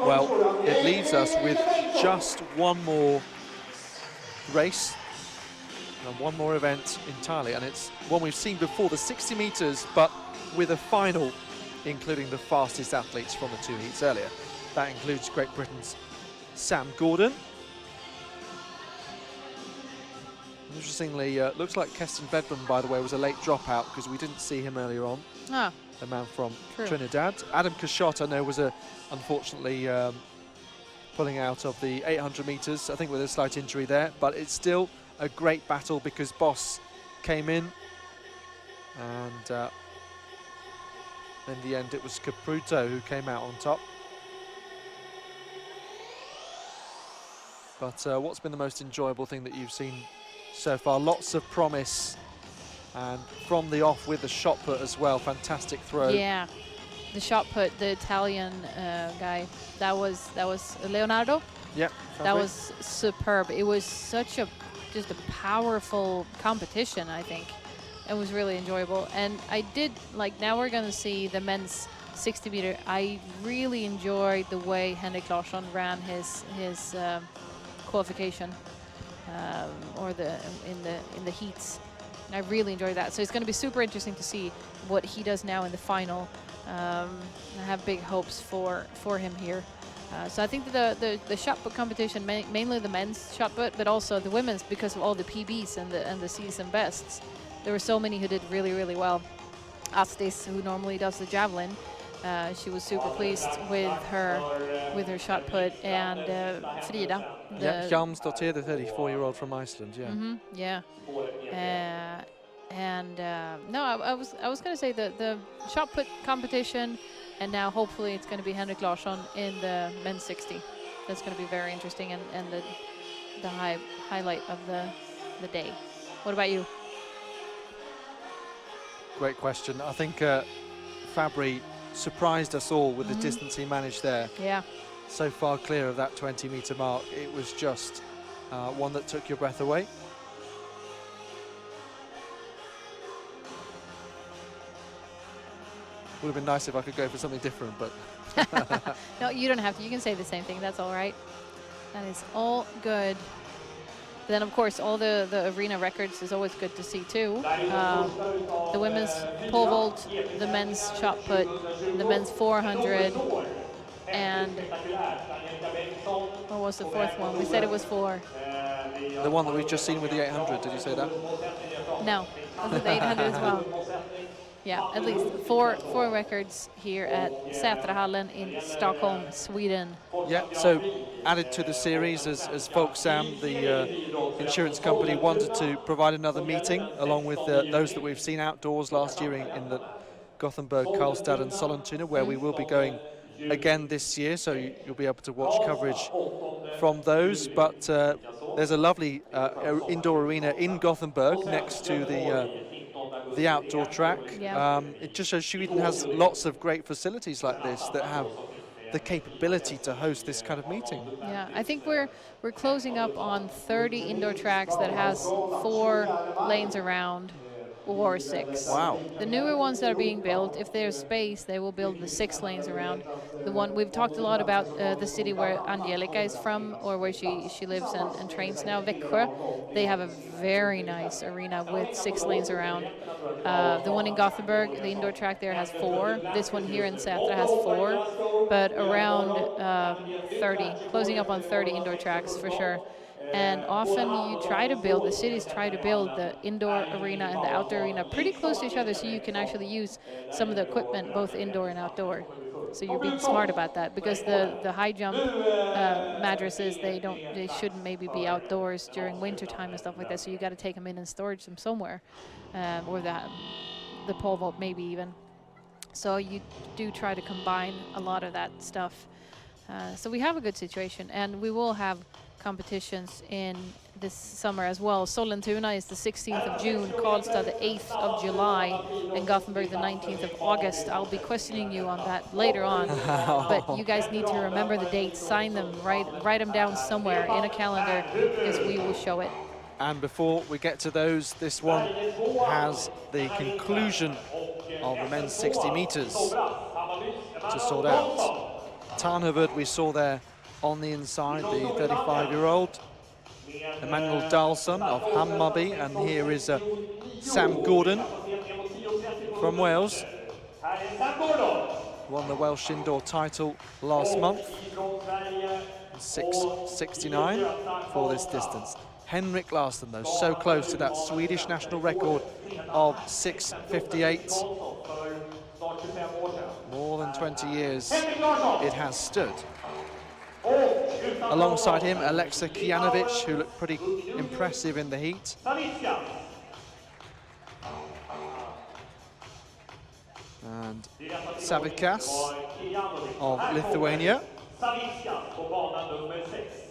Speaker 1: Well, it leaves us with just one more race and one more event entirely, and it's one we've seen before, the 60 meters, but with a final including the fastest athletes from the 2 heats earlier. That includes Great Britain's Sam Gordon. Interestingly, looks like Keston Bedman, by the way, was a late dropout because we didn't see him earlier on. The man from Trinidad. Adam Cachot, I know, was unfortunately pulling out of the 800 meters, I think with a slight injury there, but it's still a great battle because Boss came in, and in the end it was Caputo who came out on top. But what's been the most enjoyable thing that you've seen so far? Lots of promise, and from the off with the shot put as well. Fantastic throw.
Speaker 2: Yeah, the shot put, the Italian guy, that was Leonardo.
Speaker 1: Yep.
Speaker 2: That was superb. It was such a just a powerful competition, I think. It was really enjoyable. And I did, like, now we're going to see the men's 60 meter. I really enjoyed the way Henrik Larsson ran his qualification or in the heats. I really enjoyed that. So it's going to be super interesting to see what he does now in the final. I have big hopes for him here. So I think that the shot put competition, mainly the men's shot put, but also the women's, because of all the PBs and the season bests. There were so many who did really, really well. Astis, who normally does the javelin, she was super pleased with her shot put, and Frida.
Speaker 1: Yeah, Hjalmsdottir, the 34-year-old from Iceland. Yeah.
Speaker 2: Mm-hmm, yeah. No, I was going to say the shot put competition, and now hopefully it's going to be Henrik Larsson in the men's 60. That's going to be very interesting, and the highlight of the day. What about you?
Speaker 1: Great question. I think Fabry surprised us all with the distance he managed there.
Speaker 2: Yeah.
Speaker 1: So far clear of that 20-meter mark. It was just one that took your breath away. Would have been nice if I could go for something different, but...
Speaker 2: No, you don't have to. You can say the same thing. That's all right. That is all good. Then, of course, all the arena records is always good to see, too. The women's pole vault, the men's shot put, the men's 400, and what was the fourth one? We said it was 4.
Speaker 1: The one that we've just seen with the 800, did you say that?
Speaker 2: No, it was the 800 as well. Yeah, at least four records here at Sätrahallen in Stockholm, Sweden.
Speaker 1: Yeah, so added to the series as Folksam, the insurance company, wanted to provide another meeting along with those that we've seen outdoors last year in the Gothenburg, Karlstad and Sollentuna, where we will be going again this year, so you'll be able to watch coverage from those. But there's a lovely indoor arena in Gothenburg next to the outdoor track.
Speaker 2: Yeah.
Speaker 1: It just shows Sweden has lots of great facilities like this that have the capability to host this kind of meeting.
Speaker 2: Yeah, I think we're closing up on 30 indoor tracks that has 4 lanes around or 6.
Speaker 1: Wow.
Speaker 2: The newer ones that are being built, if there's space, they will build the 6 lanes around. The one we've talked a lot about, the city where Angelica is from, or where she lives and trains now, Växjö. They have a very nice arena with 6 lanes around. The one in Gothenburg, the indoor track there has 4. This one here in Sätra has 4, but around 30, closing up on 30 indoor tracks for sure. And often the cities try to build the indoor arena and the outdoor arena pretty close to each other, so you can actually use some of the equipment both indoor and outdoor. So you're being smart about that, because the high jump mattresses, they shouldn't maybe be outdoors during winter time and stuff like that. So you got to take them in and storage them somewhere, or the pole vault maybe even. So you do try to combine a lot of that stuff. So we have a good situation, and we will have competitions in this summer as well. Sollentuna is the 16th of June, Karlstad the 8th of July, and Gothenburg the 19th of August. I'll be questioning you on that later on, but you guys need to remember the dates, sign them, write them down somewhere in a calendar, because we will show it.
Speaker 1: And before we get to those, this one has the conclusion of the men's 60 meters to sort out. Tarnhuvud we saw there on the inside, the 35-year-old Emmanuel Dahlson of Hammarby, and here is Sam Gordon from Wales. Won the Welsh indoor title last month, 6:69 for this distance. Henrik Larsson, though, so close to that Swedish national record of 6:58. More than 20 years it has stood. Alongside him, Alexa Kijanovic, who looked pretty impressive in the heat. And Savikas of Lithuania,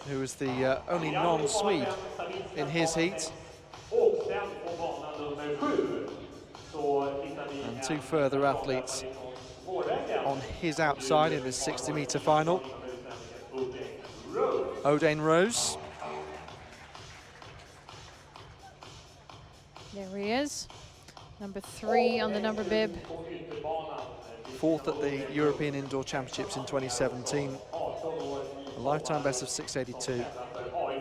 Speaker 1: who is the only non-Swede in his heat. And 2 further athletes on his outside in this 60-meter final. Odane Rose
Speaker 2: There he is. Number 3 on the number bib.
Speaker 1: 4th at the European Indoor Championships in 2017. A lifetime best of 682.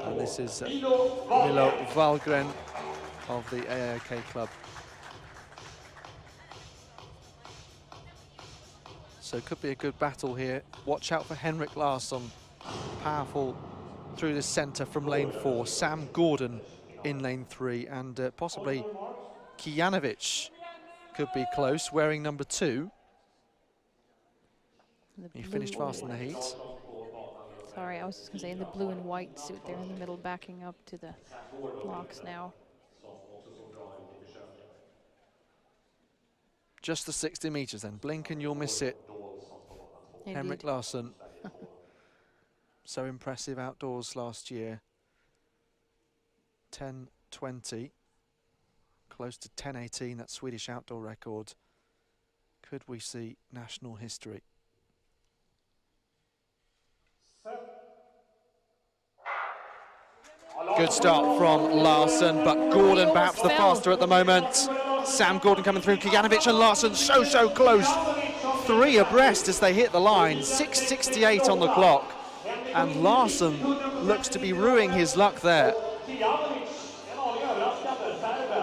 Speaker 1: And this is Milo Wahlgren of the AIK club. So it could be a good battle here. Watch out for Henrik Larsson. Powerful through the centre from lane 4. Sam Gordon in lane 3. And possibly Kijanovic could be close, wearing number 2. He finished fast in the heat.
Speaker 2: Sorry, I was just going to say in the blue and white suit there in the middle, backing up to the blocks now.
Speaker 1: Just the 60 metres then. Blink and you'll miss it.
Speaker 2: Indeed.
Speaker 1: Henrik Larsson. So impressive outdoors last year. 10:20. Close to 10:18, that Swedish outdoor record. Could we see national history? Good start from Larsson, but Gordon perhaps the faster at the moment. Sam Gordon coming through, Kijanovic and Larsson so close. 3 abreast as they hit the line, 6:68 on the clock. And Larsson looks to be ruining his luck there.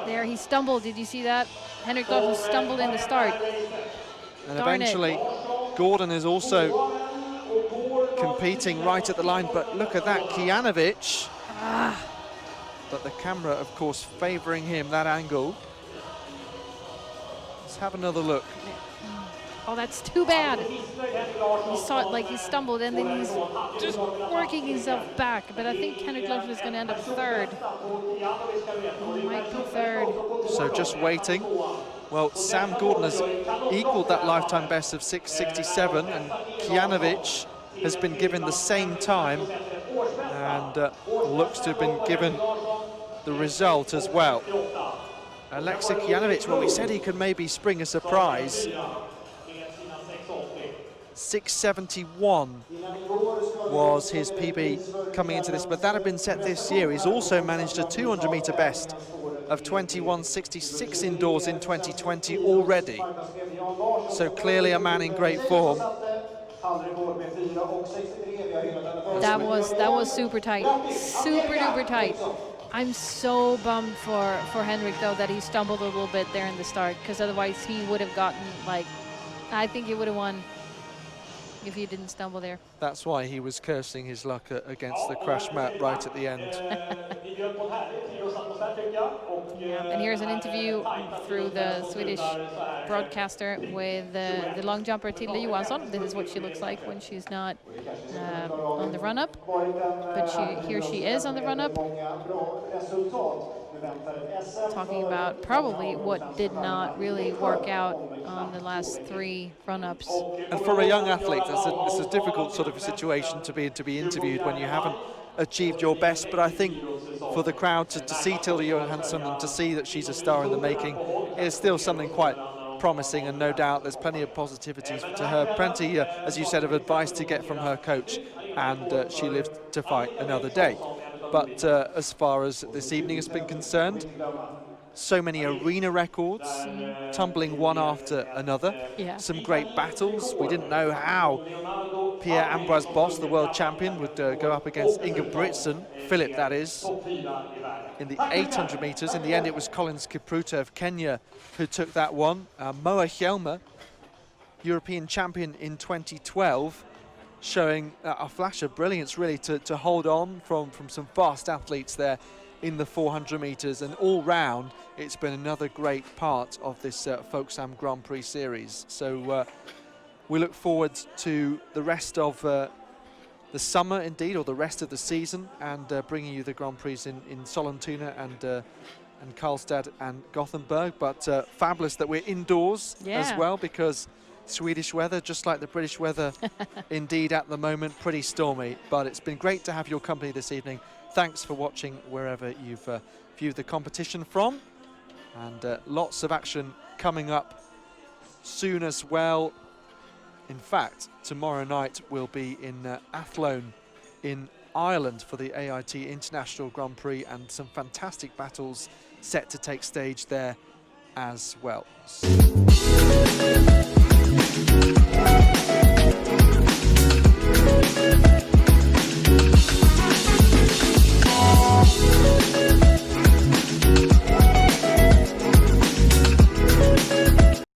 Speaker 2: There, he stumbled. Did you see that? Henrik Larsson stumbled in the start.
Speaker 1: And eventually, Gordon is also competing right at the line, but look at that, Kijanovic. But the camera, of course, favouring him, that angle. Let's have another look.
Speaker 2: Oh, that's too bad. You saw it like he stumbled and then he's just working himself back. But I think Henrik Larsson is going to end up 3rd. He might be 3rd.
Speaker 1: So just waiting. Well, Sam Gordon has equalled that lifetime best of 6:67, and Kijanovic has been given the same time and looks to have been given the result as well. Alexei Kijanovic, well, we said he could maybe spring a surprise. 6:71 was his PB coming into this, but that had been set this year. He's also managed a 200-metre best of 21:66 indoors in 2020 already. So clearly a man in great form.
Speaker 2: That was super tight, super duper tight. I'm so bummed for Henrik though that he stumbled a little bit there in the start, because otherwise he would have gotten, like, I think he would have won if he didn't stumble there.
Speaker 1: That's why he was cursing his luck against the crash mat right at the end.
Speaker 2: And here's an interview through the Swedish broadcaster with the long jumper Tilde Johansson. This is what she looks like when she's not on the run-up, but here she is on the run-up, talking about probably what did not really work out on the last 3 run-ups.
Speaker 1: And for a young athlete, it's a difficult sort of situation to be interviewed when you haven't achieved your best. But I think for the crowd to see Tilde Johansson and to see that she's a star in the making is still something quite promising, and no doubt there's plenty of positivity to her, plenty, as you said, of advice to get from her coach, and she lives to fight another day. But as far as this evening has been concerned, so many arena records, tumbling one after another.
Speaker 2: Yeah.
Speaker 1: Some great battles. We didn't know how Pierre-Ambroise Boss, the world champion, would go up against Ingebrigtsen, Philip that is, in the 800 metres. In the end, it was Collins Kipruto of Kenya who took that one. Moa Hjelmer, European champion in 2012, showing a flash of brilliance really to hold on from some fast athletes there in the 400 metres, and all round it's been another great part of this Folksam Grand Prix series. So we look forward to the rest of the summer indeed, or the rest of the season, and bringing you the Grand Prix in Sollentuna and Karlstad and Gothenburg. But fabulous that we're indoors as well, because Swedish weather, just like the British weather indeed at the moment, pretty stormy. But it's been great to have your company this evening. Thanks for watching wherever you've viewed the competition from, and lots of action coming up soon as well. In fact, tomorrow night we'll be in Athlone in Ireland for the AIT International Grand Prix, and some fantastic battles set to take stage there as well.